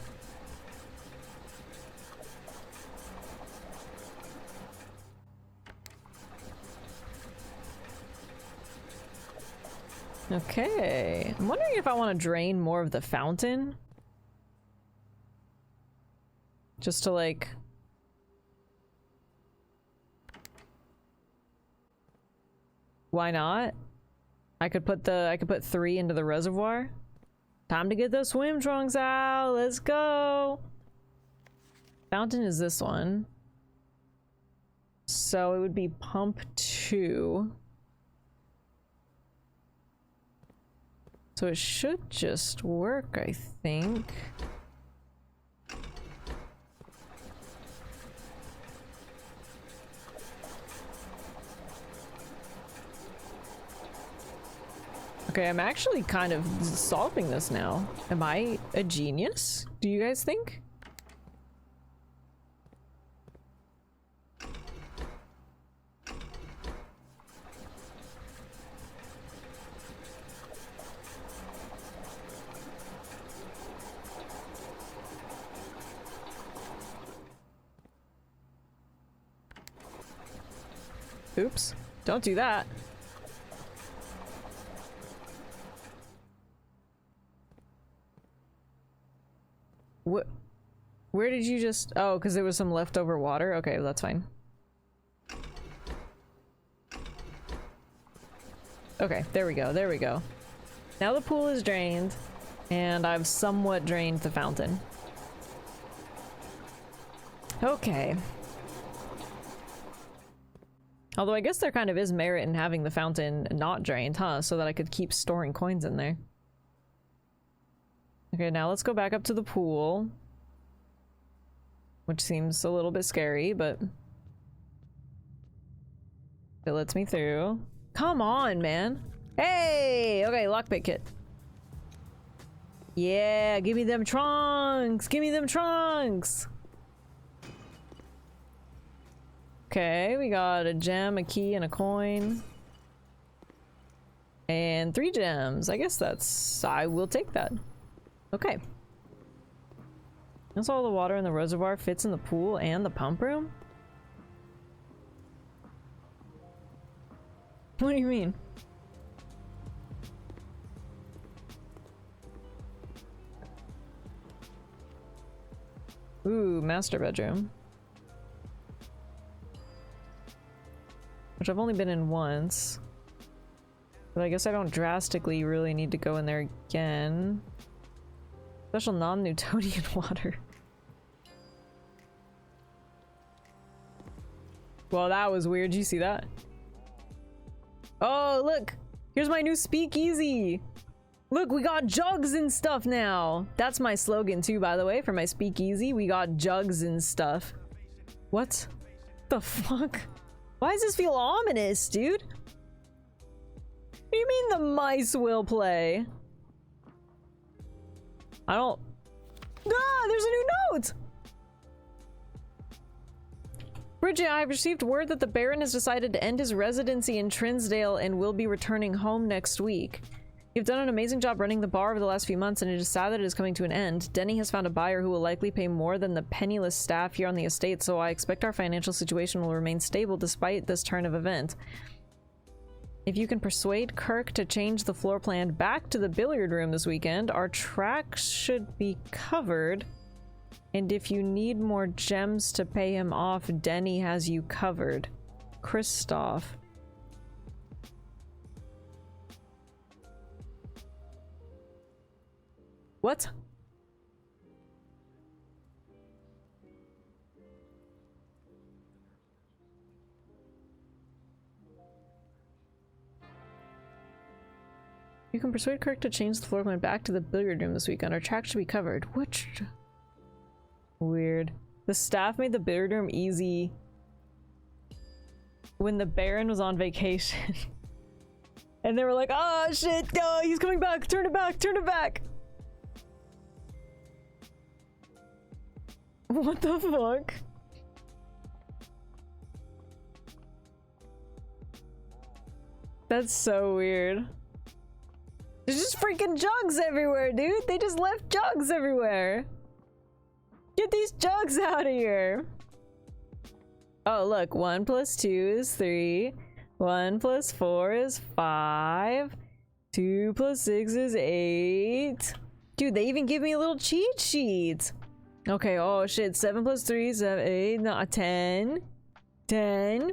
S1: Okay. I'm wondering if I want to drain more of the fountain. Just to like... Why not? I could put 3 into the reservoir. Time to get the swim trunks out. Let's go. Fountain is this one. So it would be pump 2. So it should just work, I think. Okay, I'm actually kind of solving this now. Am I a genius? Do you guys think? Oops. Don't do that. What? Where did you just... Oh, because there was some leftover water? Okay, that's fine. Okay, there we go, there we go. Now the pool is drained, and I've somewhat drained the fountain. Okay. Although I guess there kind of is merit in having the fountain not drained, huh? So that I could keep storing coins in there. Okay, now let's go back up to the pool. Which seems a little bit scary, but... it lets me through. Come on, man! Hey! Okay, lockpick kit. Yeah, give me them trunks! Give me them trunks! Okay, we got a gem, a key, and a coin. And 3 gems. I guess that's... I will take that. Okay. That's all the water in the reservoir fits in the pool and the pump room? What do you mean? Ooh, master bedroom. Which I've only been in once. But I guess I don't drastically really need to go in there again. Special non-Newtonian water. Well, that was weird. Did you see that? Oh, look! Here's my new speakeasy! Look, we got jugs and stuff now! That's my slogan too, by the way, for my speakeasy. We got jugs and stuff. What the fuck? Why does this feel ominous, dude? What do you mean the mice will play? I don't... Ah! There's a new note! Bridget, I've received word that the Baron has decided to end his residency in Trinsdale and will be returning home next week. You've done an amazing job running the bar over the last few months, and it is sad that it is coming to an end. Denny has found a buyer who will likely pay more than the penniless staff here on the estate, so I expect our financial situation will remain stable despite this turn of event. If you can persuade Kirk to change the floor plan back to the billiard room this weekend, our tracks should be covered. And if you need more gems to pay him off, Denny has you covered. Kristoff. What? You can persuade Kirk to change the floor plan back to the billiard room this weekend. Our track should be covered. Which... Weird. The staff made the billiard room easy when the Baron was on vacation. And they were like, oh shit, oh, he's coming back, turn it back, turn it back. What the fuck? That's so weird. There's just freaking jugs everywhere, dude. They just left jugs everywhere. Get these jugs out of here. Oh, look. 1 + 2 is 3. 1 + 4 is 5. 2 + 6 is 8. Dude, they even give me a little cheat sheet. Okay, oh shit. 7 + 3 is 8. No, 10. 10.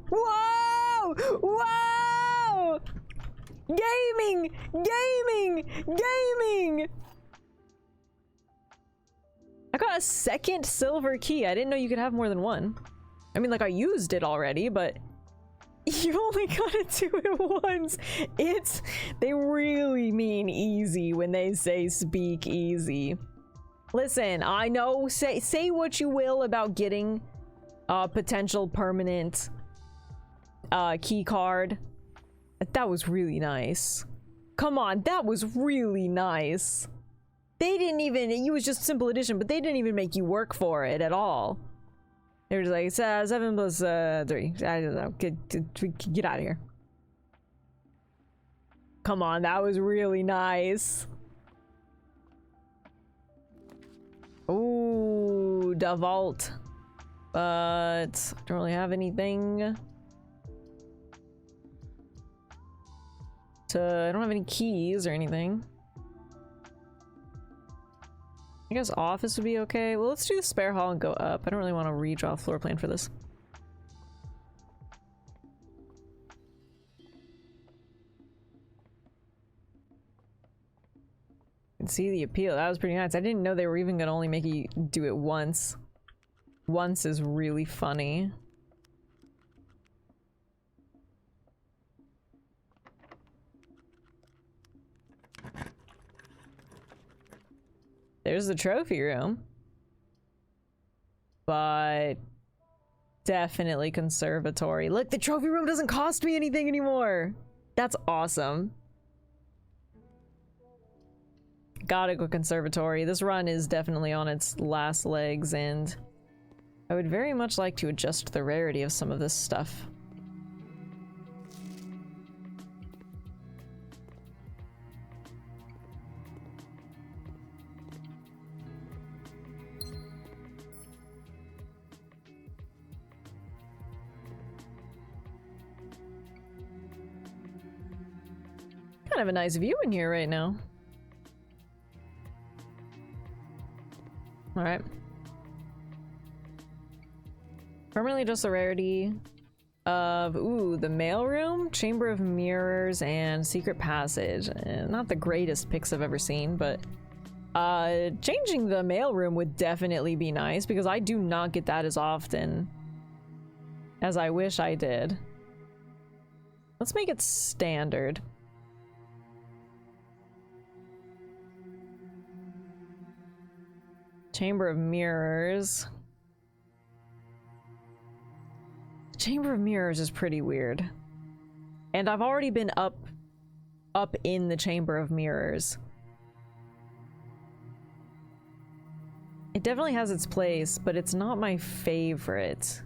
S1: Whoa! Whoa! Gaming! Gaming! Gaming! I got a second silver key. I didn't know you could have more than one. I mean, like, I used it already, but you only gotta do it once. They really mean easy when they say speak easy. Listen, I know, say what you will about getting a potential permanent key card. That was really nice. Come on, that was really nice. They didn't even, it was just simple addition, but they didn't even make you work for it at all. They were just like, 7 + 3. I don't know, get out of here. Come on, that was really nice. Ooh, the vault. But I don't really have anything. I don't have any keys or anything. I guess office would be okay. Well, let's do the spare hall and go up. I don't really want to redraw floor plan for this. You can see the appeal. That was pretty nice. I didn't know they were even gonna only make you do it once. Once is really funny. There's the trophy room. But definitely conservatory. Look, the trophy room doesn't cost me anything anymore. That's awesome. Gotta go conservatory. This run is definitely on its last legs, and I would very much like to adjust the rarity of some of this stuff. Kind of a nice view in here right now. All right. Permanently adjust the rarity of, ooh, the mailroom, chamber of mirrors, and secret passage. Not the greatest picks I've ever seen, but changing the mailroom would definitely be nice because I do not get that as often as I wish I did. Let's make it standard. Chamber of mirrors. Chamber of mirrors is pretty weird. And I've already been up in the chamber of mirrors. It definitely has its place, but it's not my favorite.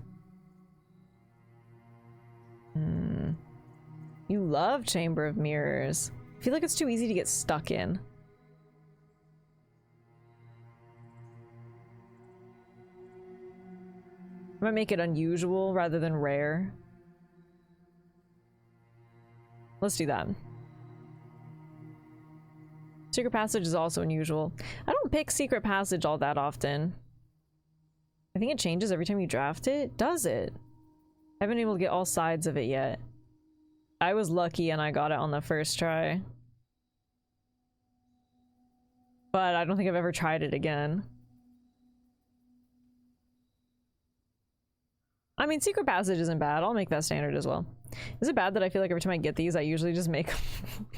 S1: You love chamber of mirrors. I feel like it's too easy to get stuck in. I might make it unusual rather than rare. Let's do that. Secret passage is also unusual. I don't pick secret passage all that often. I think it changes every time you draft it. Does it? I haven't been able to get all sides of it yet. I was lucky and I got it on the first try. But I don't think I've ever tried it again. I mean, secret passage isn't bad. I'll make that standard as well. Is it bad that I feel like every time I get these, I usually just make them,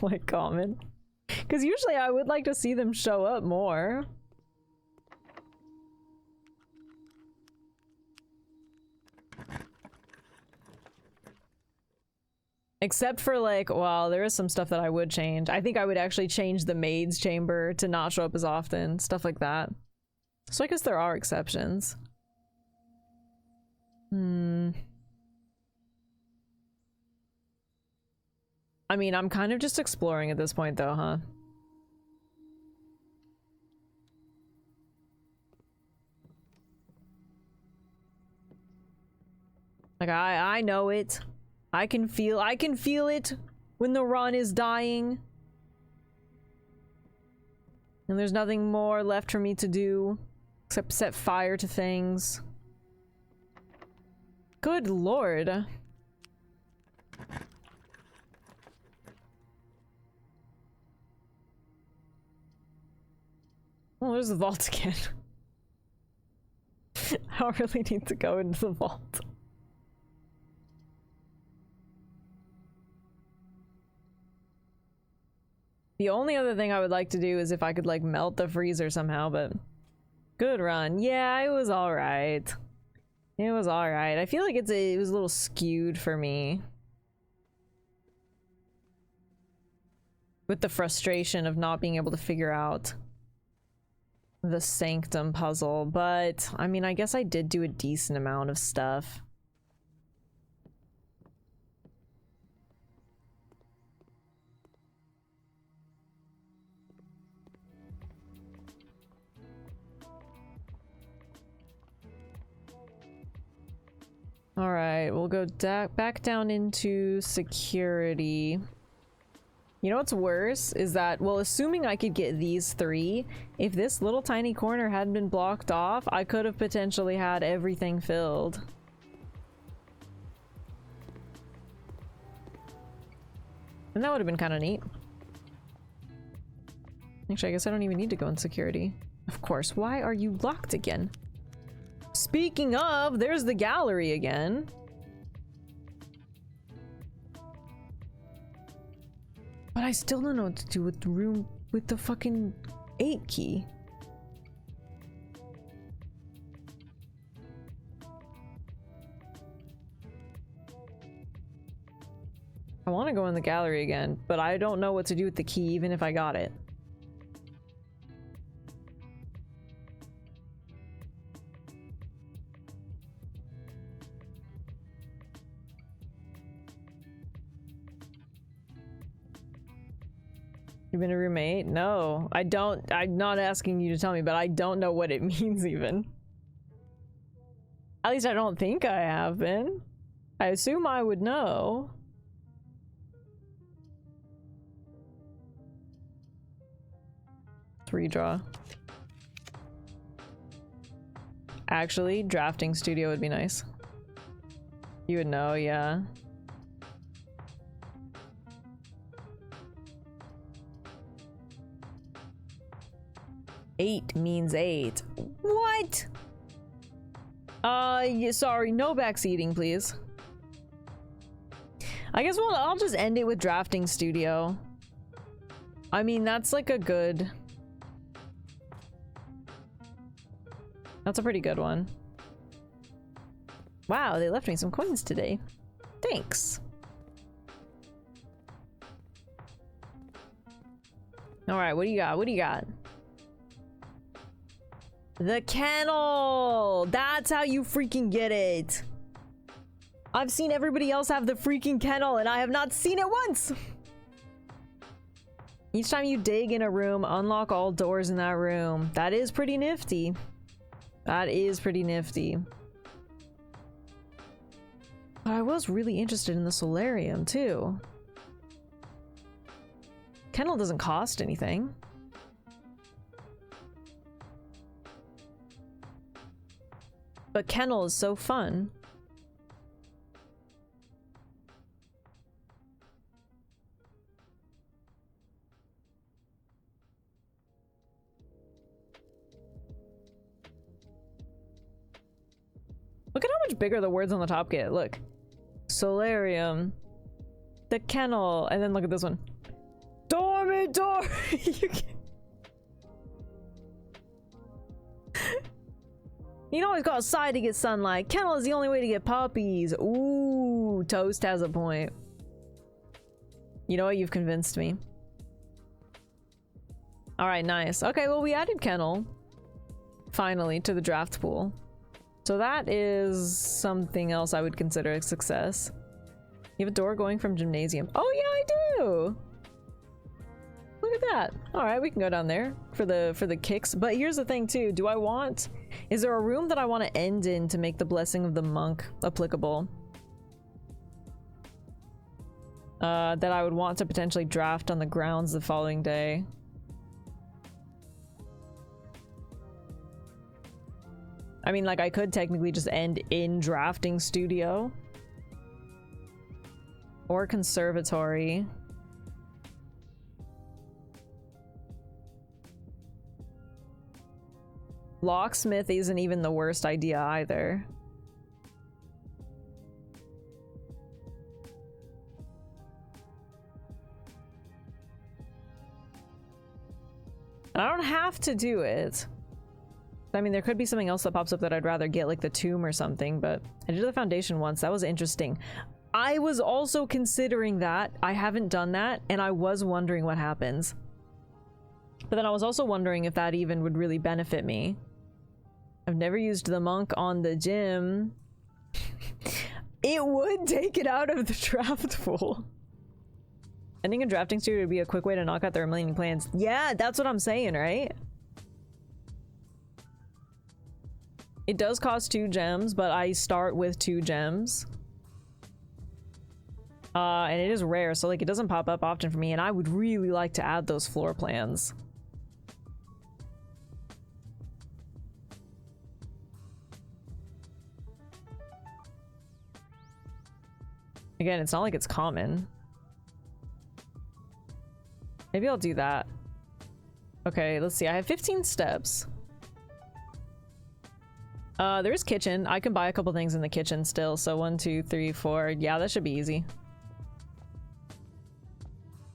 S1: like, common? Because usually I would like to see them show up more. Except for, like, well, there is some stuff that I would change. I think I would actually change the maid's chamber to not show up as often. Stuff like that. So I guess there are exceptions. I mean, I'm kind of just exploring at this point though, huh? Like, I know it. I can feel it when the run is dying. And there's nothing more left for me to do except set fire to things. Good lord. Oh, there's the vault again. I don't really need to go into the vault. The only other thing I would like to do is if I could like melt the freezer somehow, but good run. Yeah, it was alright. It was alright. I feel like it was a little skewed for me. With the frustration of not being able to figure out the sanctum puzzle, but I mean, I guess I did do a decent amount of stuff. All right, we'll go back down into security. You know what's worse is that, well, assuming I could get these three, if this little tiny corner hadn't been blocked off, I could have potentially had everything filled. And that would have been kind of neat. Actually, I guess I don't even need to go in security. Of course, why are you locked again? Speaking of, there's the gallery again. But I still don't know what to do with the room with the fucking 8 key. I want to go in the gallery again, but I don't know what to do with the key even if I got it. You've been a roommate? No, I don't. I'm not asking you to tell me, but I don't know what it means even. At least I don't think I have been. I assume I would know. Redraw. Actually, drafting studio would be nice. You would know, yeah. Eight means 8. What? Yeah, sorry, no backseating, please. I guess I'll just end it with drafting studio. I mean, that's like a good... That's a pretty good one. Wow, they left me some coins today. Thanks. Alright, what do you got? What do you got? The kennel! That's how you freaking get it! I've seen everybody else have the freaking kennel and I have not seen it once! Each time you dig in a room, unlock all doors in that room. That is pretty nifty. That is pretty nifty. But I was really interested in the solarium too. Kennel doesn't cost anything. But kennel is so fun. Look at how much bigger the words on the top get. Look. Solarium. The kennel. And then look at this one. Dormitory! You can always go outside to get sunlight. Kennel is the only way to get puppies. Ooh, Toast has a point. You know what? You've convinced me. Alright, nice. Okay, well, we added kennel. finally, to the draft pool. So that is something else I would consider a success. You have a door going from gymnasium. Oh yeah, I do! Look at that. Alright, we can go down there for the kicks. But here's the thing too, is there a room that I want to end in to make the blessing of the monk applicable? That I would want to potentially draft on the grounds the following day. I mean, like, I could technically just end in drafting studio. Or conservatory. Locksmith isn't even the worst idea either. I don't have to do it. I mean, there could be something else that pops up that I'd rather get, like the tomb or something, but I did the foundation once. That was interesting. I was also considering that. I haven't done that, and I was wondering what happens. But then I was also wondering if that even would really benefit me. I've never used the monk on the gym. It would take it out of the draft pool. Ending a drafting studio would be a quick way to knock out their remaining plans. Yeah, that's what I'm saying, right? It does cost 2 gems, but I start with 2 gems. And it is rare, so like it doesn't pop up often for me, and I would really like to add those floor plans. Again, it's not like it's common. Maybe I'll do that. Okay, let's see. I have 15 steps. There's kitchen. I can buy a couple things in the kitchen still. So 1, 2, 3, 4. Yeah, that should be easy.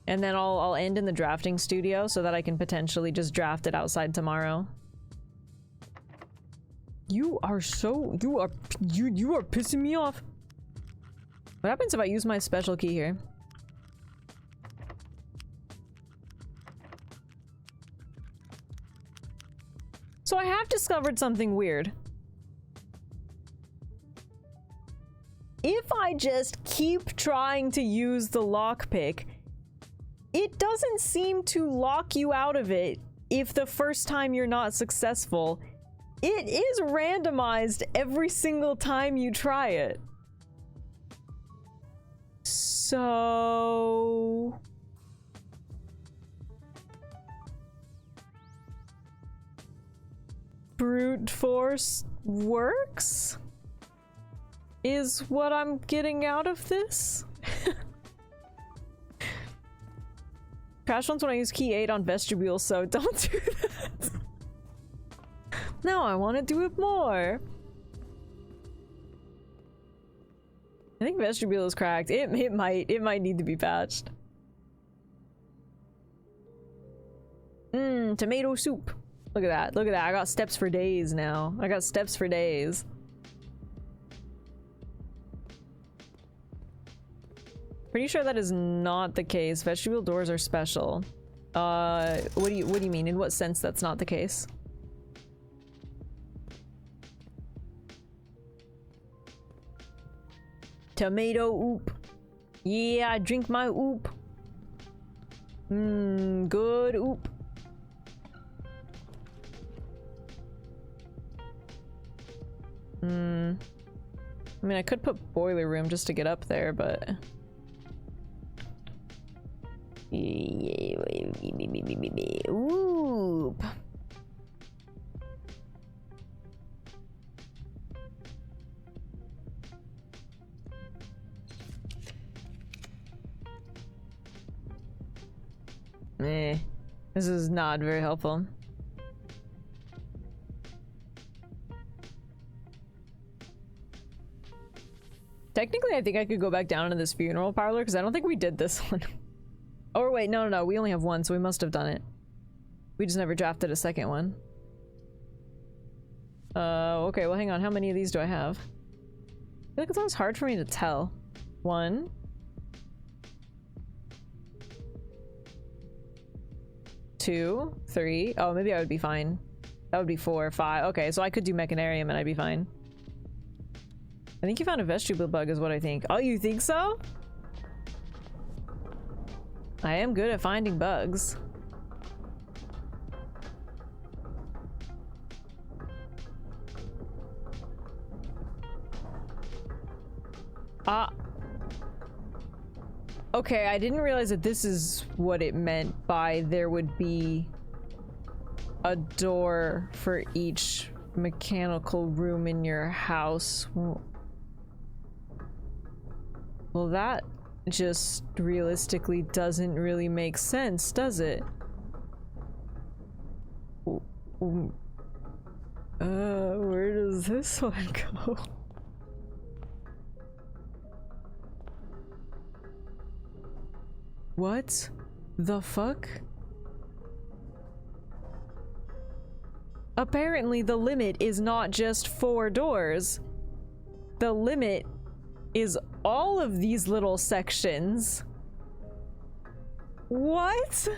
S1: And then I'll end in the drafting studio so that I can potentially just draft it outside tomorrow. You are pissing me off. What happens if I use my special key here? So I have discovered something weird. If I just keep trying to use the lockpick, it doesn't seem to lock you out of it if the first time you're not successful. It is randomized every single time you try it. So... brute force works? Is what I'm getting out of this? Crash once when I use key 8 on vestibule, so don't do that. No, I want to do it more. I think vestibule is cracked. It might need to be patched. Tomato soup. Look at that. Look at that. I got steps for days now. I got steps for days. Pretty sure that is not the case. Vestibule doors are special. What do you mean? In what sense that's not the case? Tomato oop. Yeah, I drink my oop. Good oop. I mean, I could put boiler room just to get up there, but... Oop. This is not very helpful. Technically, I think I could go back down into this funeral parlor because I don't think we did this one. Oh wait, no, we only have one, so we must have done it. We just never drafted a second one. Okay, well hang on, how many of these do I have? I feel like it's always hard for me to tell. 1. 2, 3. Oh, maybe I would be fine. That would be 4 or 5. Okay, so I could do Mechanarium and I'd be fine. I think you found a vegetable bug is what I think. Oh, you think so? I am good at finding bugs. Okay, I didn't realize that this is what it meant by there would be a door for each mechanical room in your house. Well, that just realistically doesn't really make sense, does it? Where does this one go? What the fuck? Apparently the limit is not just 4 doors. The limit is all of these little sections. What?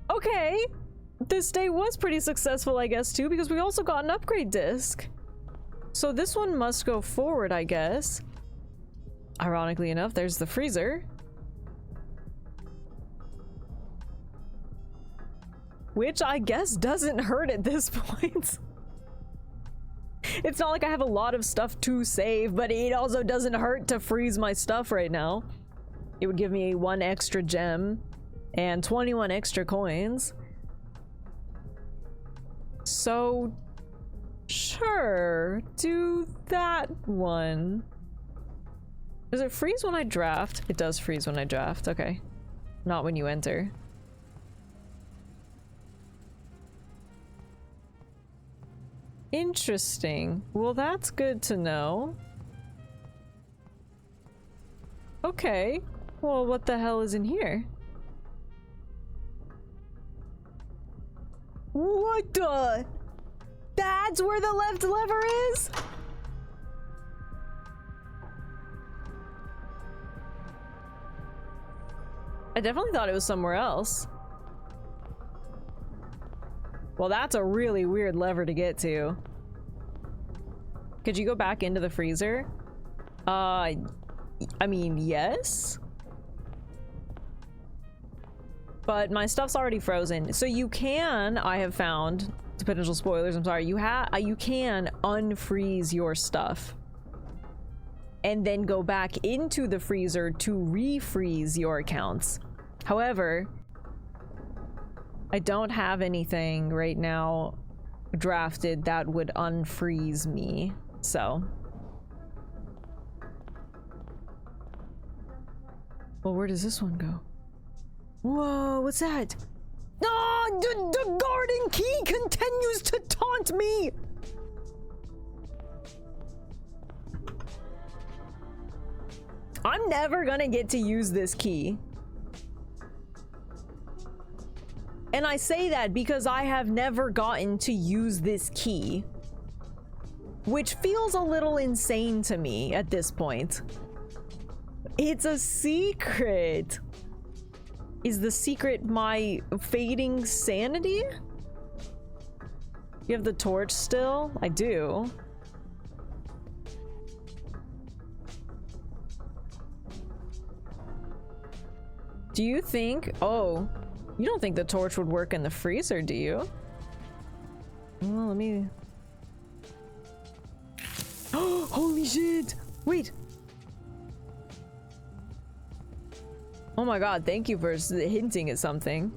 S1: Okay. This day was pretty successful, I guess, too, because we also got an upgrade disc. So this one must go forward, I guess. Ironically enough, there's the freezer. Which I guess doesn't hurt at this point. It's not like I have a lot of stuff to save, but it also doesn't hurt to freeze my stuff right now. It would give me 1 extra gem and 21 extra coins. So, sure, do that one. Does it freeze when I draft? It does freeze when I draft, okay. Not when you enter. Interesting. Well, that's good to know. Okay. Well, what the hell is in here? What the? That's where the left lever is? I definitely thought it was somewhere else. Well, that's a really weird lever to get to. Could you go back into the freezer? I mean, yes. But my stuff's already frozen. So you can, I have found, potential spoilers, I'm sorry, you can unfreeze your stuff. And then go back into the freezer to refreeze your accounts. However, I don't have anything right now drafted that would unfreeze me, so. Well, where does this one go? Whoa, what's that? Oh, the garden key continues to taunt me! I'm never gonna get to use this key. And I say that because I have never gotten to use this key. Which feels a little insane to me at this point. It's a secret! Is the secret my fading sanity? You have the torch still? I do. Do you think... Oh, you don't think the torch would work in the freezer, do you? Well, let me... Oh, holy shit! Wait! Oh my god, thank you for hinting at something.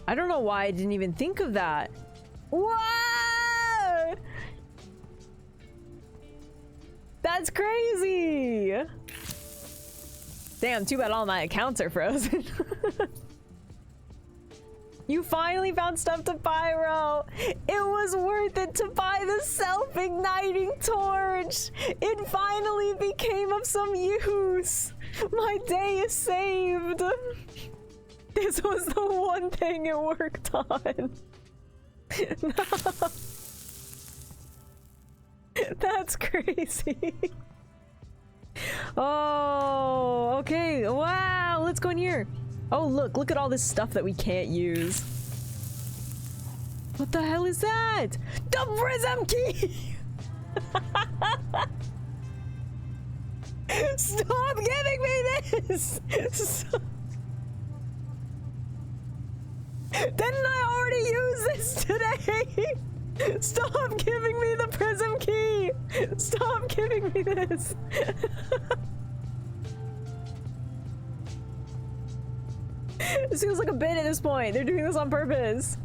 S1: I don't know why I didn't even think of that. What? That's crazy! Damn, too bad all my accounts are frozen. You finally found stuff to pyro! It was worth it to buy the self-igniting torch! It finally became of some use! My day is saved! This was the one thing it worked on. No. That's crazy. Oh, okay. Wow, let's go in here. Oh, look at all this stuff that we can't use. What the hell is that? The prism key! Stop giving me this! Didn't I already use this today? Stop giving me the prism key! Stop giving me this! This feels like a bit at this point. They're doing this on purpose.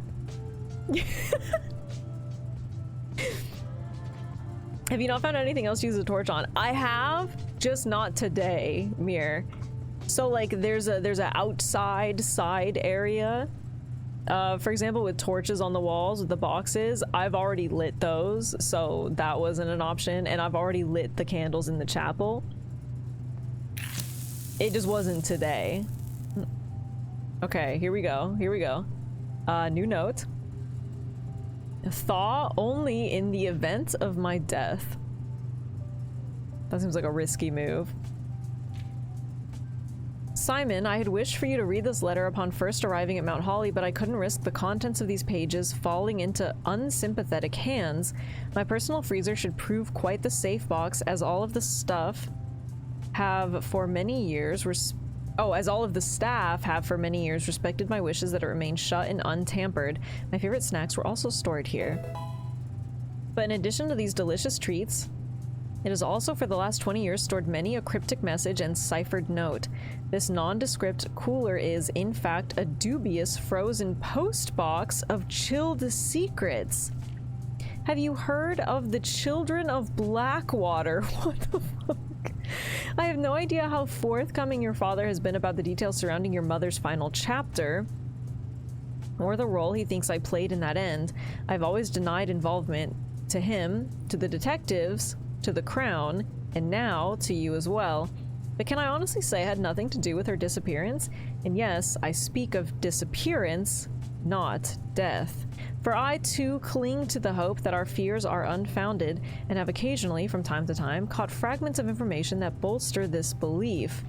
S1: Have you not found anything else to use a torch on? I have, just not today, Mir. So like there's a outside side area. For example, with torches on the walls with the boxes, I've already lit those, so that wasn't an option, and I've already lit the candles in the chapel. It just wasn't today. Okay, here we go. Here we go. New note. Thaw only in the event of my death. That seems like a risky move. Simon, I had wished for you to read this letter upon first arriving at Mount Holly, but I couldn't risk the contents of these pages falling into unsympathetic hands. My personal freezer should prove quite the safe box, as all of the stuff have for many years as all of the staff have for many years respected my wishes that it remain shut and untampered. My favorite snacks were also stored here. But in addition to these delicious treats, it has also for the last 20 years stored many a cryptic message and ciphered note. This nondescript cooler is, in fact, a dubious frozen post box of chilled secrets. Have you heard of the Children of Blackwater? What the fuck? I have no idea how forthcoming your father has been about the details surrounding your mother's final chapter, or the role he thinks I played in that end. I've always denied involvement to him, to the detectives, to the Crown, and now to you as well. But can I honestly say I had nothing to do with her disappearance? And yes, I speak of disappearance, not death. For I too cling to the hope that our fears are unfounded, and have occasionally, from time to time, caught fragments of information that bolster this belief.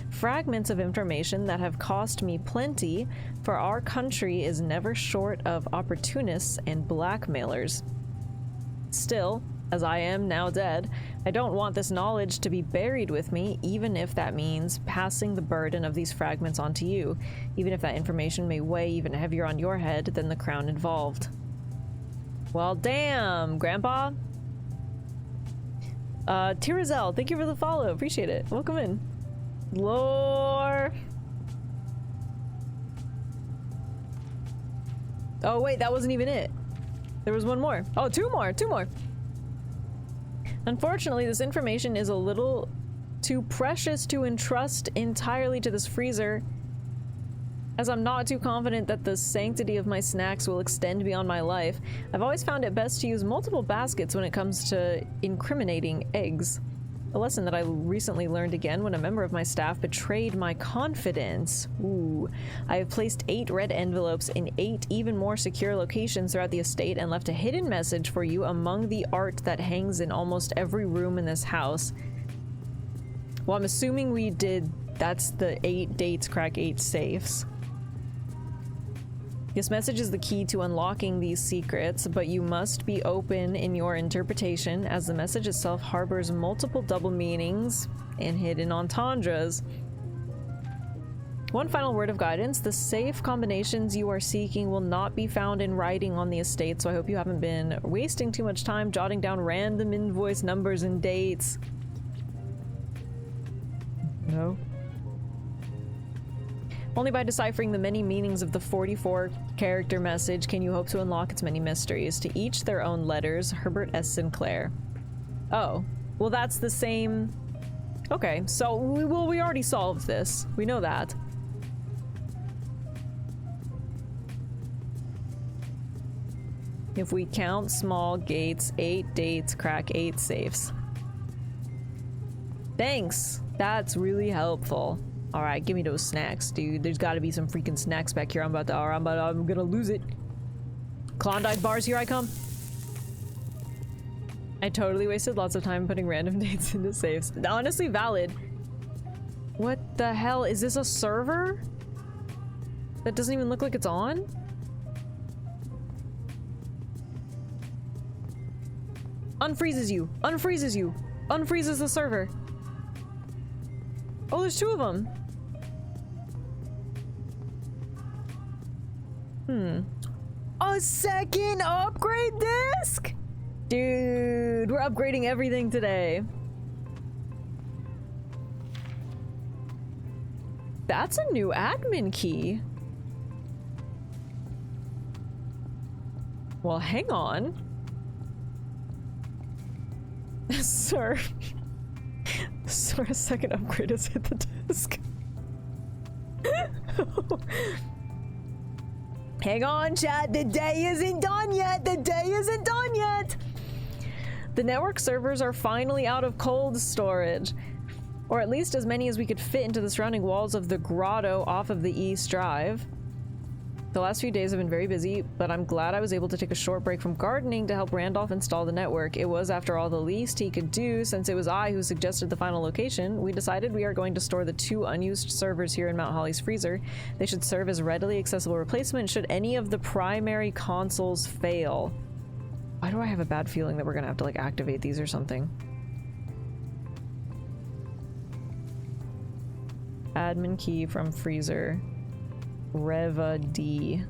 S1: Fragments of information that have cost me plenty, for our country is never short of opportunists and blackmailers. Still, as I am now dead, I don't want this knowledge to be buried with me, even if that means passing the burden of these fragments on to you, even if that information may weigh even heavier on your head than the Crown involved. Well, damn, Grandpa. Tirazel, thank you for the follow. Appreciate it. Welcome in. Lore. Oh, wait, that wasn't even it. There was one more. Oh, two more. Unfortunately, this information is a little too precious to entrust entirely to this freezer, as I'm not too confident that the sanctity of my snacks will extend beyond my life. I've always found it best to use multiple baskets when it comes to incriminating eggs. A lesson that I recently learned again when a member of my staff betrayed my confidence. Ooh. I have placed 8 red envelopes in 8 even more secure locations throughout the estate and left a hidden message for you among the art that hangs in almost every room in this house. Well, I'm assuming we did... That's the 8 dates crack 8 safes. This message is the key to unlocking these secrets, but you must be open in your interpretation, as the message itself harbors multiple double meanings and hidden entendres. One final word of guidance: the safe combinations you are seeking will not be found in writing on the estate, so I hope you haven't been wasting too much time jotting down random invoice numbers and dates. No? Only by deciphering the many meanings of the 44-character message can you hope to unlock its many mysteries. To each their own letters, Herbert S. Sinclair. Oh, well that's the same... Okay, so we already solved this. We know that. If we count small gates, 8 dates crack 8 safes. Thanks! That's really helpful. Alright, give me those snacks, dude. There's gotta be some freaking snacks back here. I'm gonna lose it. Klondike bars, here I come. I totally wasted lots of time putting random dates into safes. Honestly, valid. What the hell? Is this a server? That doesn't even look like it's on? Unfreezes you! Unfreezes you! Unfreezes the server! Oh, there's 2 of them! A second upgrade disc?! Dude, we're upgrading everything today. That's a new admin key. Well, hang on. Sir. Sir, a second upgrade has hit the disk. Hang on, chat. The day isn't done yet. The day isn't done yet. The network servers are finally out of cold storage. Or at least as many as we could fit into the surrounding walls of the grotto off of the East Drive. The last few days have been very busy, but I'm glad I was able to take a short break from gardening to help Randolph install the network. It was, after all, the least he could do, since it was I who suggested the final location. We decided we are going to store the 2 unused servers here in Mount Holly's freezer. They should serve as readily accessible replacement should any of the primary consoles fail. Why do I have a bad feeling that we're gonna have to, like, activate these or something? Admin key from freezer. Reva D.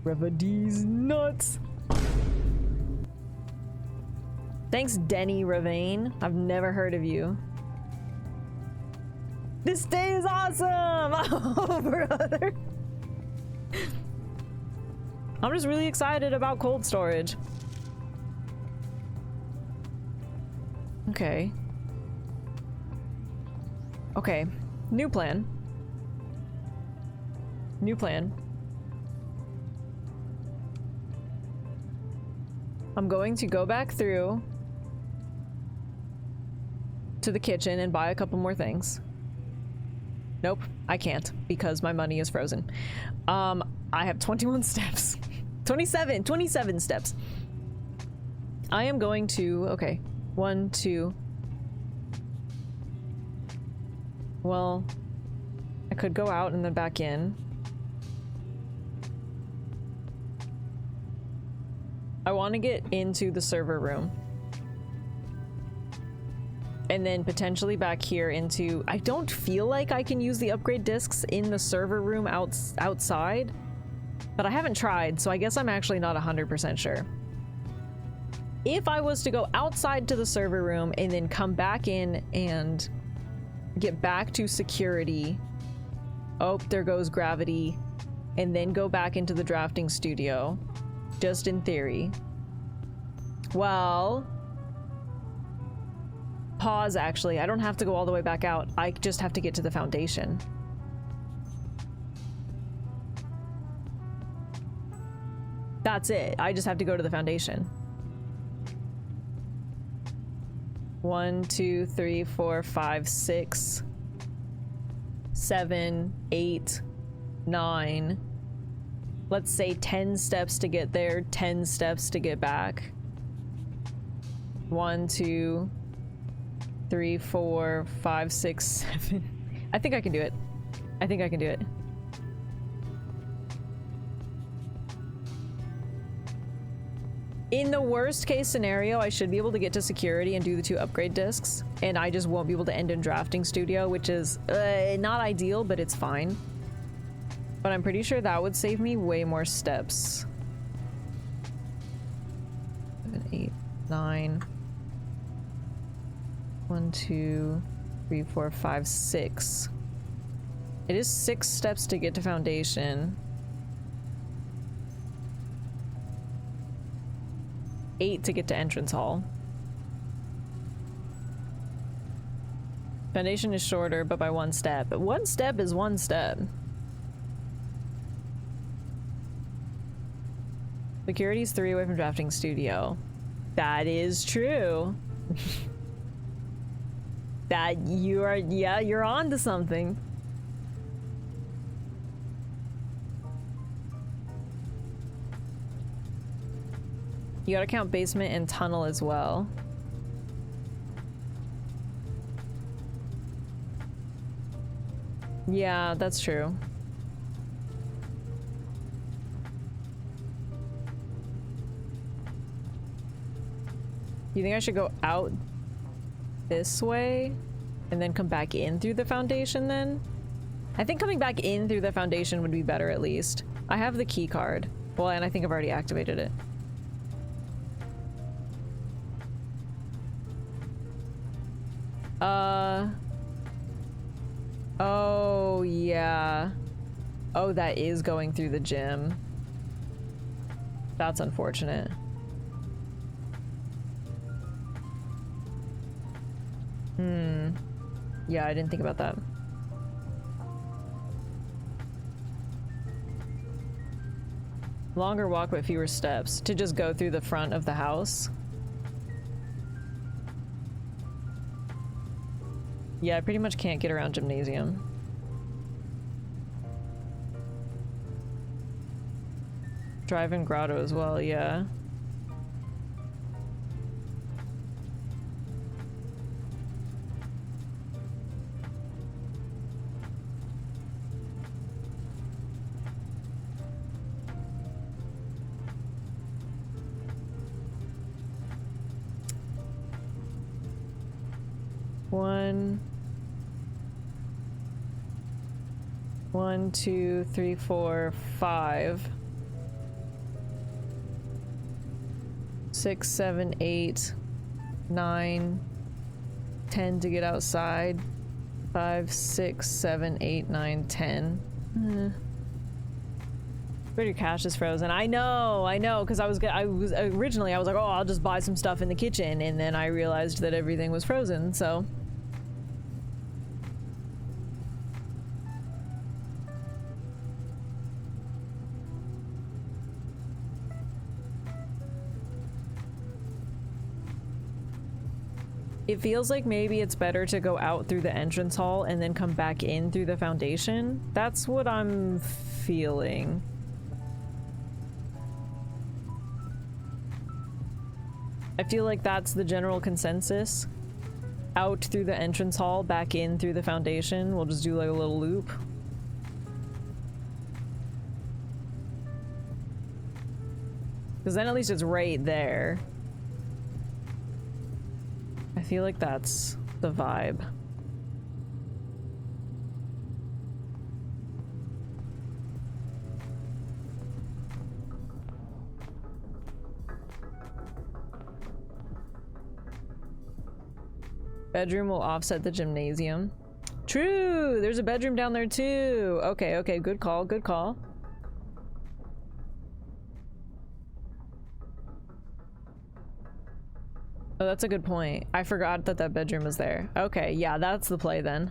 S1: Reva D's nuts. Thanks, Denny Ravane. I've never heard of you. This day is awesome! Oh, brother. I'm just really excited about cold storage. Okay. Okay. New plan. New plan. I'm going to go back through to the kitchen and buy a couple more things. Nope, I can't because my money is frozen. I have 21 steps. 27 steps. I am going to, okay, 1, 2. Well, I could go out and then back in. I want to get into the server room. And then potentially back here into... I don't feel like I can use the upgrade discs in the server room outside. But I haven't tried, so I guess I'm actually not 100% sure. If I was to go outside to the server room and then come back in and get back to security... Oh, there goes gravity. And then go back into the drafting studio. Just in theory. Well... Pause, actually. I don't have to go all the way back out. I just have to get to the foundation. That's it. I just have to go to the foundation. 1, 2, 3, 4, 5, 6, 7, 8, 9. Let's say 10 steps to get there, 10 steps to get back. 1, 2, 3, 4, 5, 6, 7. I think I can do it. I think I can do it. In the worst case scenario, I should be able to get to security and do the 2 upgrade discs, and I just won't be able to end in drafting studio, which is not ideal, but it's fine. But I'm pretty sure that would save me way more steps. 7, 8, 9. 1, 2, 3, 4, 5, 6. It is 6 steps to get to foundation. 8 to get to entrance hall. Foundation is shorter, but by 1 step. But 1 step is 1 step. Security's 3 away from drafting studio. That is true. That you are, yeah, you're on to something. You gotta count basement and tunnel as well. Yeah, that's true. You think I should go out this way and then come back in through the foundation then? I think coming back in through the foundation would be better at least. I have the key card. Well, and I think I've already activated it. Oh, yeah. Oh, that is going through the gym. That's unfortunate. Yeah, I didn't think about that. Longer walk but fewer steps to just go through the front of the house. Yeah, I pretty much can't get around gymnasium. Drive-in grotto as well, yeah. One, two, three, four, 5. 6, 7, 8, 9, 10 to get outside. 5, 6, 7, 8, 9, 10. But your cache is frozen. I know, because I was originally I was like, oh, I'll just buy some stuff in the kitchen, and then I realized that everything was frozen, so. It feels like maybe it's better to go out through the entrance hall and then come back in through the foundation. That's what I'm feeling. I feel like that's the general consensus. Out through the entrance hall, back in through the foundation. We'll just do like a little loop. Because then at least it's right there. I feel like that's the vibe. Bedroom will offset the gymnasium. True! There's a bedroom down there too! Okay, okay, good call, good call. Oh, that's a good point. I forgot that that bedroom was there. Okay, yeah, that's the play then.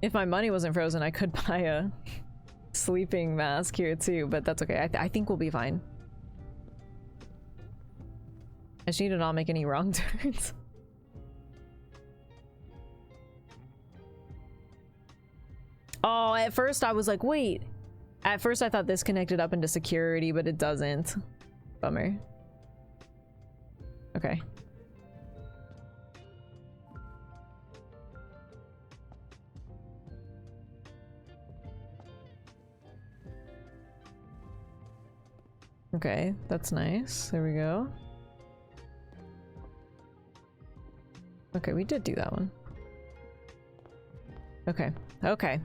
S1: If my money wasn't frozen, I could buy a sleeping mask here too, but that's okay. I think we'll be fine. I just need to not make any wrong turns. Oh, at first I was like, wait. At first I thought this connected up into security, but it doesn't. Bummer. Okay. Okay, that's nice. There we go. Okay, we did do that one. Okay, okay.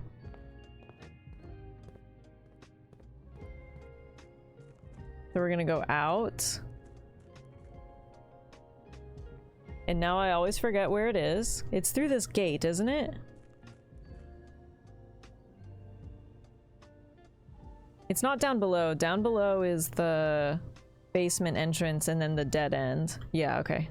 S1: So we're gonna go out. And now I always forget where it is. It's through this gate, isn't it? It's not down below. Down below is the basement entrance and then the dead end. Yeah, okay.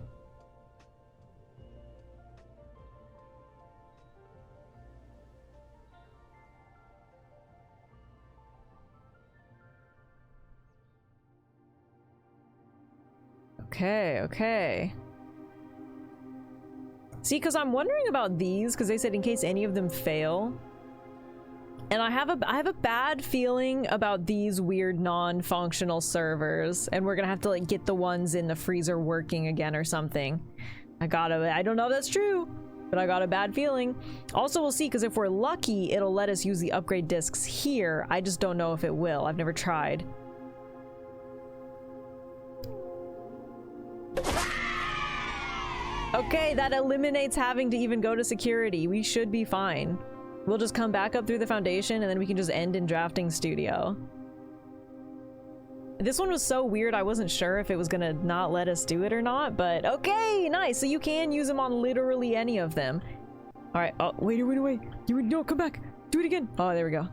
S1: Okay, okay. See, because I'm wondering about these, because they said in case any of them fail. And I have a bad feeling about these weird non-functional servers, and we're gonna have to like get the ones in the freezer working again or something. I don't know if that's true, but I got a bad feeling. Also, we'll see, because if we're lucky, it'll let us use the upgrade discs here. I just don't know if it will. I've never tried. Okay, that eliminates having to even go to security. We should be fine. We'll just come back up through the foundation, and then we can just end in drafting studio. This one was so weird, I wasn't sure if it was gonna not let us do it or not, but okay, nice. So you can use them on literally any of them. All right, oh, wait. No, come back. Do it again. Oh, there we go.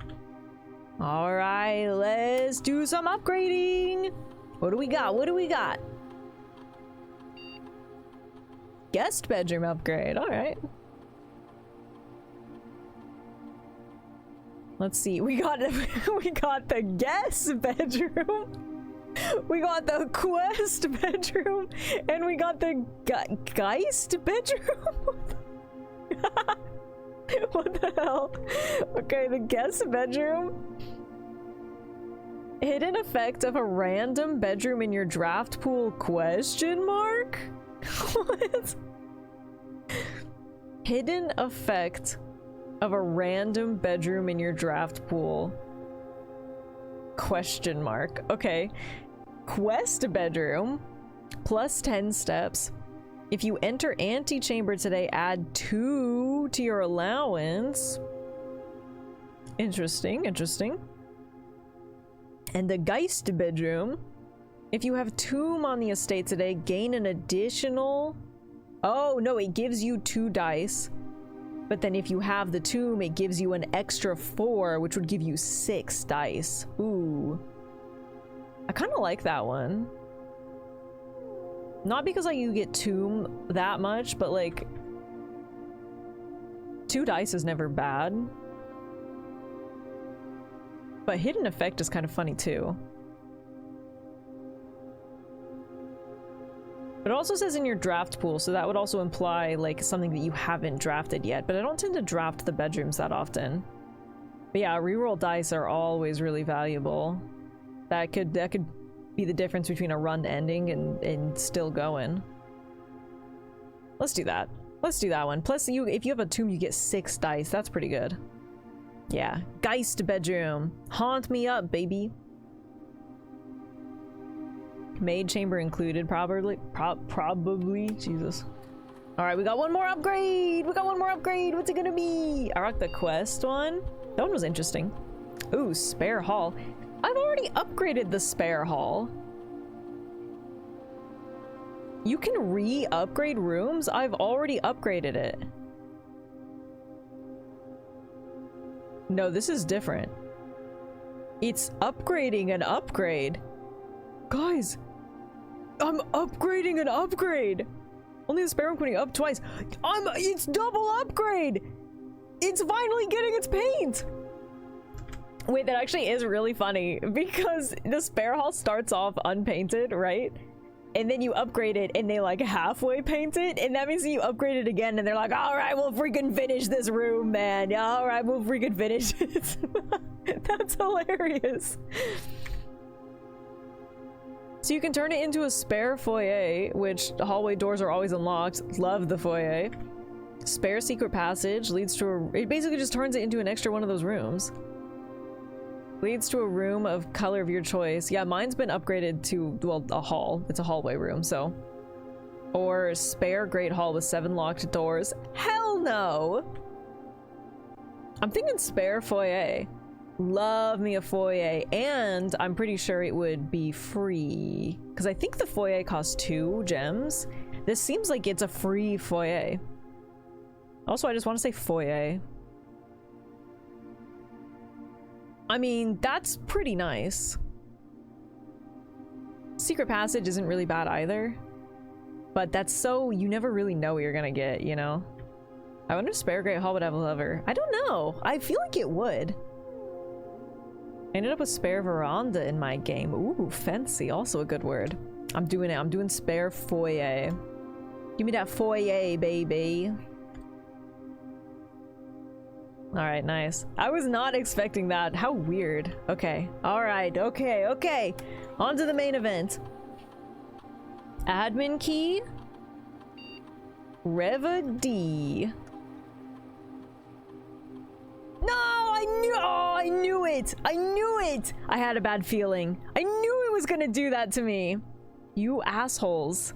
S1: All right, let's do some upgrading. What do we got? Guest bedroom upgrade, all right. Let's see, we got the guest bedroom. We got the quest bedroom, and we got the Geist bedroom? What the hell? Okay, the guest bedroom. Hidden effect of a random bedroom in your draft pool, question mark? What? Hidden effect of a random bedroom in your draft pool, question mark. Okay. Quest bedroom, plus 10 steps. If you enter antechamber today, add 2 to your allowance. Interesting. And the Geist bedroom. If you have tomb on the estate today, gain an additional... Oh, no, it gives you 2 dice. But then if you have the tomb, it gives you an extra 4, which would give you 6 dice. Ooh. I kind of like that one. Not because like you get tomb that much, but like 2 dice is never bad. But hidden effect is kind of funny too. But it also says in your draft pool, so that would also imply like something that you haven't drafted yet, but I don't tend to draft the bedrooms that often. But yeah, reroll dice are always really valuable. That could be the difference between a run ending and still going. Let's do that. Let's do that one. Plus, if you have a tomb, you get 6 dice. That's pretty good. Yeah. Geist bedroom. Haunt me up, baby. Maid chamber included, probably. Probably. Jesus. All right, we got one more upgrade. What's it gonna be? I rocked the quest one. That one was interesting. Ooh, spare hall. I've already upgraded the spare hall. You can re-upgrade rooms? I've already upgraded it. No, this is different. It's upgrading an upgrade. Guys, I'm upgrading an upgrade. Only the spare room putting up twice. It's double upgrade. It's finally getting its paint. Wait, that actually is really funny because the spare hall starts off unpainted, right? And then you upgrade it and they like halfway paint it, and that means that you upgrade it again and they're like, all right, we'll freaking finish this room, man. All right, we'll freaking finish it. That's hilarious. So you can turn it into a spare foyer, which the hallway doors are always unlocked. Love the foyer. Spare secret passage leads to it basically just turns it into an extra one of those rooms. Leads to a room of color of your choice. Yeah, mine's been upgraded to, well, a hall. It's a hallway room, so. Or spare great hall with 7 locked doors. Hell no! I'm thinking spare foyer. Love me a foyer, and I'm pretty sure it would be free. Because I think the foyer costs 2 gems. This seems like it's a free foyer. Also, I just want to say foyer. I mean, that's pretty nice. Secret passage isn't really bad either. But that's so, you never really know what you're gonna get, you know? I wonder if Spare Great Hall would have a lover. I don't know. I feel like it would. I ended up with Spare Veranda in my game. Ooh, fancy. Also a good word. I'm doing it. I'm doing Spare Foyer. Give me that foyer, baby. Alright, nice. I was not expecting that. How weird. Okay. Alright, okay. On to the main event. Admin key. VOD. No, I knew it. I knew it. I had a bad feeling. I knew it was gonna do that to me. You assholes.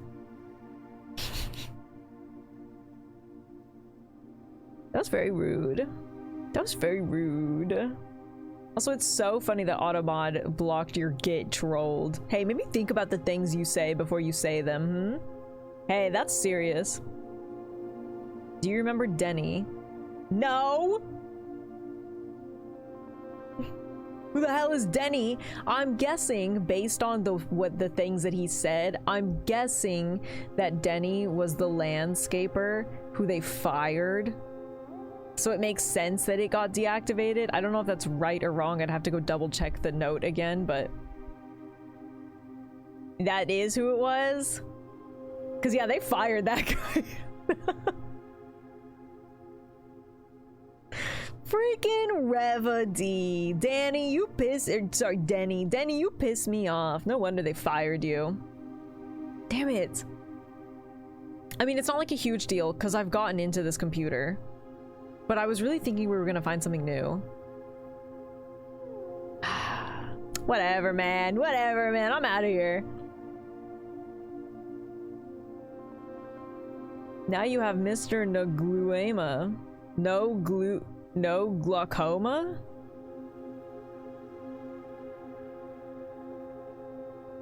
S1: That was very rude. That was very rude. Also, it's so funny that Automod blocked your get trolled. Hey, maybe think about the things you say before you say them, hmm? Hey, that's serious. Do you remember Denny? No! Who the hell is Denny? I'm guessing, based on the things that he said, I'm guessing that Denny was the landscaper who they fired. So it makes sense that it got deactivated. I don't know if that's right or wrong. I'd have to go double check the note again, but that is who it was. Cause yeah, they fired that guy. Freaking VOD. Danny, you sorry, Denny. Denny, you pissed me off. No wonder they fired you. Damn it. I mean, it's not like a huge deal because I've gotten into this computer. But I was really thinking we were gonna find something new. Whatever, man. Whatever, man. I'm out of here. Now you have Mr. Nogluema. No glaucoma?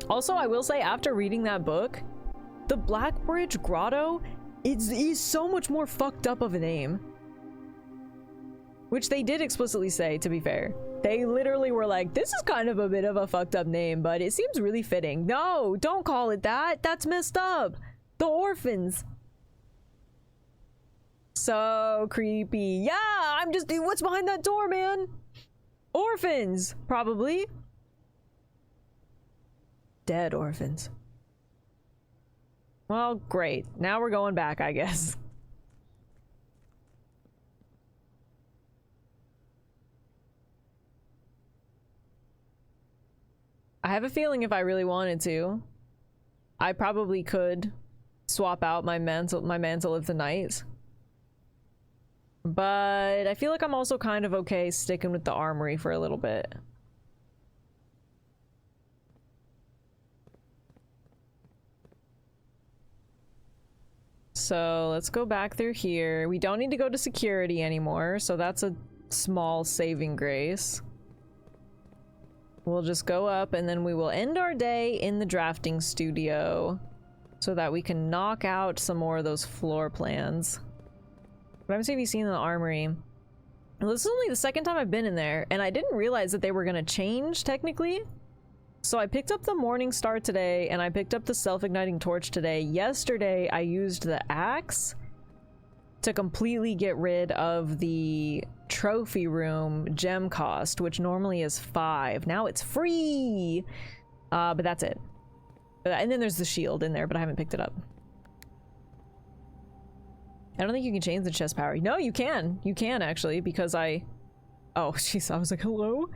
S1: Also, I will say, after reading that book, the Blackbridge Grotto is so much more fucked up of a name. Which they did explicitly say, to be fair. They literally were like, this is kind of a bit of a fucked up name, but it seems really fitting. No, don't call it that. That's messed up. The orphans. So creepy. Yeah, I'm just, what's behind that door, man? Orphans, probably. Dead orphans. Well, great. Now we're going back, I guess. I have a feeling if I really wanted to, I probably could swap out my mantle of the night. But I feel like I'm also kind of okay sticking with the armory for a little bit. So let's go back through here. We don't need to go to security anymore, so that's a small saving grace. We'll just go up and then we will end our day in the drafting studio so that we can knock out some more of those floor plans. What have you seen in the armory? Well, this is only the second time I've been in there, and I didn't realize that they were gonna change technically. So I picked up the Morning Star today, and I picked up the self-igniting torch today. Yesterday, I used the axe to completely get rid of the trophy room gem cost, which normally is 5. Now it's free! But that's it. And then there's the shield in there, but I haven't picked it up. I don't think you can change the chest power. No, you can. You can, actually, because I... Oh, jeez, I was like, hello?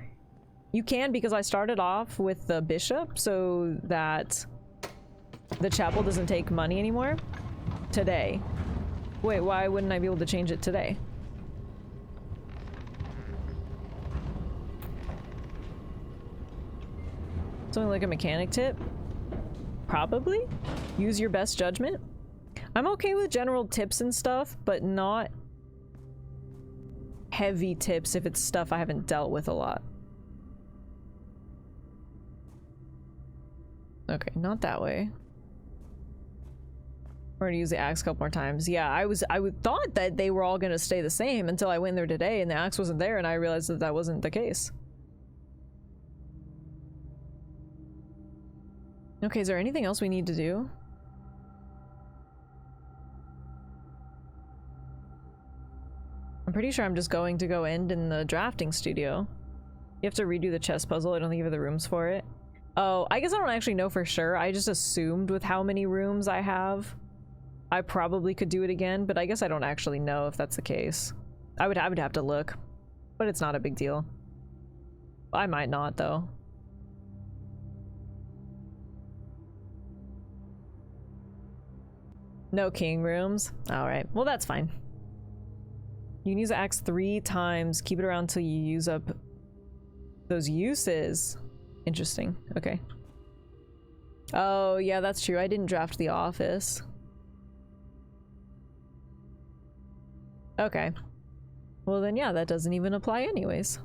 S1: You can, because I started off with the bishop so that the chapel doesn't take money anymore. Today. Wait, why wouldn't I be able to change it today? Something like a mechanic tip? Probably? Use your best judgment? I'm okay with general tips and stuff, but not heavy tips if it's stuff I haven't dealt with a lot. Okay, not that way. We're gonna use the axe a couple more times. Yeah, I thought that they were all gonna stay the same until I went there today and the axe wasn't there and I realized that that wasn't the case. Okay, is there anything else we need to do? I'm pretty sure I'm just going to go end in the drafting studio. You have to redo the chess puzzle. I don't think you have the rooms for it. Oh, I guess I don't actually know for sure. I just assumed with how many rooms I have, I probably could do it again, but I guess I don't actually know if that's the case. I would have to look, but it's not a big deal. I might not, though. No king rooms. All right. Well, that's fine. You can use the axe 3 times. Keep it around till you use up those uses. Interesting. Okay. Oh, yeah, that's true. I didn't draft the office. Okay. Well, then, yeah, that doesn't even apply anyways.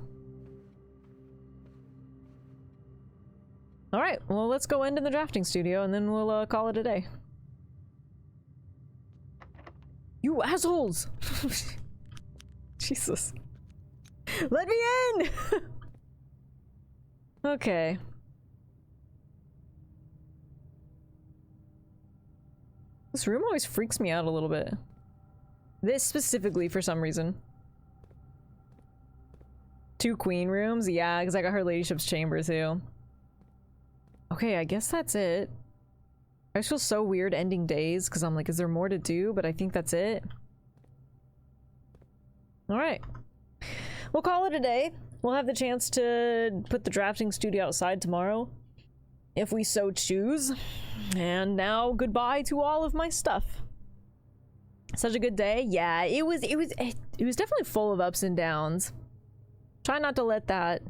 S1: All right. Well, let's go end in the drafting studio and then we'll call it a day. You assholes! Jesus. Let me in! Okay. This room always freaks me out a little bit. This specifically for some reason. 2 queen rooms? Yeah, because I got her ladyship's chamber too. Okay, I guess that's it. I just feel so weird ending days because I'm like, is there more to do? But I think that's it. Alright. We'll call it a day. We'll have the chance to put the drafting studio outside tomorrow, if we so choose. And now, goodbye to all of my stuff. Such a good day. Yeah, it was definitely full of ups and downs. Try not to let that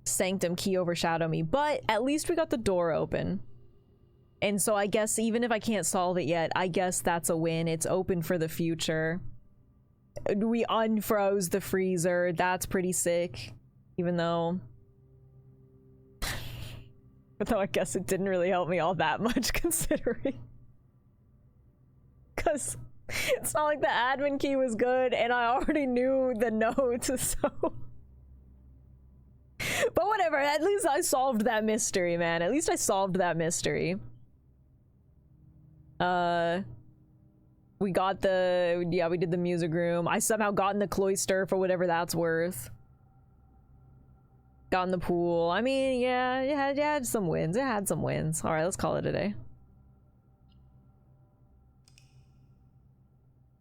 S1: sanctum key overshadow me, but at least we got the door open. And so I guess even if I can't solve it yet, I guess that's a win. It's open for the future. We unfroze the freezer. That's pretty sick. Even though... But though I guess it didn't really help me all that much considering. Because it's not like the admin key was good and I already knew the notes, so... But whatever, at least I solved that mystery, man. At least I solved that mystery. We got the... Yeah, we did the music room. I somehow got in the cloister for whatever that's worth. Got in the pool. I mean, yeah, it had some wins. It had some wins. Alright, let's call it a day.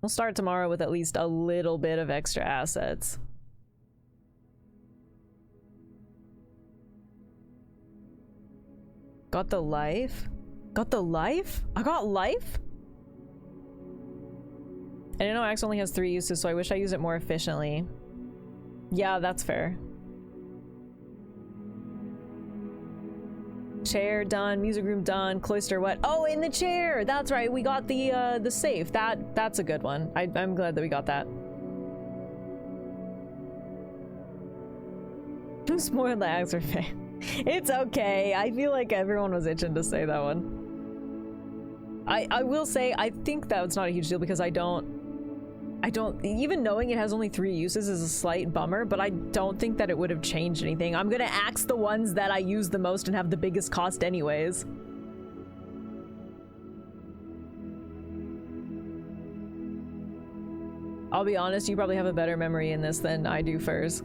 S1: We'll start tomorrow with at least a little bit of extra assets. Got the life? Got the life? I got life? I didn't know Axe only has 3 uses, so I wish I used it more efficiently. Yeah, that's fair. Chair done, music room done, cloister what? Oh, in the chair! That's right, we got the safe. That's a good one. I'm glad that we got that. Who spoiled the Axe fan? It's okay. I feel like everyone was itching to say that one. I will say, I think that it's not a huge deal because I don't, even knowing it has only 3 uses is a slight bummer, but I don't think that it would have changed anything. I'm gonna axe the ones that I use the most and have the biggest cost anyways. I'll be honest, you probably have a better memory in this than I do, Furs.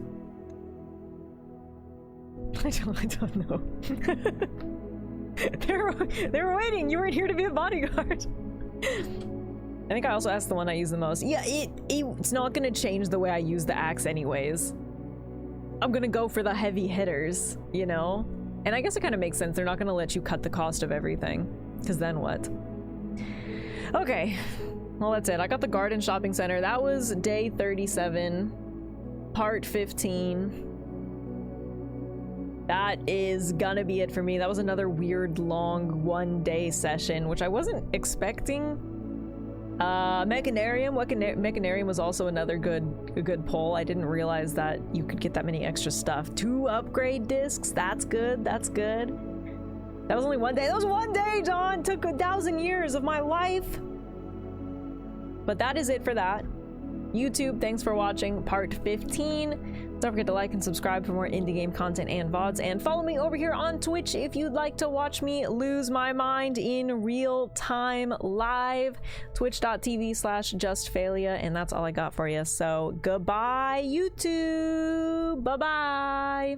S1: I don't know. they were waiting. You weren't here to be a bodyguard. I think I also asked the one I use the most. Yeah, it's not gonna change the way I use the axe anyways. I'm gonna go for the heavy hitters, you know? And I guess it kind of makes sense. They're not gonna let you cut the cost of everything. Because then what? Okay. Well, that's it. I got the garden shopping center. That was day 37. Part 15. That is gonna be it for me. That was another weird, long, one-day session, which I wasn't expecting. Mechanarium. Mechanarium was also another good pull. I didn't realize that you could get that many extra stuff. 2 upgrade discs. That's good. That's good. That was only one day. That was one day, John! Took 1,000 years of my life! But that is it for that. YouTube, thanks for watching part 15. Don't forget to like and subscribe for more indie game content and VODs, and follow me over here on Twitch if you'd like to watch me lose my mind in real time live. Twitch.tv/justfailure, and that's all I got for you. So goodbye, YouTube. Bye-bye.